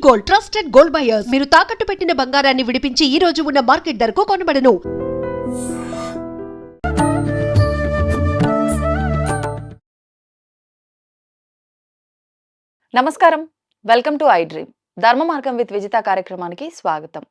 Gold, trusted gold buyers. మీరు తాకట్టు పెట్టిన బంగారాన్ని విడిపించి ఈ రోజు ఉన్న మార్కెట్ ధరకు కొనబడను. నమస్కారం, వెల్కమ్ టు ఐ డ్రీమ్. ధర్మ మార్గం విత్ విజిత కార్యక్రమానికి స్వాగతం.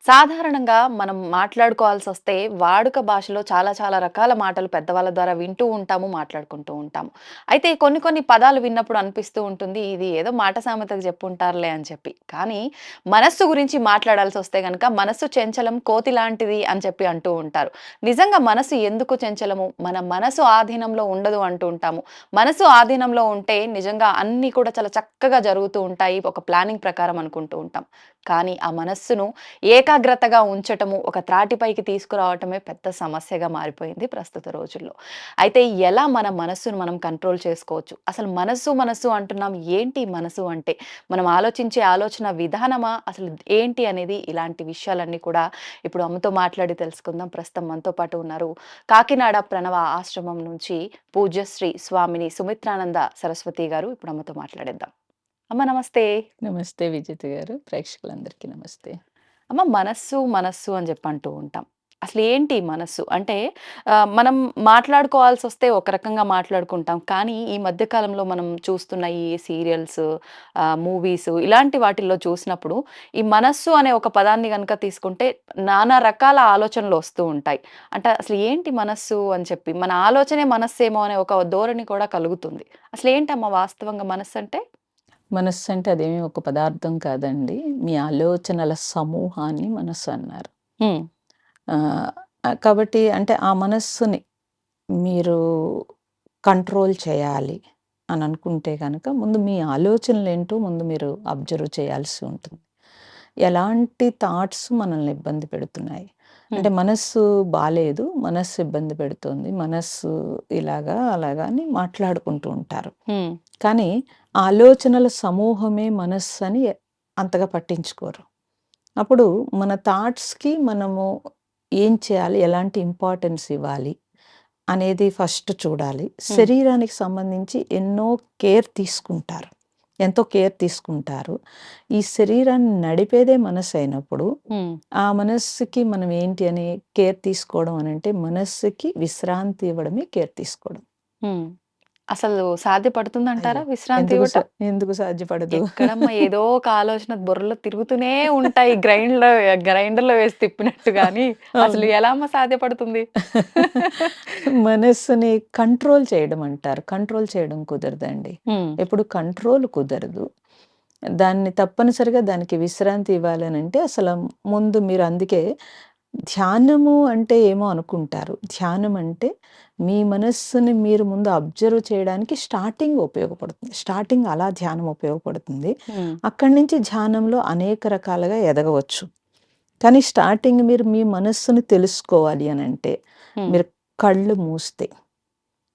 సాధారణంగా మనం మాట్లాడుకోవాల్సి వస్తే వాడుక భాషలో చాలా చాలా రకాల మాటలు పెద్దవాళ్ళ ద్వారా వింటూ ఉంటాము, మాట్లాడుకుంటూ ఉంటాము. అయితే కొన్ని కొన్ని పదాలు విన్నప్పుడు అనిపిస్తూ ఉంటుంది, ఇది ఏదో మాట సామెతకు చెప్పుంటారులే అని చెప్పి. కానీ మనస్సు గురించి మాట్లాడాల్సి వస్తే గనక మనస్సు చెంచలం కోతి లాంటిది అని చెప్పి అంటూ ఉంటారు. నిజంగా మనసు ఎందుకు చెంచలము? మన మనసు ఆధీనంలో ఉండదు అంటూ ఉంటాము. మనసు ఆధీనంలో ఉంటే నిజంగా అన్నీ కూడా చాలా చక్కగా జరుగుతూ ఉంటాయి, ఒక ప్లానింగ్ ప్రకారం అనుకుంటూ ఉంటాం. కానీ ఆ మనస్సును ఏకాగ్రతగా ఉంచటము, ఒక త్రాటిపైకి తీసుకురావటమే పెద్ద సమస్యగా మారిపోయింది ప్రస్తుత రోజుల్లో. అయితే ఎలా మన మనస్సును మనం కంట్రోల్ చేసుకోవచ్చు? అసలు మనస్సు మనస్సు అంటున్నాం, ఏంటి మనసు అంటే? మనం ఆలోచించే ఆలోచన విధానమా అసలు ఏంటి అనేది, ఇలాంటి విషయాలన్నీ కూడా ఇప్పుడు అమ్మతో మాట్లాడి తెలుసుకుందాం. ప్రస్తుతం మనతో పాటు ఉన్నారు కాకినాడ ప్రణవ ఆశ్రమం నుంచి పూజ్యశ్రీ స్వామిని సుమిత్రానంద సరస్వతి గారు. ఇప్పుడు అమ్మతో మాట్లాడేద్దాం. అమ్మ నమస్తే. నమస్తే విజిత గారు, ప్రేక్షకులందరికీ నమస్తే. అమ్మ, మనస్సు మనస్సు అని చెప్పి అంటూ ఉంటాం. అసలు ఏంటి మనస్సు అంటే? మనం మాట్లాడుకోవాల్సి వస్తే ఒక రకంగా మాట్లాడుకుంటాం. కానీ ఈ మధ్య కాలంలో మనం చూస్తున్న ఈ సీరియల్స్, మూవీస్ ఇలాంటి వాటిల్లో చూసినప్పుడు ఈ మనస్సు అనే ఒక పదాన్ని గనుక తీసుకుంటే నానా రకాల ఆలోచనలు వస్తూ ఉంటాయి. అంటే అసలు ఏంటి మనస్సు అని చెప్పి, మన ఆలోచనే మనస్సేమో అనే ఒక ధోరణి కూడా కలుగుతుంది. అసలు ఏంటమ్మా వాస్తవంగా మనస్సు అంటే? మనస్సు అంటే అదేమీ ఒక పదార్థం కాదండి. మీ ఆలోచనల సమూహాన్ని మనస్సు అన్నారు. హ్మ్. ఆహ్, కాబట్టి అంటే ఆ మనస్సుని మీరు కంట్రోల్ చేయాలి అని అనుకుంటే గనక ముందు మీ ఆలోచనలేంటో ముందు మీరు అబ్జర్వ్ చేయాల్సి ఉంటుంది. ఎలాంటి థాట్స్ మనల్ని ఇబ్బంది పెడుతున్నాయి? అంటే మనస్సు బాలేదు, మనస్సు ఇబ్బంది పెడుతోంది, మనస్సు ఇలాగా, అలాగా అని మాట్లాడుకుంటూ ఉంటారు. హ్మ్. కానీ ఆలోచనల సమూహమే మనస్సని అంతగా పట్టించుకోరు. అప్పుడు మన థాట్స్‌కి మనము ఏం చేయాలి? ఎలాంటి ఇంపార్టెన్స్ ఇవ్వాలి? అనేది ఫస్ట్ చూడాలి. శరీరానికి సంబంధించి ఎంతో కేర్ తీసుకుంటారు. ఈ శరీరాన్ని నడిపేదే మనసయినప్పుడు, హ్మ్. ఆ మనస్సుకి మనం ఏంటి అని కేర్ తీసుకోవడం అనంటే, మనస్సుకి విశ్రాంతి ఇవ్వడమే కేర్ తీసుకోవడం. హ్మ్. అసలు సాధ్యపడుతుందంటారా అయ్యో! విశ్రాంతి ఇవ్వటం? ఎందుకు సాధ్యపడదు? ఎక్కడమ్మా, ఏదో ఒక ఆలోచన బుర్రలో తిరుగుతూనే ఉంటాయి. గ్రైండర్‌లో వేసి తిప్పినట్టు గాని, అసలు అవును. ఎలా అమ్మ సాధ్యపడుతుంది? మనస్సుని కంట్రోల్ చేయడం అంటారు. కంట్రోల్ చేయడం కుదరదండి. హ్మ్. ఎప్పుడు కంట్రోల్ కుదరదు. దాన్ని తప్పనిసరిగా దానికి విశ్రాంతి ఇవ్వాలనంటే అసల ముందు మీరు అందుకే ధ్యానము అంటే ఏమో అనుకుంటారు. ధ్యానం అంటే మీ మనస్సుని మీరు ముందు అబ్జర్వ్ చేయడానికి స్టార్టింగ్ ఉపయోగపడుతుంది. స్టార్టింగ్ అలా ధ్యానం ఉపయోగపడుతుంది. హ్మ్. అక్కడి నుంచి ధ్యానంలో అనేక రకాలుగా ఎదగవచ్చు. కానీ స్టార్టింగ్ మీరు మీ మనస్సుని తెలుసుకోవాలి అనంటే హ్మ్. మీరు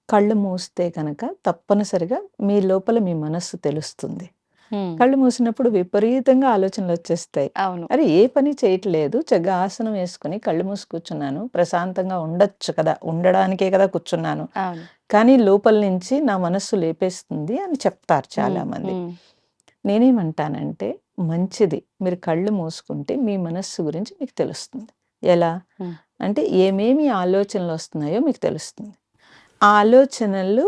కళ్ళు మూస్తే కనుక తప్పనిసరిగా మీ లోపల మీ మనస్సు తెలుస్తుంది. హ్మ్. కళ్ళు మూసినప్పుడు విపరీతంగా ఆలోచనలొచ్చేస్తాయి. అవును. అరే! ఏ పని చేయట్లేదు. చక్కగా ఆసనం వేసుకొని కళ్ళు మూసి కూర్చున్నాను. ప్రశాంతంగా ఉండొచ్చు కదా! ఉండడానికే కదా కూర్చున్నాను. అవును. కానీ లోపల నుంచి నా మనస్సు లేపేస్తుంది అని చెప్తారు హ్మ్. చాలామంది. హ్మ్. నేనేమంటానంటే మంచిది. మీరు కళ్ళు మూసుకుంటే మీ మనస్సు గురించి మీకు తెలుస్తుంది. ఎలా? హ్మ్. అంటే ఏమేమి ఆలోచనలొస్తున్నాయో మీకు తెలుస్తుంది. ఆ ఆలోచనలు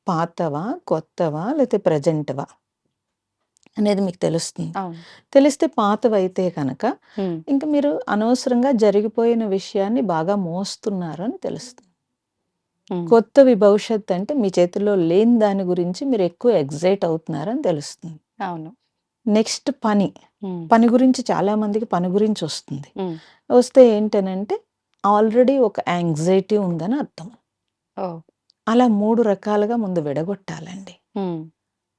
పాతవా? కొత్తవా? లేతే ప్రెజెంట్‌వా? అనేది మీకు తెలుస్తుంది. అవును. తెలిస్తే పాతవైతే గనక హ్మ్. ఇంక మీరు అనవసరంగా జరిగిపోయిన విషయాన్ని బాగా మోస్తున్నారు అని తెలుస్తుంది. హ్మ్. కొత్తవి భవిష్యత్తు అంటే మీ చేతుల్లో లేని దాని గురించి మీరు ఎక్కువ ఎక్సైట్ అవుతున్నారని తెలుస్తుంది. అవును. నెక్స్ట్ పని. హ్మ్. పని గురించి చాలామందికి పని గురించొస్తుంది. హ్మ్. వస్తే ఏంటనంటే ఆల్రెడీ ఒక యాంగ్జైటీ ఉందని అర్థం. ఓహ్! అలా 3 రకాలుగా ముందు విడగొట్టాలండి. హ్మ్.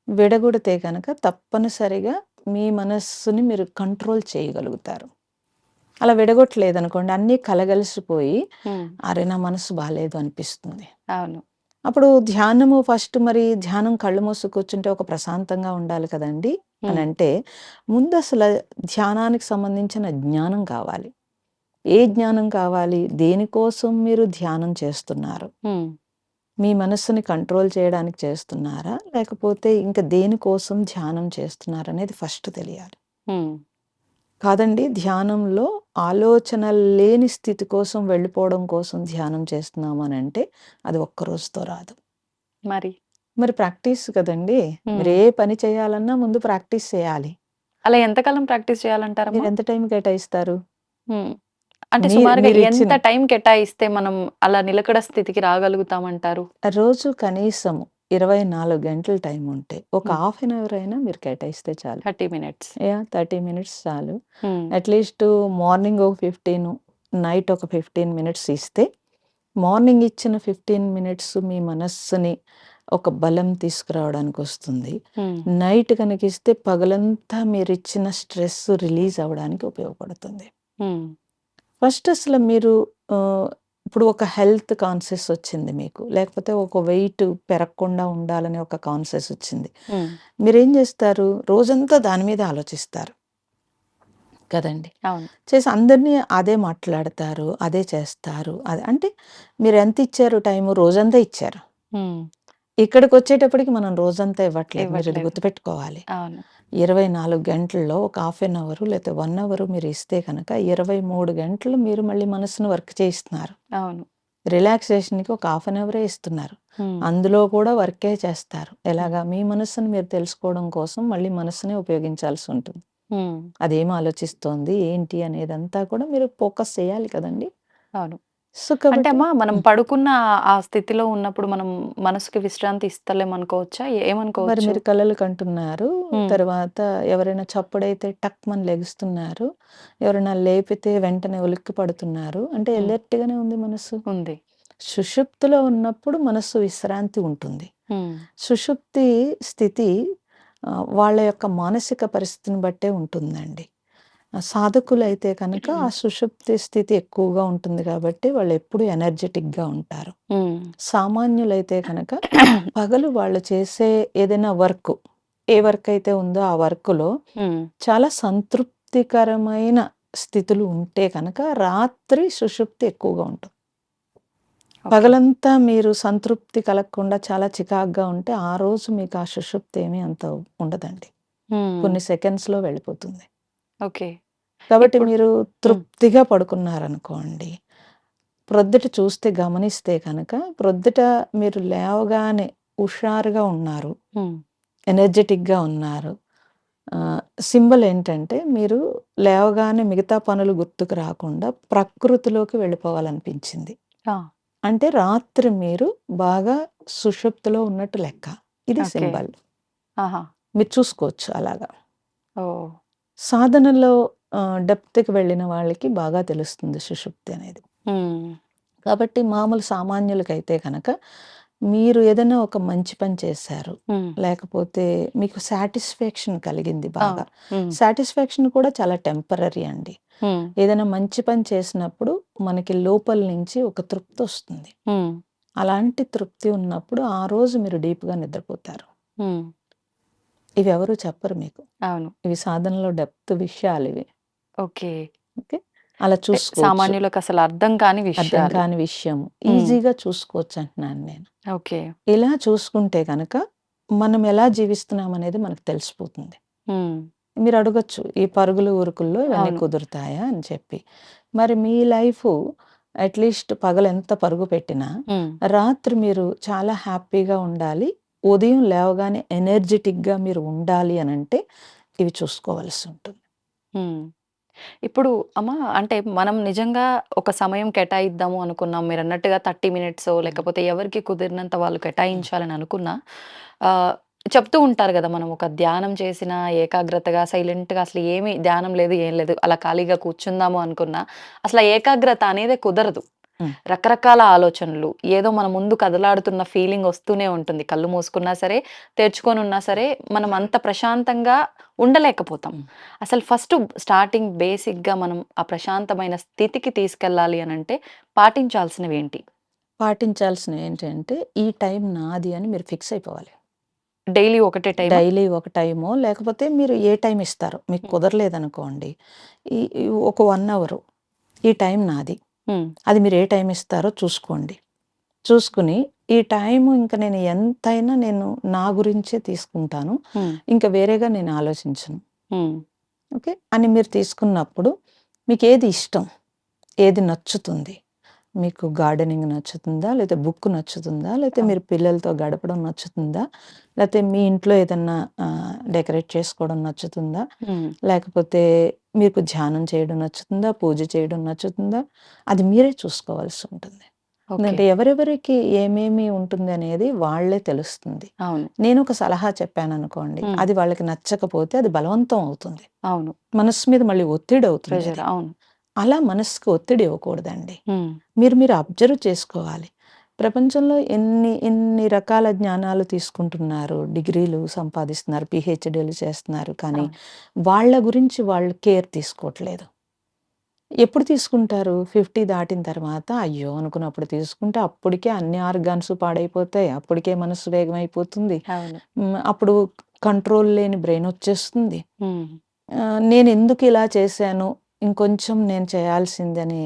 విడగొడితే గనక తప్పనిసరిగా మీ మనస్సుని మీరు కంట్రోల్ చేయగలుగుతారు. అలా విడగొట్టలేదనుకోండి అన్నీ కలగలిసిపోయి, హ్మ్. అరె! నా మనసు బాలేదు అనిపిస్తుంది. అవును. అప్పుడు ధ్యానము ఫస్ట్ మరి ధ్యానం కళ్ళు మూసి కూర్చుంటే ఒక ప్రశాంతంగా ఉండాలి కదండీ! హ్మ్. అనంటే ముందసల ధ్యానానికి సంబంధించిన జ్ఞానం కావాలి. ఏ జ్ఞానం కావాలి? దేనికోసం మీరు ధ్యానం చేస్తున్నారు? హ్మ్. మీ మనస్సుని కంట్రోల్ చేయడానికి చేస్తున్నారా? లేకపోతే ఇంకా దేనికోసం ధ్యానం చేస్తున్నారనేది ఫస్ట్ తెలియాలి. హ్మ్. కాదండి, ధ్యానంలో ఆలోచన లేని స్థితి కోసం వెళ్ళిపోవడం కోసం ధ్యానం చేస్తున్నాము అనంటే అది ఒక్క రోజుతో రాదు. మరి? మరి ప్రాక్టీస్ కదండీ! మీరు హ్మ్. ఏ పని చేయాలన్నా ముందు ప్రాక్టీస్ చేయాలి. అలా ఎంతకాలం ప్రాక్టీస్ చేయాలంటారమ్మా? మీరెంత టైం కేటాయిస్తారు? హ్మ్. అంటే మీ సుమారుగా మీరిచ్చిన ఎంత టైం కేటాయిస్తే మనం అలా నిలకడ స్థితికి రాగలుగుతామంటారు? రోజు కనీసం 24 గంటలు టైం ఉంటే ఒక హ్మ్. హాఫ్ అన్ అవర్ అయినా మీరు కేటాయిస్తే చాలు. 30 మినిట్స్. 30 మినిట్స్ చాలు. హ్మ్. అట్‌లీస్ట్ మార్నింగ్ ఒక 15, నైట్ ఒక 15 మినిట్స్ ఇస్తే, మార్నింగ్ ఇచ్చిన 15 మినిట్స్ మీ మనస్సుని ఒక బలం తీసుకురావడానికొస్తుంది. హ్మ్. నైట్ కనుక ఇస్తే పగలంతా మీరిచ్చిన స్ట్రెస్ రిలీజ్ అవ్వడానికి ఉపయోగపడుతుంది. హ్మ్. ఫస్ట్ అసలు మీరు ఇప్పుడు ఒక హెల్త్ కాన్షియస్ వచ్చింది మీకు. లేకపోతే ఒక వెయిట్ పెరగకుండా ఉండాలనే ఒక కాన్షియస్ వచ్చింది. హ్మ్. మీరేం చేస్తారు? రోజంతా దాని మీద ఆలోచిస్తారు కదండీ! అవును. చేసి అందరిని అదే మాట్లాడతారు. అదే చేస్తారు. అంటే మీరెంత ఇచ్చారు టైము? రోజంతా ఇచ్చారు. హ్మ్. ఇక్కడికొచ్చేటప్పటికి మనం రోజంతా ఇవ్వట్లేదు. మీరిది ఇవ్వట్లేదు. గుర్తుపెట్టుకోవాలి. అవును. 24 గంటల్లో ఒక హాఫ్ ఎన్ అవరు లేతే 1 అవరు మీరు ఇస్తే గనక 23 గంటలు మీరు మళ్ళీ మనసుని వర్క్ చేయిస్తున్నారు. అవును. రిలాక్సేషన్‌కి ఒక హాఫ్ ఎన్ అవరే ఇస్తున్నారు. హ్మ్. అందులో కూడా వర్కే చేస్తారు. ఎలాగా? మీ మనస్సుని మీరు తెలుసుకోవడం కోసం మళ్ళీ మనస్సునే ఉపయోగించాల్సి ఉంటుంది. హ్మ్. అదేం ఆలోచిస్తోంది? ఏంటి? అనేదంతా కూడా మీరు ఫోకస్ చేయాలి కదండీ! అవును. సో, అంటే కాబట్టి అమ్మా మనం పడుకున్న ఆ స్థితిలో ఉన్నప్పుడు మనం మనసుకి విశ్రాంతి ఇస్తలేమనుకోవచ్చా? మరి ఏమనుకోవచ్చు? మీరు కలలు కంటున్నారు. హ్మ్. తర్వాత ఎవరైనా చప్పుడైతే టక్‌మని లెగుస్తున్నారు. ఎవరైనా లేపితే వెంటనే ఉలిక్కి పడుతున్నారు. అంటే హ్మ్. ఎలర్ట్‌గానే ఉంది మనసు. ఉంది. సుషుప్తిలో ఉన్నప్పుడు మనస్సు విశ్రాంతి ఉంటుంది. హ్మ్. సుషుప్తి స్థితి వాళ్ళ యొక్క మానసిక పరిస్థితిని బట్టే ఉంటుందండి. సాధకులైతే కనుక ఆ సుషుప్తి స్థితి ఎక్కువగా ఉంటుంది కాబట్టి వాళ్ళెప్పుడూ ఎనర్జిటిక్‌గా ఉంటారు. హ్మ్. సామాన్యులైతే కనుక పగలు వాళ్ళు చేసే ఏదైనా వర్క్, ఏ వర్క్ అయితే ఉందో ఆ వర్క్‌లో హ్మ్. చాలా సంతృప్తికరమైన స్థితులు ఉంటే కనుక రాత్రి సుషుప్తి ఎక్కువగా ఉంటుంది. ఓకే. పగలంతా మీరు సంతృప్తి కలగకుండా చాలా చికాకుగా ఉంటే ఆ రోజు మీకు ఆ సుషుప్తి ఏమీ అంత ఉండదండి. హ్మ్. కొన్ని సెకండ్స్‌లో వెళ్ళిపోతుంది. ఓకే. కాబట్టి ఇప్పుడు మీరు హ్మ్. తృప్తిగా పడుకున్నారనుకోండి, ప్రొద్దుట చూస్తే గమనిస్తే కనుక ప్రొద్దుట మీరు లేవగానే హుషారుగా ఉన్నారు. హ్మ్. ఎనర్జిటిక్‌గా ఉన్నారు. ఆహ్, సింబల్ ఏంటంటే మీరు లేవగానే మిగతా పనులు గుర్తుకు రాకుండా ప్రకృతిలోకి వెళ్ళిపోవాలనిపించింది. ఆ! అంటే రాత్రి మీరు బాగా సుషుప్తిలో ఉన్నట్టు లెక్క. ఇది ఓకే. సింబల్. ఆహా! మీరు చూసుకోవచ్చు అలాగా. ఓహ్! సాధనలో డెప్త్‌కి వెళ్ళిన వాళ్ళకి బాగా తెలుస్తుంది సుషుప్తి అనేది. హ్మ్. కాబట్టి మామూలు సామాన్యులకైతే గనక మీరు ఏదైనా ఒక మంచి పని చేశారు. హ్మ్. లేకపోతే మీకు సాటిస్ఫాక్షన్ కలిగింది బాగా. అవును. హ్మ్. సాటిస్ఫాక్షన్ కూడా చాలా టెంపరరీ అండి. హ్మ్. ఏదైనా మంచి పని చేసినప్పుడు మనకి లోపల నుంచి ఒక తృప్తొస్తుంది. హ్మ్. అలాంటి తృప్తి ఉన్నప్పుడు ఆ రోజు మీరు డీప్‌గా నిద్రపోతారు. హ్మ్. ఇవి ఎవరు చెప్పరు మీకు. అవును. ఇవి సాధనలో డెప్త్ విషయాలివి. ఓకే. ఓకే. అలా అంటే చూసుకోవచ్చు. సామాన్యులకసలు అర్థం కాని అర్థం విషయాలు. కాని విషయం. హ్మ్. ఈజీగా చూసుకోవచ్చు అంటున్నాను నేను. ఓకే. ఇలా చూసుకుంటే గనక మనం ఎలా జీవిస్తున్నామనేది మనకు తెలిసిపోతుంది. హ్మ్. మీరు అడగొచ్చు, ఈ పరుగులు ఉరుకుల్లో ఇవన్నీ అవును. కుదురుతాయా అని చెప్పి. మరి మీ లైఫు అట్‌లీస్ట్ పగలెంత పరుగు పెట్టినా, హ్మ్. రాత్రి మీరు చాలా హ్యాపీగా ఉండాలి. ఉదయం లేవగానే ఎనర్జిటిక్‌గా మీరు ఉండాలి అనంటే ఇవి చూసుకోవాల్సి ఉంటుంది. హ్మ్. ఇప్పుడు అమ్మ అంటే మనం నిజంగా ఒక సమయం కేటాయిద్దాము అనుకున్నాం. మీరన్నట్టుగా 30 మినిట్సో హ్మ్. లేకపోతే ఎవరికి కుదిరినంత వాళ్ళు హ్మ్. కేటాయించాలని అనుకున్నా ఆహ్, చెప్తూ ఉంటారు గదా! మనం ఒక ధ్యానం చేసిన ఏకాగ్రతగా సైలెంట్‌గా అసలు ఏమి ధ్యానం లేదు, ఏం లేదు. అలా ఖాళీగా కూర్చుందాము అనుకున్నా అసల ఏకాగ్రత అనేదే కుదరదు. హ్మ్. రకరకాల ఆలోచనలు. ఏదో మన ముందు కదలాడుతున్న ఫీలింగ్ వస్తూనే ఉంటుంది. కళ్ళు మూసుకున్నా సరే, తెరుచుకొనున్నా సరే, మనం అంత ప్రశాంతంగా ఉండలేకపోతాం. హ్మ్. అసలు ఫస్ట్ స్టార్టింగ్ బేసిక్‌గా మనం ఆ ప్రశాంతమైన స్థితికి తీసుకెళ్ళాలి అనంటే పాటించాల్సినవేంటి? పాటించాల్సినవేంటంటే, ఈ టైం నాది అని మీరు ఫిక్స్ అయిపోవాలి. డైలీ ఒకటే టైమా? డైలీ ఒక టైమో, లేకపోతే మీరు ఏ టైం ఇస్తారో, మీకు హ్మ్. కుదరలేదనుకోండి, ఈ ఈ ఒక 1 అవరు, ఈ టైం నాది. హ్మ్. అది మీరు ఏ టైం ఇస్తారో చూసుకోండి. చూసుకొని, ఈ టైము ఇంక నేను ఎంతైనా నేను నా గురించే తీసుకుంటాను. హ్మ్. ఇంక వేరేగా నేను ఆలోచించను. హ్మ్. ఓకే. అని మీరు తీసుకున్నప్పుడు మీకేది ఇష్టం? ఏది నచ్చుతుంది? మీకు గార్డెనింగ్ నచ్చుతుందా? లేతే బుక్ నచ్చుతుందా? లేతే అవును. మీరు పిల్లలతో గడపడం నచ్చుతుందా? లేతే మీ ఇంట్లో ఏదన్నా డెకరేట్ చేసుకోవడం నచ్చుతుందా? హ్మ్. లేకపోతే మీకు ధ్యానం చేయడం నచ్చుతుందా? పూజ చేయడం నచ్చుతుందా? అది మీరే చూసుకోవాల్సి ఉంటుంది. ఓకే. ఎందుకంటే ఎవరెవరికి ఏమేమి ఉంటుంది అనేది వాళ్ళే తెలుస్తుంది. అవును. నేను ఒక సలహా చెప్పాననుకోండి, హ్మ్. అది వాళ్ళకి నచ్చకపోతే అది బలవంతం అవుతుంది. అవును. మనస్సు మీద మళ్ళీ ఒత్తిడి అవుతుంది ప్రెషర్. అది. అవును. అలా మనసుకి ఒత్తిడి ఇవ్వకూడదండి. హ్మ్. మీరు అబ్జర్వ్ చేసుకోవాలి. ప్రపంచంలో ఎన్ని రకాల జ్ఞానాలు తీసుకుంటున్నారు, డిగ్రీలు సంపాదిస్తున్నారు, పీహెచ్‌డీలు చేస్తున్నారు. కానీ అవును. వాళ్ళ గురించి వాళ్ళు కేర్ తీసుకోవట్లేదు. ఎప్పుడు తీసుకుంటారు? 50 దాటిన తర్వాత అయ్యో! అనుకున్నప్పుడు తీసుకుంటే అప్పటికే అన్ని ఆర్గాన్స్ పాడైపోతాయి. అప్పటికే మనసు వేగమైపోతుంది. అవును. అప్పుడు కంట్రోల్ లేని బ్రెయిన్ వచ్చేస్తుంది. హ్మ్. నేనెందుకు ఇలా చేశాను? ఇంకొంచెం నేను చేయాల్సిందని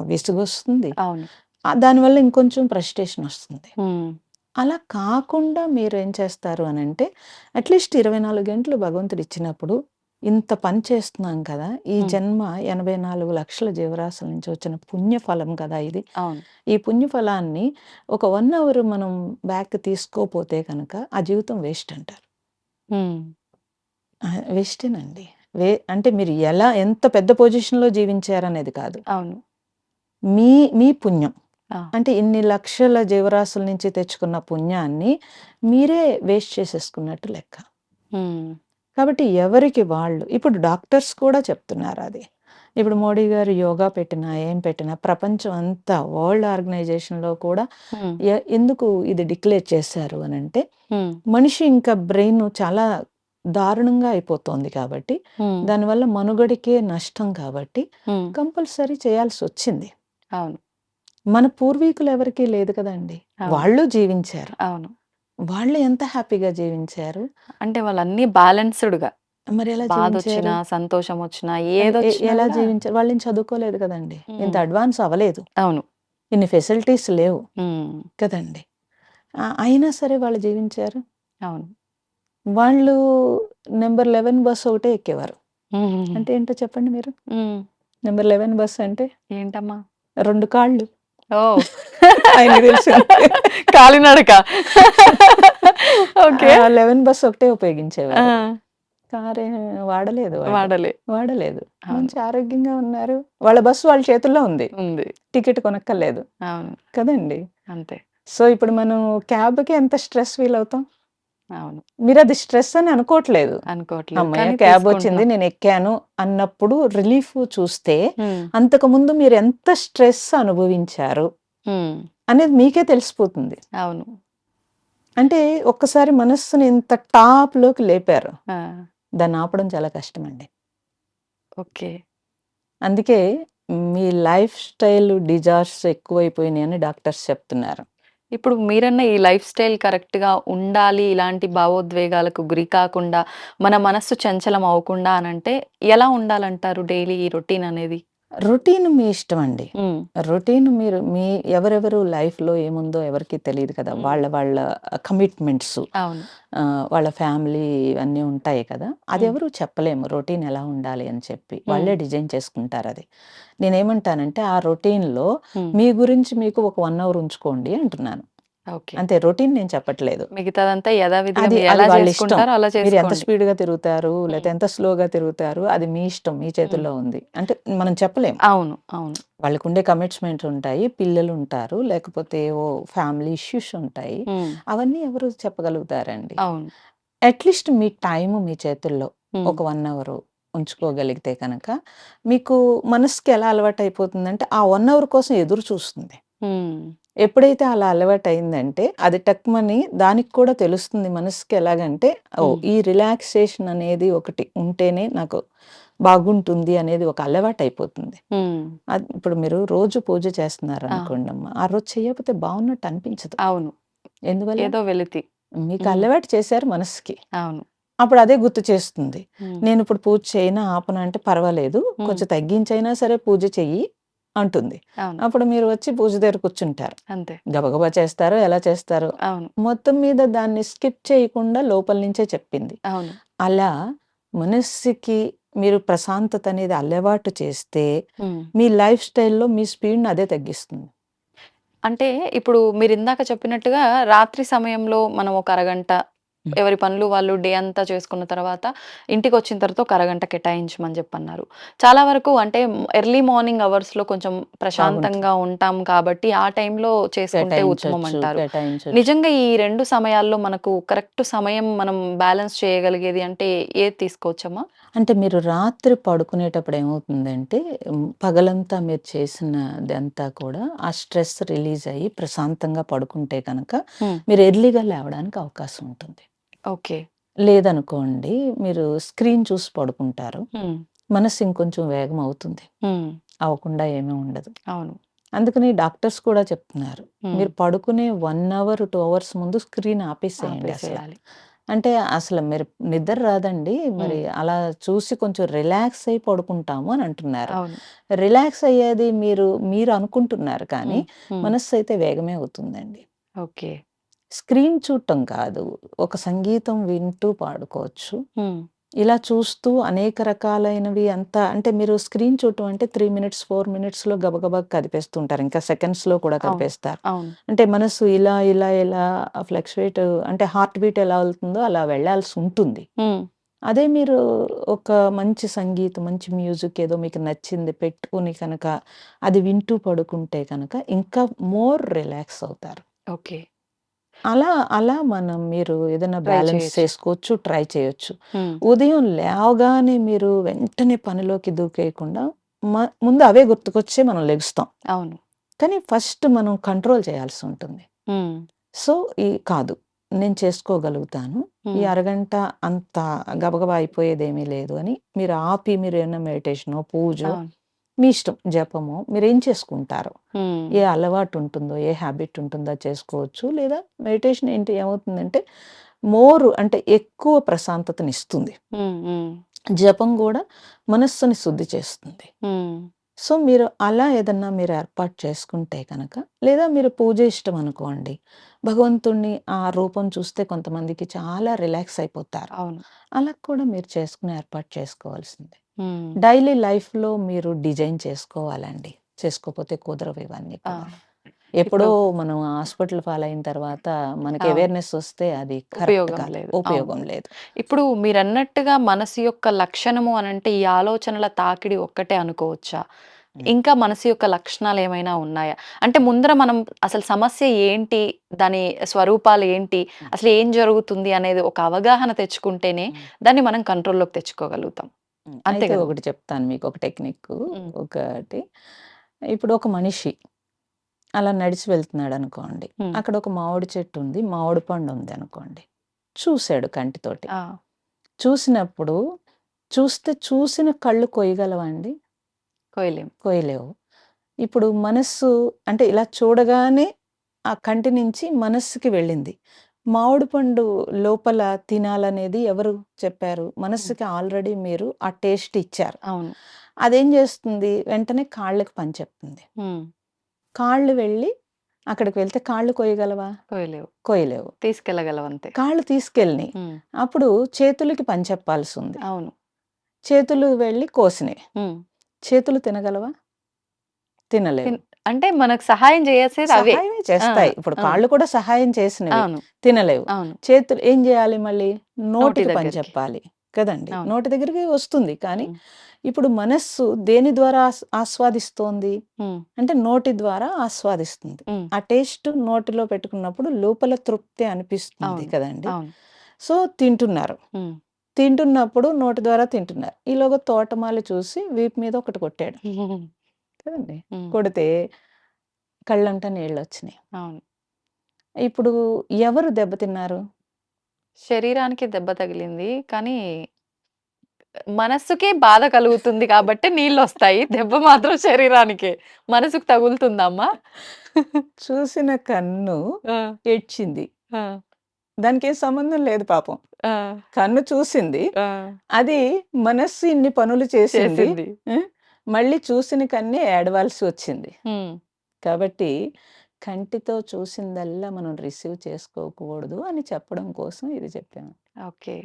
విసుగొస్తుంది. అవును. దానివల్ల ఇంకొంచెం ఫ్రస్ట్రేషన్ వస్తుంది. హ్మ్. అలా కాకుండా మీరేం చేస్తారు అనంటే, అట్‌లీస్ట్ 24 గంటలు భగవంతుడు ఇచ్చినప్పుడు, ఇంత పని చేస్తున్నాం కదా! ఈ హ్మ్. జన్మ 84,00,000 జీవరాశుల నుంచి వచ్చిన పుణ్యఫలం కదా ఇది. అవును. ఈ పుణ్యఫలాన్ని ఒక 1 అవర్ మనం బ్యాక్ తీసుకోపోతే గనక, ఆ జీవితం వేస్ట్ అంటారు. హ్మ్. వేస్టేనండి. అంటే మీరు ఎంత పెద్ద పొజిషన్‌లో జీవించారనేది కాదు. అవును. మీ మీ పుణ్యం. ఆ! అంటే ఇన్ని లక్షల జీవరాశుల నుంచి తెచ్చుకున్న పుణ్యాన్ని మీరే వేస్ట్ చేసేసుకున్నట్టు లెక్క. హ్మ్. కాబట్టి ఎవరికి వాళ్ళు ఇప్పుడు డాక్టర్స్ కూడా చెప్తున్నారది. ఇప్పుడు మోడీ గారు యోగా పెట్టినా, ఏం పెట్టినా ప్రపంచం అంతా వరల్డ్ ఆర్గనైజేషన్‌లో కూడా హ్మ్. ఎందుకు ఇది డిక్లేర్ చేశారు అనంటే, హ్మ్. మనిషి ఇంకా బ్రెయిన్ చాలా దారుణంగా అయిపోతోంది కాబట్టి, హ్మ్. దానివల్ల మనుగడకే నష్టం కాబట్టి హ్మ్. కంపల్సరీ చేయాల్సొచ్చింది. అవును. మన పూర్వీకులు ఎవరికీ లేదు కదండీ! అవును. వాళ్ళు జీవించారు. అవును. వాళ్ళు ఎంత హ్యాపీగా జీవించారు. అంటే వాళ్ళన్నీ బ్యాలెన్స్‌డ్‌గా మరెలా బాధొచ్చినా, జీవించారు? సంతోషమొచ్చినా, ఎలా ఏదొచ్చినా గూడా జీవించారు? వాళ్ళేం చదువుకోలేదు కదండీ! ఇంత హ్మ్. అడ్వాన్స్ అవ్వలేదు. అవును. ఇన్ని ఫెసిలిటీస్ లేవు హ్మ్. కదండీ! అయినా సరే వాళ్ళు జీవించారు. అవును. వాళ్ళు నంబర్ 11 బస్ ఒకటే ఎక్కేవారు. హుహుహు. అంటే ఏంటో చెప్పండి మీరు? హ్మ్. నంబర్ 11 బస్ అంటే ఏంటమ్మా? 2 కాళ్ళు. ఓహ్! ఆయనకి తెలిసింది. కాలినడక. ఓకే. 11 బస్ ఒకటే ఆ! ఉపయోగించేవారు. కారే వాడలేదు వాళ్ళు. వాడలే. వాడలేదు. అవును. మంచి ఆరోగ్యంగా ఉన్నారు. వాళ్ళ బస్సు వాళ్ళ చేతుల్లో ఉంది. ఉంది. టికెట్ కొనక్కర్లేదు. అవును. కదండీ! అంతే. సో, ఇప్పుడు మనం క్యాబ్‌కి ఎంత స్ట్రెస్ ఫీల్ అవుతాం. అవును. మీరది స్ట్రెస్ అని అనుకోవట్లేదు. అనుకోవట్లేదు. హమ్మయ్య! కానీ క్యాబొచ్చింది తీసుకుంటున్నాం. నేనెక్కాను అన్నప్పుడు రిలీఫ్ చూస్తే, హ్మ్. అంతకుముందు మీరెంత స్ట్రెస్ అనుభవించారు హ్మ్. అనేది మీకే తెలిసిపోతుంది. అవును. అంటే ఒక్కసారి మనస్సుని ఇంత టాప్‌లోకి లేపారు. ఆ! దాన్ని ఆపడం చాలా కష్టమండి. ఓకే. అందుకే మీ లైఫ్ స్టైల్ డిజార్ట్స్ ఎక్కువైపోయినాయని డాక్టర్స్ చెప్తున్నారు. ఇప్పుడు మీరన్న ఈ లైఫ్ స్టైల్ కరెక్ట్‌గా ఉండాలి. ఇలాంటి భావోద్వేగాలకు గురి కాకుండా, మన మనస్సు చంచలం అవ్వకుండా అనంటే ఎలా ఉండాలంటారు డైలీ ఈ రొటీన్ అనేది? రొటీన్ మీ ఇష్టమండి. హ్మ్. రొటీన్ మీరు ఎవరెవరు లైఫ్‌లో ఏముందో ఎవరికీ తెలీదు కదా! హ్మ్. వాళ్ళ కమిట్మెంట్స్ అవును. వాళ్ళ ఫ్యామిలీ ఇవన్నీ ఉంటాయి కదా! హ్మ్. అదెవరు చెప్పలేము. రొటీన్ ఎలా ఉండాలి అని చెప్పి. హ్మ్. వాళ్ళే డిజైన్ చేసుకుంటారది. నేనేమంటానంటే ఆ రొటీన్‌లో హ్మ్. మీ గురించి మీకు ఒక 1 అవర్ ఉంచుకోండి అంటున్నాను. ఓకే. అంతే రొటీన్ నేను చెప్పట్లేదు. మిగతాదంతా యథావిధిగా అది మీరెలా వాళ్ళ ఇష్టం. చేసుకుంటారో అలా మీరు ఎంత చేసుకోండి. స్పీడ్‌గా తిరుగుతారు, లేతే హ్మ్. ఎంత స్లోగా తిరుగుతారు అది మీ ఇష్టం. మీ హ్మ్. చేతుల్లో ఉంది. అంటే మనం చెప్పలేం. అవును. అవును. వాళ్ళకుండే కమిట్స్‌మెంట్స్ ఉంటాయి. పిల్లలుంటారు. లేకపోతే ఏవో ఫ్యామిలీ ఇష్యూస్ ఉంటాయి. హ్మ్. అవన్నీ ఎవరు చెప్పగలుగుతారండి. అవును. అట్‌లీస్ట్ మీ టైము మీ చేతుల్లో హ్మ్. ఒక 1 అవరు ఉంచుకోగలిగితే కనుక, మీకు మనసుకి ఎలా అలవాటయిపోతుందంటే, ఆ 1 అవర్ కోసం ఎదురు చూస్తుంది. హ్మ్. ఎప్పుడైతే అలా అలవాటయిందంటే, అది టక్‌మని దానికి కూడా తెలుస్తుంది మనసుకి ఎలాగంటే, ఓహ్! హ్మ్. ఈ రిలాక్సేషన్ అనేది ఒకటి ఉంటేనే నాకు బాగుంటుంది అనేది ఒక అలవాటయిపోతుంది. హ్మ్. ఇప్పుడు మీరు రోజు పూజ ఆ! చేస్తున్నారనుకోండమ్మా, ఆ రోజు చేయకపోతే బావున్నట్టు అనిపించదు. అవును. ఎందువల్ల? ఏదో వెలితి. మీకు హ్మ్. అలవాటు చేశారు మనసుకి. అవును. అప్పుడు అదే గుర్తు చేస్తుంది. హ్మ్. నేనిప్పుడు పూజ చేయనా, ఆపనా అంటే పర్వాలేదు. హ్మ్. కొంచెం తగ్గించైనా సరే పూజ చెయ్యి. అంటుంది. అవును. అప్పుడు మీరు వచ్చి పూజ దగ్గర కూర్చుంటారు. అంతే. గబగబా చేస్తారో, ఎలా చేస్తారో. అవును. మొత్తం మీద దాన్ని స్కిప్ చేయకుండా లోపల నుంచే చెప్పింది. అవును. అలా మనస్సుకి మీరు ప్రశాంతత అనేది అలవాటు చేస్తే, హ్మ్. మీ లైఫ్ స్టైల్‌లో మీ స్పీడ్‌ని అదే తగ్గిస్తుంది. అంటే ఇప్పుడు మీరిందాక చెప్పినట్టుగా రాత్రి సమయంలో మనం ఒక అరగంట హ్మ్. ఎవరి పనులు వాళ్ళు డే అంతా చేసుకున్న తర్వాత ఇంటికొచ్చిన తర్వాత ఒక అరగంట కేటాయించమని చెప్పన్నారు. చాలా వరకు అంటే ఎర్లీ మార్నింగ్ అవర్స్‌లో కొంచెం బాగుంటుంది. ప్రశాంతంగా ఉంటాం కాబట్టి ఆ టైంలో చేసుకుంటే ఉత్తమం అంటారు. కేటాయించొచ్చు. నిజంగా ఈ 2 సమయాల్లో మనకు కరెక్ట్ సమయం మనం బ్యాలెన్స్ చేయగలిగేది అంటే ఏది తీసుకోవచ్చమ్మా? అంటే మీరు రాత్రి పడుకునేటప్పుడు ఏమవుతుందంటే, పగలంతా మీరు చేసినదంతా కూడా ఆ స్ట్రెస్ రిలీజ్ అయ్యి ప్రశాంతంగా పడుకుంటే కనుక, హ్మ్. మీరు ఎర్లీగా లేవడానికి అవకాశం ఉంటుంది. ఓకే. లేదనుకోండి, మీరు స్క్రీన్ చూసి పడుకుంటారు. హ్మ్. మనస్సు ఇంకొంచెం వేగం అవుతుంది. హ్మ్. అవ్వకుండా ఏమీ ఉండదు. అవును. అందుకని డాక్టర్స్ కూడా చెప్తున్నారు. హ్మ్. మీరు పడుకునే 1 అవర్, 2 అవర్స్ ముందు స్క్రీన్ ఆపేసేయండి అసల. ఆపేసేయాలి. అంటే అసలు మీరు నిద్ర రాదండి. మరి హ్మ్. అలా చూసి కొంచెం రిలాక్స్ అయ్యి పడుకుంటాము అని అంటున్నారు. అవును. రిలాక్స్ అయ్యేది మీరు అనుకుంటున్నారు కానీ, హ్మ్. హ్మ్. మనస్సయితే వేగమే అవుతుందండి. ఓకే. స్క్రీన్ చూడటం కాదు. ఒక సంగీతం వింటూ పాడుకోవచ్చు. హ్మ్. ఇలా చూస్తూ అనేక రకాలైనవి అంతా అంటే మీరు స్క్రీన్ చూడటం అంటే 3 మినిట్స్, 4 మినిట్స్‌లో గబగబా కదిపేస్తుంటారు. ఇంకా సెకండ్స్‌లో కూడా అవును. కదిపేస్తారు. అవును. అంటే మనసు ఇలా ఫ్లక్చుయేట్ అంటే హార్ట్ బీట్ ఎలా వెళ్తుందో అలా వెళ్ళాల్సి ఉంటుంది. హ్మ్. అదే మీరు ఒక మంచి సంగీతం, మంచి మ్యూజిక్ ఏదో మీకు నచ్చింది పెట్టుకొని కనుక అది వింటూ పడుకుంటే కనుక ఇంకా మోర్ రిలాక్స్ అవుతారు. ఓకే. అలా మీరు ఏదైనా ట్రై బ్యాలెన్స్ చేయొచ్చు. చేసుకోవచ్చు, ట్రై చేయొచ్చు. హ్మ్. ఉదయం లేవగానే మీరు వెంటనే పనిలోకి దూకేయకుండా ముందు అవే గుర్తుకొచ్చే మనం లెగుస్తాం. అవును. కానీ ఫస్ట్ మనం కంట్రోల్ చేయాల్సి ఉంటుంది. హ్మ్. సో, కాదు. నేను చేసుకోగలుగుతాను. ఈ హ్మ్. అరగంట అంత గబగబా అయిపోయేదేమీ లేదు అని మీరు ఆపి మీరేమన్నా మెడిటేషనో, పూజో అవును. మీ ఇష్టం జపమో మీరేం చేసుకుంటారో, హ్మ్. ఏ అలవాటు ఉంటుందో, ఏ హ్యాబిట్ ఉంటుందో అది చేసుకోవచ్చు. లేదా మెడిటేషన్ ఏంటి ఏమవుతుందంటే అంటే ఎక్కువ ప్రశాంతతనిస్తుంది. హ్మ్. హ్మ్. జపం గూడా మనస్సుని శుద్ధి చేస్తుంది. హ్మ్. సో, మీరు అలా ఏదన్నా మీరు ఏర్పాటు చేసుకుంటే కనుక, లేదా మీరు పూజ ఇష్టం అనుకోండి. భగవంతుడిని ఆ రూపం చూస్తే కొంతమందికి చాలా రిలాక్స్ అయిపోతారు. అవును. అలా కూడా మీరు చేసుకుని ఏర్పాటు చేసుకోవాల్సిందే. హ్మ్. డైలీ లైఫ్‌లో మీరు డిజైన్ చేసుకోవాలండి. చేసుకోకపోతే కుదరవు ఇవన్నీ ఆ! కూడా. ఇప్పుడు ఎప్పుడో మనం హాస్పిటల్ పాలైన తర్వాత మనకి అవును. అవేర్‌నెస్ వస్తే అది కరెక్ట్ ఉపయోగం కాదు. లేదు. అవును. ఉపయోగం లేదు. ఇప్పుడు మీరన్నట్టుగా మనసు యొక్క లక్షణము అనంటే ఈ ఆలోచనల తాకిడి ఒక్కటే అనుకోవచ్చా? హ్మ్. ఇంకా మనసు యొక్క లక్షణాలేమైనా ఉన్నాయా? అంటే ముందర మనం అసలు సమస్య ఏంటి? దాని స్వరూపాలు ఏంటి? హ్మ్. అసలు ఏం జరుగుతుంది అనేది ఒక అవగాహన తెచ్చుకుంటేనే హ్మ్. దాన్ని మనం కంట్రోల్‌లోకి తెచ్చుకోగలుగుతాం. అంతే అయితే గదా! ఒకటి చెప్తాను మీకొక టెక్నిక్కు. హ్మ్. ఒకటి ఇప్పుడు ఒక మనిషి అలా నడిచి వెళ్తున్నాడనుకోండి. హ్మ్. అక్కడ ఒక మామిడి చెట్టు ఉంది. మామిడి పండు ఉందనుకోండి. చూసాడు కంటితోటి. ఆ! చూసినప్పుడు చూసిన కళ్ళు కొయ్యగలవా అండి? కోయలేం. కొయ్యలేవు. ఇప్పుడు మనస్సు అంటే ఇలా చూడగానే ఆ కంటి నుంచి మనస్సుకి వెళ్ళింది. మామిడి పండు లోపల తినాలనేది ఎవరు చెప్పారు? హ్మ్. మనస్సుకి ఆల్రెడీ మీరు ఆ టేస్ట్ ఇచ్చారు. అవును. అదేం జేస్తుంది? వెంటనే కాళ్ళకి పని చెప్తుంది. హ్మ్. కాళ్ళు వెళ్ళి అక్కడికి వెళ్తే కాళ్ళు కొయ్యగలవా? కోయలేవు. కొయ్యలేవు. తీసుకెళ్ళగలం అంతే. కాళ్ళు తీసుకెళ్ళినియి. హ్మ్. అప్పుడు చేతులకి పని చెప్పాల్సుంది. అవును. చేతులు వెళ్ళి కోసినియి. హ్మ్. చేతులు తినగలవా? తినలేవు. తిన్ అంటే మనకు సహాయం చేసేది అవే. సహాయమే ఆ! చేస్తాయి. ఇప్పుడు ఆ! కాళ్ళు కూడా సహాయం చేసినవి. అవును. తినలేవు. అవును. చేతులు ఏం జేయాలి మళ్ళీ? నోటి నోటికి పని దగ్గరికి. చెప్పాలి. కదండీ! అవును. నోటి దగ్గరికి వస్తుంది. కానీ హ్మ్. ఇప్పుడు మనస్సు దేని ద్వారా ఆస్వాదిస్తోంది? హ్మ్. అంటే నోటి ద్వారా ఆస్వాదిస్తుంది. హ్మ్. ఆ టేస్ట్ నోటిలో పెట్టుకున్నప్పుడు లోపల తృప్తి అనిపిస్తుంది అవును. కదండీ! అవును. సో, తింటున్నారు. హ్మ్. తింటున్నప్పుడు నోటి ద్వారా తింటున్నారు. ఈలోగా తోటమాలి చూసి వీపు మీద ఒకటి కొట్టాడు. కదండీ! హ్మ్. కొడితే కళ్ళంట నీళ్లొచ్చినియి. అవును. ఇప్పుడు ఎవరు దెబ్బతిన్నారు? శరీరానికి దెబ్బ తగిలింది. కానీ మనస్సుకే బాధ కలుగుతుంది కాబట్టే నీళ్ళొస్తాయి. దెబ్బ మాత్రం శరీరానికే. మనసుకు తగులుతుందమ్మా? చూసిన కన్ను ఆ! ఏడ్చింది. ఆ! దానికేం సంబంధం లేదు పాపం. ఆ! కన్ను చూసింది. ఆ! అది మనస్సు ఇన్ని పనులు చేసింది. చేసింది. హ్మ్. మళ్ళీ చూసిన కన్నే ఏడవాల్సి వచ్చింది. హ్మ్. కాబట్టి కంటితో చూసిందల్లా మనం రిసీవ్ చేసుకోకూడదు అని చెప్పడం కోసం ఇది చెప్పాను. ఓకే.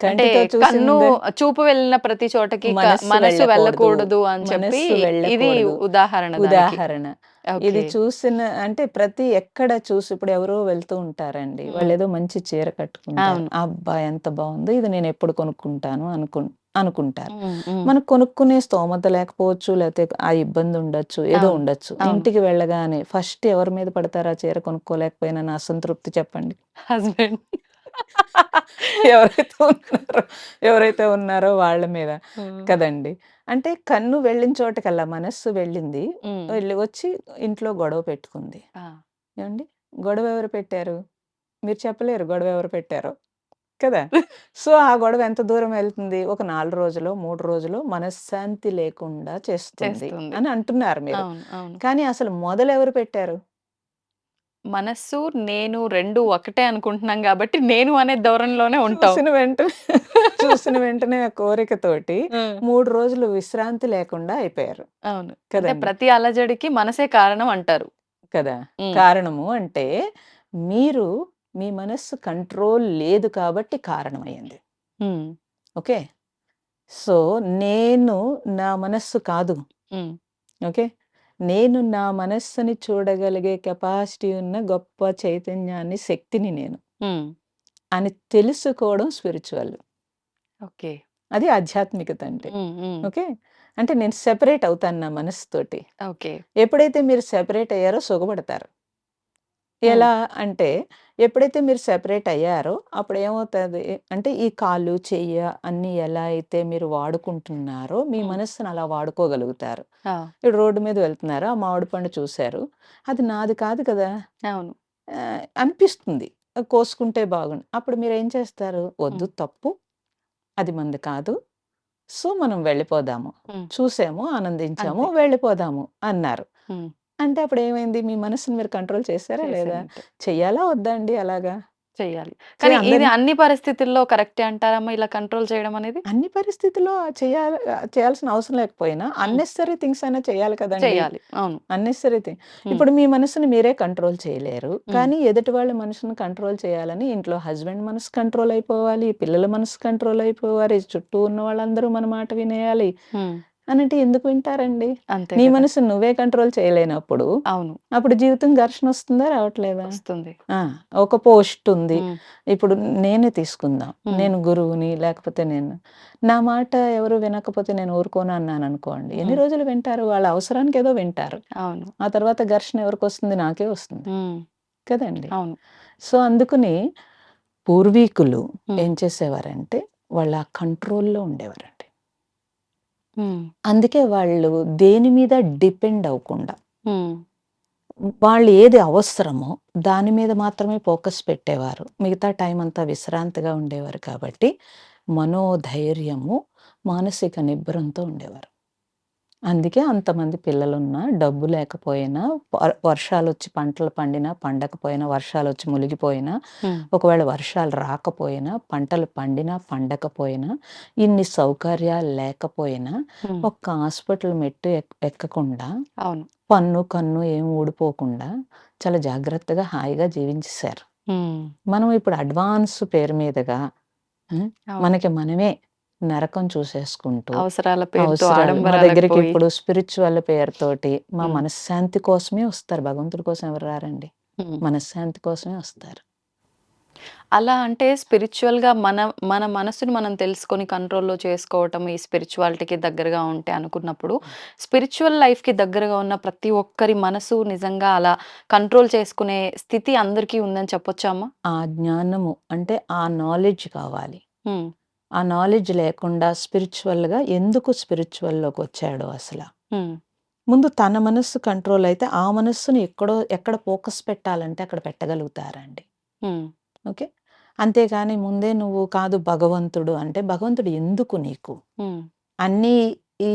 అంటే కంటితో కన్ను చూసిందే చూపు వెళ్ళిన ప్రతి చోటకి మనస్సు మనసు వెళ్ళకూడదు. వెళ్ళకూడదు అని చెప్పి మనస్సు ఇది వెళ్ళకూడదు. ఉదాహరణ దానికి. ఉదాహరణ. ఇది ఓకే. చూసిన అంటే ప్రతి ఎక్కడ చూసి ఇప్పుడు ఎవరో వెళ్తూ ఉంటారండి. హ్మ్. వాళ్ళేదో మంచి చీర కట్టుకుంటారు. అవును. అబ్బా! ఎంత బావుందో ఇది నేనెప్పుడు కొనుక్కుంటాను అనుకుంటారు. హ్మ్. హ్మ్. మనకు కొనుక్కునే స్తోమత లేకపోవచ్చు, లేతే ఆ ఇబ్బంది ఉండొచ్చు, ఏదో అవును. ఉండొచ్చు. అవును. ఇంటికి వెళ్ళగానే ఫస్ట్ ఎవరి మీద పడతారు ఆ చీర కొనుక్కోలేకపోయినా నా అసంతృప్తి చెప్పండి? హస్బెండ్. ఎవరైతే ఉన్నారో ఎవరైతే ఉన్నారో వాళ్ళ మీద హ్మ్. కదండీ! అంటే కన్ను వెళ్ళిన చోటకల్లా మనస్సు వెళ్ళింది. హ్మ్. వచ్చి ఇంట్లో గొడవ పెట్టుకుంది. ఆ! ఏవండీ? గొడవ ఎవరు పెట్టారు? మీరు చెప్పలేరు గొడవ ఎవరు పెట్టారో. కదా! సో, ఆ గొడవ ఎంత దూరం వెళ్తుంది? ఒక 4 రోజులో, 3 రోజులో మనశ్శాంతి లేకుండా చేస్తుంది చేస్తుంది. అని అంటున్నారు మీరు. అవును. అవును. కానీ అసలు మొదలెవరు పెట్టారు? మనస్సు, నేను 2 ఒకటే అనుకుంటున్నాం గాబట్టి, నేను అనే ధోరణిలోనే ఉంటాం. చూసిన వెంటనే చూసిన వెంటనే ఆ కోరికతోటి హ్మ్. 3 రోజులు విశ్రాంతి లేకుండా అయిపోయారు. అవును. అంటే కదండీ! ప్రతి అలజడికి మనసే కారణం అంటారు. కదా! హ్మ్. కారణము అంటే మీరు మీ మనస్సు కంట్రోల్ లేదు కాబట్టి కారణమయింది. హ్మ్. ఓకే. సో, నేను నా మనస్సు కాదు. హ్మ్. ఓకే. నేను నా మనస్సుని చూడగలిగే కెపాసిటీ ఉన్న గొప్ప చైతన్యాన్ని, శక్తిని నేను హ్మ్. అని తెలుసుకోవడం స్పిరిచ్యువల్. ఓకే. అది ఆధ్యాత్మికత అంటే. హ్మ్. హ్మ్. ఓకే. అంటే నేను సెపరేట్ అవుతాను నా మనస్సుతోటి. ఓకే. ఎప్పుడైతే మీరు సెపరేట్ అయ్యారో సుఖపడతారు. హ్మ్. ఎలా అంటే ఎప్పుడైతే మీరు సెపరేట్ అయ్యారో అప్పుడేమవుతది అంటే ఈ కాలు, చెయ్య అన్నీ ఎలా అయితే మీరు వాడుకుంటున్నారో మీ హ్మ్. మనస్సుని అలా వాడుకోగలుగుతారు. ఆ! ఇప్పుడు రోడ్డు మీద వెళ్తున్నారు. ఆ మామిడి పండు చూసారు. అది నాది కాదు కదా! అవును. అనిపిస్తుంది. కోసుకుంటే బాగుండు. అప్పుడు మీరేం చేస్తారు? వద్దు హ్మ్. తప్పు. అది మనది కాదు. సో, మనం వెళ్ళిపోదాము. హ్మ్. చూసాము, ఆనందించాము, అంతే. వెళ్ళిపోదాము అన్నారు. హ్మ్. అంటే అప్పుడేమైంది? మీ మనసుని మీరు కంట్రోల్ చేసారా లేదా? చేసినట్టు. చెయ్యాలా? వద్దా అండి అలాగా? చెయ్యాలి. కానీ ఇది అందరిని అన్ని పరిస్థితుల్లో కరెక్టే అంటారమ్మా ఇలా కంట్రోల్ చేయడం అనేది? అన్ని పరిస్థితుల్లో చేయాల్సిన అవసరం లేకపోయినా హ్మ్. అన్నెసెసరీ థింగ్స్ అయినా చేయాలి కదండీ! చెయ్యాలి. అవును. Unnecessary thing. హ్మ్. ఇప్పుడు మీ మనసుని మీరే కంట్రోల్ చేయలేరు. హ్మ్. కానీ ఎదుటి వాళ్ళ మనసుని కంట్రోల్ చేయాలని ఇంట్లో హస్బెండ్ మనసు కంట్రోల్ అయిపోవాలి. పిల్లల మనసు కంట్రోల్ అయిపోవాలి. చుట్టూ ఉన్న వాళ్ళందరూ మన మాట వినేయాలి. హ్మ్. అనంటే ఎందుకు వింటారండి? అంతే నీ కదా! మనసుని నువ్వే కంట్రోల్ చేయలేనప్పుడు, అవును. అప్పుడు జీవితం ఘర్షణ వస్తుందా? రావట్లేదా? వస్తుంది. ఆ! ఒక పోస్ట్ ఉంది. హ్మ్. ఇప్పుడు నేనే తీసుకుందాం. హ్మ్. నేను గురువుని లేకపోతే నా మాట ఎవరు వినకపోతే నేను ఊరుకోను అన్నాననుకోండి. ఎన్ని హ్మ్. రోజులు వింటారు? వాళ్ళ అవసరానికేదో వింటారు. అవును. ఆ తర్వాత ఘర్షణ ఎవరికొస్తుంది? నాకే వస్తుంది. హ్మ్. కదండీ! అవును. సో, అందుకని పూర్వీకులు హ్మ్. ఏం చేసేవారంటే, వాళ్ళ కంట్రోల్‌లో ఉండేవారండి. హ్మ్. అందుకే వాళ్ళు దేని మీద డిపెండ్ అవ్వకుండా, హ్మ్. వాళ్ళు ఏది అవసరమో దాని మీద మాత్రమే ఫోకస్ పెట్టేవారు. మిగతా టైం అంతా విశ్రాంతిగా ఉండేవారు కాబట్టి, మనోధైర్యము, మానసిక నిబ్బరంతో ఉండేవారు. అందుకే అంతమంది పిల్లలున్నా, డబ్బు లేకపోయినా, వర్షాలొచ్చి పంటలు పండినా, పండకపోయినా, వర్షాలొచ్చి మునిగిపోయినా, హ్మ్. ఒకవేళ వర్షాలు రాకపోయినా, పంటలు పండినా, పండకపోయినా, ఇన్ని సౌకర్యాలు లేకపోయినా, హ్మ్. ఒక్క హాస్పిటల్ మెట్టు ఎక్కకుండా, అవును. పన్ను, కన్ను ఏమి ఊడిపోకుండా, చాలా జాగ్రత్తగా, హాయిగా జీవించేశారు. హ్మ్. మనం ఇప్పుడు అడ్వాన్స్ పేరు మీదగా హ్మ్, అవును. మనకి మనమే నరకం చూసేసుకుంటూ అవసరాల పేరుతో అవసరాలు మా ఆడంబరాలకు దగ్గరికి పోయి. ఇప్పుడు స్పిరిచ్యువల్ పేరుతోటి మా హ్మ్. మనశ్శాంతి కోసమే వస్తారు. భగవంతుడి కోసం ఎవరు రారండి. హ్మ్. మనశ్శాంతి కోసమే వస్తారు. అలా అంటే స్పిరిచ్యువల్‌గా మన మనసుని మనం తెలుసుకొని కంట్రోల్‌లో చేసుకోవటం ఈ స్పిరిచ్యువాలిటీకి దగ్గరగా ఉంటే అనుకున్నప్పుడు, స్పిరిచ్యువల్ లైఫ్‌కి దగ్గరగా ఉన్న ప్రతి ఒక్కరి మనసు నిజంగా అలా కంట్రోల్ చేసుకునే స్థితి అందరికీ ఉందని చెప్పొచ్చా అమ్మా? ఆ జ్ఞానము అంటే ఆ నాలెడ్జ్ కావాలి. హ్మ్. ఆ నాలెడ్జ్ లేకుండా స్పిరిచ్యువల్‌గా ఎందుకు స్పిరిచ్యువల్‌లోకొచ్చాడో అసల. హ్మ్. ముందు తన మనస్సు కంట్రోల్ అయితే ఆ మనస్సుని ఎక్కడ ఫోకస్ పెట్టాలంటే అక్కడ పెట్టగలుగుతారండి. హ్మ్. ఓకే. అంతేగాని ముందే నువ్వు కాదు భగవంతుడు అంటే భగవంతుడు ఎందుకు నీకు? హ్మ్. అన్నీ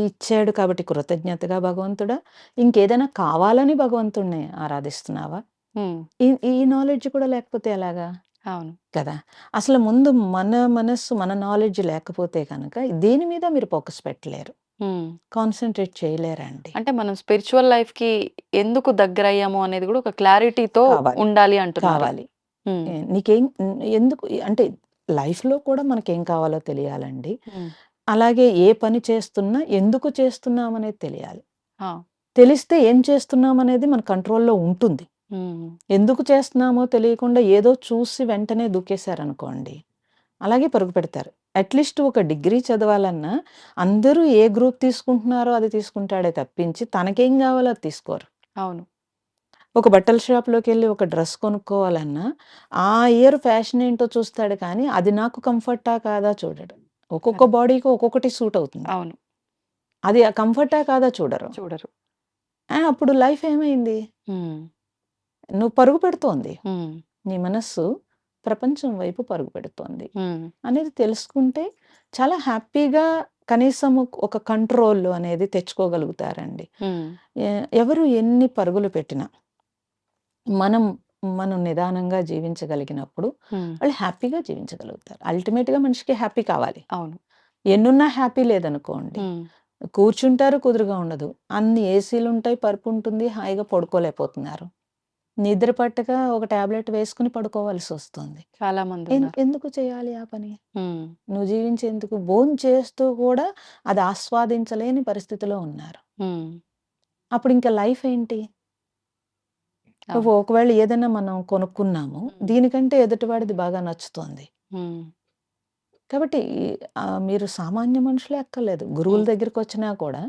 ఇచ్చాడు కాబట్టి కృతజ్ఞతగా భగవంతుడా? ఇంకేదైనా కావాలని భగవంతుడిని ఆరాధిస్తున్నావా? హ్మ్. ఈ ఈ నాలెడ్జ్ కూడా లేకపోతే ఎలాగా? అవును. కదా! అసలు ముందు మన మనస్సు, మన నాలెడ్జ్ లేకపోతే గనక దేని మీద మీరు ఫోకస్ పెట్టలేరు. హ్మ్. కాన్సంట్రేట్ చేయలేరండి. అంటే మనం స్పిరిచువల్ లైఫ్‌కి ఎందుకు దగ్గరయ్యాము అనేది గూడా ఒక క్లారిటీతో కావాలి. ఉండాలి అంటున్నారు. కావాలి. హ్మ్. నీకేం ఎందుకు అంటే లైఫ్‌లో కూడా మనకేం కావాలో తెలియాలండి. హ్మ్. అలాగే ఏ పని చేస్తున్నా ఎందుకు చేస్తున్నామనేది తెలియాలి. ఆ! తెలిస్తే ఏం చేస్తున్నామనేది మన కంట్రోల్‌లో ఉంటుంది. హ్మ్. ఎందుకు చేస్తున్నామో తెలియకుండా ఏదో చూసి వెంటనే దూకేశారనుకోండి, అలాగే పరుగు పెడతారు. అట్‌లీస్ట్ ఒక డిగ్రీ చదవాలన్నా అందరూ ఏ గ్రూప్ తీసుకుంటున్నారో అది తీసుకుంటాడే తప్పించి తనకేం కావాలో అది తీసుకోరు. అవును. ఒక బట్టల షాప్‌లోకెళ్ళి ఒక డ్రెస్ కొనుక్కోవాలన్నా, ఆ ఇయర్ ఫ్యాషన్ ఏంటో చూస్తాడు కానీ, అది నాకు కంఫర్టా కాదా చూడడు. ఒక్కొక్క కరెక్ట్. బాడీకి ఒక్కొక్కటి సూట్ అవుతుంది. అవును. అది కంఫర్టా కాదా చూడరు. చూడరు. అప్పుడు లైఫ్ ఏమైంది? హ్మ్. నువ్వు పరుగు పెడుతోంది. హ్మ్. నీ మనస్సు ప్రపంచం వైపు పరుగు పెడుతోంది హ్మ్. అనేది తెలుసుకుంటే, చాలా హ్యాపీగా కనీసం ఒక కంట్రోల్ అనేది తెచ్చుకోగలుగుతారండి. హ్మ్. ఎవరు ఎన్ని పరుగులు పెట్టినా మనం మనం నిదానంగా జీవించగలిగినప్పుడు హ్మ్. వాళ్ళు హ్యాపీగా జీవించగలుగుతారు. అల్టిమేట్‌గా మనిషికి హ్యాపీ కావాలి. అవును. ఎన్నున్నా హ్యాపీ లేదనుకోండి. హ్మ్. కూర్చుంటారు కుదురుగా ఉండదు. అన్ని ఏసీలుంటాయి, పరుపుంటుంది, హాయిగా పడుకోలేకపోతున్నారు. నిద్ర పట్టక ఒక టాబ్లెట్ వేసుకొని పడుకోవాల్సొస్తుంది. చాలా మందున్నారు. ఎందుకు చేయాలి ఆ పని? హ్మ్. నువ్వు జీవించేందుకు భోంచేస్తూ కూడా అది ఆస్వాదించలేని పరిస్థితిలో ఉన్నారు. హ్మ్. అప్పుడింక లైఫ్ ఏంటి? అవును. ఒకవేళ ఏదైనా మనం కొనుక్కున్నాము. హ్మ్. దీనికంటే ఎదుటివాడిది బాగా నచ్చుతోంది. హ్మ్. కాబట్టి మీరు సామాన్య మనుషులే అక్కర్లేదు. గురువుల హ్మ్. దగ్గరికొచ్చినా కూడా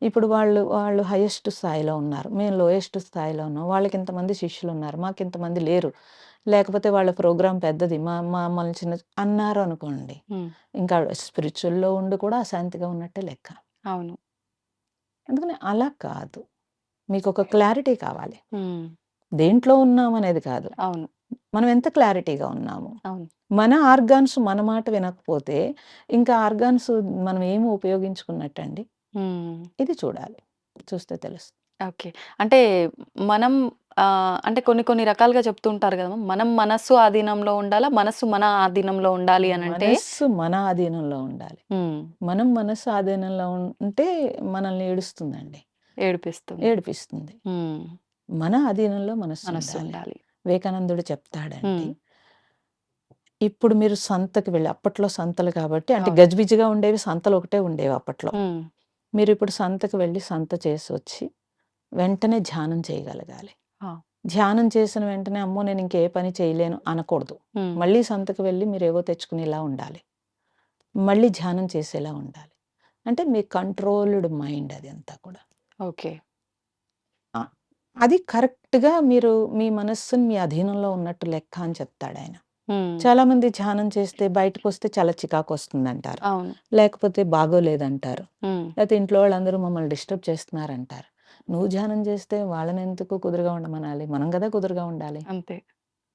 ఇప్పుడు వాళ్ళు హైయెస్ట్ స్థాయిలో ఉన్నారు. మేము లోయెస్ట్ స్థాయిలో ఉన్నాం. వాళ్ళకింతమంది శిష్యులున్నారు. మాకింతమంది లేరు. లేకపోతే వాళ్ళ ప్రోగ్రామ్ పెద్దది. మమ్మల్ని అన్నారు అనుకోండి. హ్మ్. ఇంకా స్పిరిచ్యువల్‌లో ఉండి కూడా అశాంతిగా ఉన్నట్టే లెక్క. అవును. అందుకని అలా కాదు. మీకొక క్లారిటీ కావాలి. హ్మ్. దేంట్లో ఉన్నామనేది కాదు. అవును. మనం ఎంత క్లారిటీగా ఉన్నాము. అవును. మన ఆర్గాన్స్ మన మాట వినకపోతే, ఇంకా ఆర్గాన్స్ మనం ఏమి ఉపయోగించుకున్నట్టండి? హ్మ్. ఇది చూడాలి. చూస్తే తెలుస్తుంది. ఓకే. అంటే మనం అంటే కొన్ని కొన్ని రకాలుగా చెప్తూ ఉంటారు గదా! మనం మనస్సు ఆధీనంలో ఉండాలా? మనస్సు మన ఆధీనంలో ఉండాలి అనంటే మనస్సు మన ఆధీనంలో ఉండాలి. హ్మ్. మనం మనస్సు ఆధీనంలో ఉంటే మనల్ని ఏడుస్తుందండి. ఏడిపిస్తుంది. ఏడిపిస్తుంది. హ్మ్. మన ఆధీనంలో మనస్సుండాలి. మనస్సుండాలి. వివేకానందుడు చెప్తాడండి. హ్మ్. ఇప్పుడు మీరు సంతకి వెళ్ళి అప్పట్లో సంతలు కాబట్టి అంటే అవును. గజిబిజిగా ఉండేవి సంతలొకటే ఉండేవి అప్పట్లో. హ్మ్. మీరిప్పుడు సంతకి వెళ్లి సంత చేసొచ్చి, వెంటనే ధ్యానం చేయగలగాలి. ఆ! ధ్యానం చేసిన వెంటనే, అమ్మో! నేనింక ఏ పని చేయలేను అనకూడదు. హ్మ్. మళ్ళీ సంతకి వెళ్లి మీరేవో తెచ్చుకునేలా ఉండాలి. మళ్ళీ ధ్యానం చేసేలా ఉండాలి. అంటే మీ కంట్రోల్డ్ మైండ్ అదంతా కూడా. ఓకే. ఆ! అది కరెక్ట్‌గా మీరు మీ మనస్సుని మీ అధీనంలో ఉన్నట్టు లెక్క అని చెప్తాడాయన. హ్మ్. చాలామంది ధ్యానం చేస్తే బయటకొస్తే చాలా చికాకొస్తుందంటారు. అవును. లేకపోతే బాగోలేదంటారు. హ్మ్. లేతే ఇంట్లో వాళ్ళందరూ మమ్మల్ని డిస్టర్బ్ చేస్తున్నారంటారు. నువ్వు ధ్యానం చేస్తే వాళ్ళనెందుకు కుదురుగా ఉండమనాలి? మనం గదా కుదురుగా ఉండాలి. అంతే.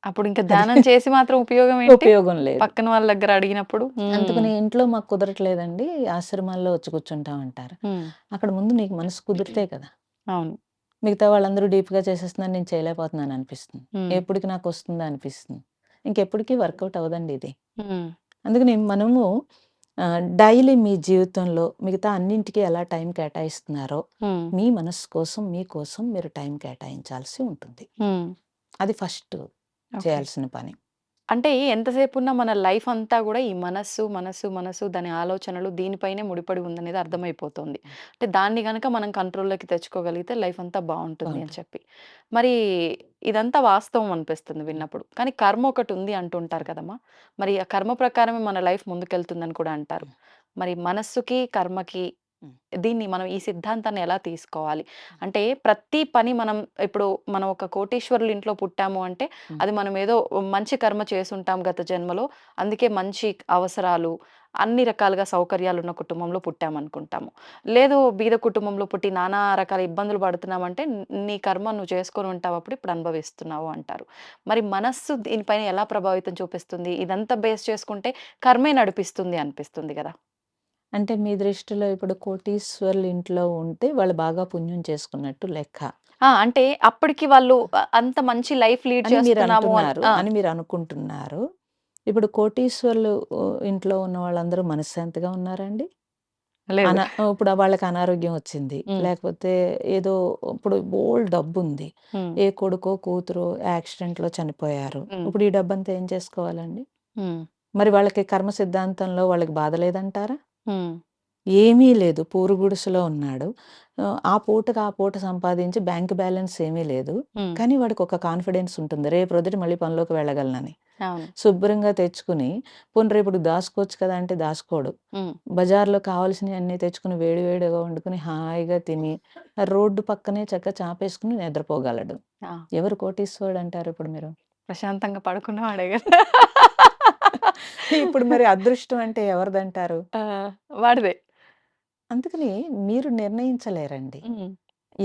అప్పుడింక అది ధ్యానం చేసి మాత్రం ఉపయోగం ఏంటి? ఉపయోగం లేదు. పక్కన వాళ్ళ దగ్గర అడిగినప్పుడు. హ్మ్. అందుకని ఇంట్లో మాకు కుదరట్లేదండి. ఆశ్రమాల్లో వచ్చి కూర్చుంటాం అంటారు. హ్మ్. అక్కడ ముందు నీకు మనసు కుదిరితే కదా! అవును. మిగతా వాళ్ళందరూ డీప్‌గా చేసేస్తున్నారు. నేను చేయలేకపోతున్నాను అనిపిస్తుంది. హ్మ్. ఎప్పటికి నాకొస్తుందా అనిపిస్తుంది. ఇంకెప్పటికి వర్కౌట్ అవ్వదండి ఇది. హ్మ్. అందుకని మనము డైలీ మీ జీవితంలో మిగతా అన్నింటికి ఎలా టైం కేటాయిస్తున్నారో, హ్మ్. మీ మనస్సు కోసం, మీకోసం మీరు టైం కేటాయించాల్సి ఉంటుంది. హ్మ్. అది ఫస్ట్ ఓకే. చేయాల్సిన పని. అంటే ఎంతసేపున్నా మన లైఫ్ అంతా గూడా ఈ మనస్సు, మనస్సు, మనస్సు దాని ఆలోచనలు దీనిపైనే ముడిపడి ఉందనేది అర్థమైపోతుంది. అంటే దాన్ని గనక మనం కంట్రోల్‌లోకి తెచ్చుకోగలిగితే లైఫ్ అంతా బావుంటుంది అని బావుంటుంది. చెప్పి. మరి ఇదంతా వాస్తవం అనిపిస్తుంది విన్నప్పుడు. కానీ కర్మ ఒకటుంది అంటుంటారు కదమ్మా! మరి ఆ కర్మ ప్రకారమే మన లైఫ్ ముందుకెళ్తుందని కూడా అంటారు. హ్మ్. మరి మనస్సుకి, కర్మకి హ్మ్. దీన్ని మనం ఈ సిద్ధాంతాన్ని ఎలా తీసుకోవాలి? అంటే ప్రతి పని ఇప్పుడు మనం ఒక కోటీశ్వరుల ఇంట్లో పుట్టాము అంటే హ్మ్. అది మనం ఏదో మంచి కర్మ చేసుంటాం గత జన్మలో. అందుకే మంచి అవసరాలు, అన్ని రకాలుగా సౌకర్యాలున్న కుటుంబంలో పుట్టామనుకుంటాము. లేదు బీద కుటుంబంలో పుట్టి నానా రకాల ఇబ్బందులు పడుతున్నామంటే నీ కర్మ నువ్వు చేసుకొని ఉంటావు అప్పుడు ఇప్పుడు అనుభవిస్తున్నావు అంటారు. మరి మనస్సు దీనిపైన ఎలా ప్రభావితం చూపిస్తుంది? ఇదంతా బేస్ చేసుకుంటే కర్మే నడిపిస్తుంది అనిపిస్తుంది గదా! అంటే మీ దృష్టిలో ఇప్పుడు కోటీశ్వరుల ఇంట్లో ఉంటే వాళ్ళు బాగా పుణ్యం చేసుకున్నట్టు లెక్క అంటే అప్పటికి వాళ్ళు అంత మంచి లైఫ్ లీడ్ చేస్తున్నాము అని అని మీరు అనుకుంటున్నారు. ఇప్పుడు కోటీశ్వరులు ఇంట్లో ఉన్న వాళ్ళందరూ మనశ్శాంతిగా ఉన్నారా అండి? లేదు. ఇప్పుడు వాళ్ళకి అనారోగ్యం వచ్చింది. హ్మ్. లేకపోతే ఏదో ఇప్పుడు బోలెడు డబ్బుంది. హ్మ్. ఏ కొడుకో, కూతురో యాక్సిడెంట్‌లో చనిపోయారు. హ్మ్. ఇప్పుడు ఈ డబ్బంతా ఏం చేసుకోవాలండి? హ్మ్. మరి వాళ్ళకి కర్మ సిద్ధాంతంలో వాళ్ళకి బాధ లేదంటారా? హ్మ్. ఏమీ లేదు. పూరు గుడిసెలో ఉన్నాడు. ఆ పూటకి ఆ పూట సంపాదించి బ్యాంక్ బ్యాలెన్స్ ఏమీ లేదు. హ్మ్. కానీ వాడికొక కాన్ఫిడెన్స్ ఉంటుంది. రేపొద్దుట మళ్ళీ పనిలోకి వెళ్ళగలనని. అవును. శుభ్రంగా తెచ్చుకుని పోనీ రేపటికి దాసుకోవచ్చు కదా! అంటే దాసుకోడు. హ్మ్. బజార్‌లో కావాల్సినయన్నీ తెచ్చుకొని వేడి వేడిగా వండుకొని హాయిగా తిని, ఆ రోడ్డు పక్కనే చక్కగా చాపేసుకొని నిద్రపోగలడు. ఆ! ఎవరు కోటీశ్వరుడంటారు ఇప్పుడు మీరు? ప్రశాంతంగా పడుకున్నవాడే గదా! ఇప్పుడు మరి అదృష్టం అంటే ఎవరిదంటారు? ఆ! వాడిదే. అందుకని మీరు నిర్ణయించలేరండి. హ్మ్.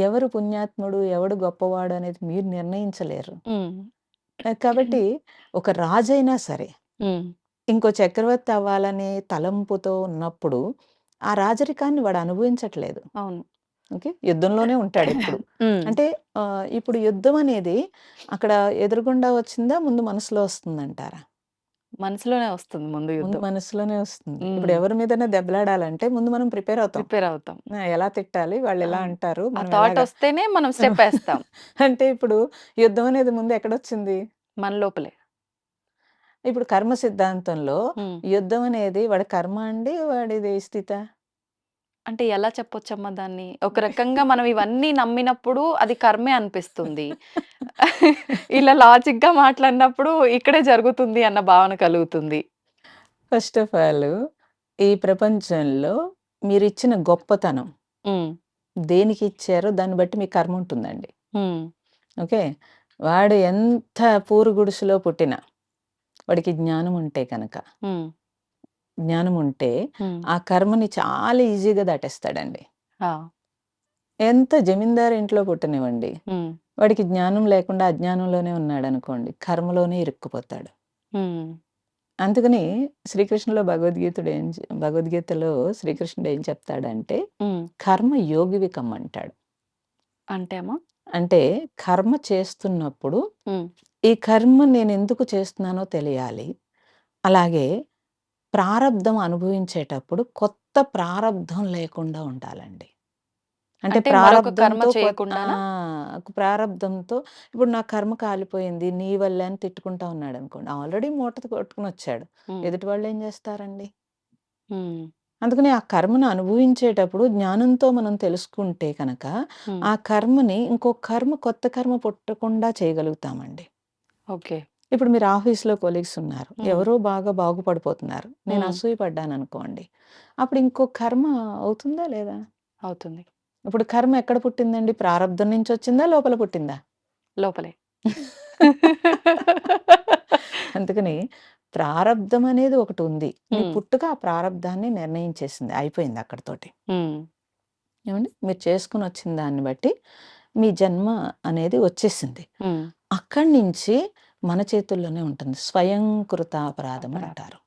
ఎవరు పుణ్యాత్ముడు, ఎవడు గొప్పవాడు అనేది మీరు నిర్ణయించలేరు. హ్మ్. కాబట్టి ఒక రాజైనా సరే, హ్మ్. ఇంకో చక్రవర్తి అవ్వాలనే తలంపుతో ఉన్నప్పుడు, ఆ రాజరికాన్ని వాడు అనుభవించట్లేదు. అవును. ఓకే. యుద్ధంలోనే ఉంటాడెప్పుడు. హ్మ్. అంటే ఇప్పుడు యుద్ధం అనేది అక్కడ ఎదురుగుండా వచ్చిందా? ముందు మనసులో వస్తుందంటారా? మనసులోనే వస్తుంది ముందు ముందు యుద్ధం. మనసులోనే వస్తుంది. ఇప్పుడు హ్మ్. ఎవరి మీదైనా దెబ్బలాడాలంటే ముందు మనం ప్రిపేర్ అవుతాం. ప్రిపేర్ అవుతాం. ఎలా తిట్టాలి? వాళ్ళెలా అవును. అంటారు? ఆ మనం థాట్ ఎలాగా వస్తేనే మనం స్టెప్పేస్తాం. అంటే ఇప్పుడు యుద్ధం అనేది ముందు ఎక్కడొచ్చింది? మన లోపలే. ఇప్పుడు కర్మ సిద్ధాంతంలో హ్మ్. యుద్ధం అనేది వాడి కర్మ అండి? వాడిది స్థితా? అంటే ఎలా చెప్పొచ్చమ్మా దాన్ని? ఒక రకంగా మనం ఇవన్నీ నమ్మినప్పుడు అది కర్మే అనిపిస్తుంది. ఇలా లాజిక్‌గా మాట్లాడినప్పుడు ఇక్కడే జరుగుతుంది అన్న భావన కలుగుతుంది. ఫస్ట్ ఆఫ్ ఆల్ ఈ ప్రపంచంలో మీరిచ్చిన గొప్పతనం హ్మ్. దేనికిచ్చారో దాన్ని బట్టి మీ కర్మ ఉంటుందండి. హ్మ్. ఓకే. వాడు ఎంత పూరు గుడిసెలో పుట్టినా, వాడికి జ్ఞానం ఉంటే గనక, హ్మ్. జ్ఞానం ఉంటే హ్మ్. ఆ కర్మని చాలా ఈజీగా దాటేస్తాడండి. ఆ! ఎంత జమీందారు ఇంట్లో పుట్టనివ్వండి, హ్మ్. వాడికి జ్ఞానం లేకుండా అజ్ఞానంలోనే ఉన్నాడనుకోండి, కర్మలోనే ఇరుక్కుపోతాడు. హ్మ్. అందుకని భగవద్గీతలో శ్రీకృష్ణుడు ఏం చెప్తాడంటే, హ్మ్. కర్మ యోగివి కమ్మంటాడు. అంటే అమ్మా? అంటే కర్మ చేస్తున్నప్పుడు, హ్మ్. ఈ కర్మ నేనెందుకు చేస్తున్నానో తెలియాలి. అలాగే ప్రారబ్ధం అనుభవించేటప్పుడు కొత్త ప్రారబ్ధం లేకుండా ఉండాలండి. అంటే అంటే మరొక కర్మ ప్రారబ్ధంతో చేయకుండానా? ప్రారబ్ధంతో ఇప్పుడు నా కర్మ కాలిపోయింది నీ వల్లే అని తిట్టుకుంటా ఉన్నాడనుకోండి. ఆల్రెడీ మూట కొట్టుకొనొచ్చాడు. హ్మ్. ఎదుటి వాళ్ళేం జేస్తారండి? హ్మ్. అందుకని ఆ కర్మను అనుభవించేటప్పుడు జ్ఞానంతో మనం తెలుసుకుంటే కనక, హ్మ్. ఆ కర్మని ఇంకో కొత్త కర్మ పుట్టకుండా చేయగలుగుతామండి. ఓకే. ఇప్పుడు మీరు ఆఫీస్‌లో కొలీగ్స్ ఉన్నారు. హ్మ్. ఎవరో బాగా బాగుపడిపోతున్నారు. నేను హ్మ్. అసూయ పడ్డాననుకోండి. అప్పుడు ఇంకో కర్మ అవుతుందా లేదా? అవుతుంది. ఇప్పుడు కర్మ ఎక్కడ పుట్టిందండి? ప్రారబ్ధం నుంచొచ్చిందా? లోపల పుట్టిందా? లోపలే. అందుకని ప్రారబ్ధం అనేది ఒకటుంది. మీ హ్మ్. పుట్టుక ఆ ప్రారబ్ధాన్ని నిర్ణయించేసింది. అయిపోయింది అక్కడితోటి. హ్మ్. ఏవండీ? మీరు చేసుకొనొచ్చిన దాన్ని బట్టి మీ జన్మ అనేది వచ్చేసింది. హ్మ్. అక్కడి నుంచి మన చేతుల్లోనే ఉంటుంది. స్వయం కృతాపరాధం అపరాధం. అంటారు.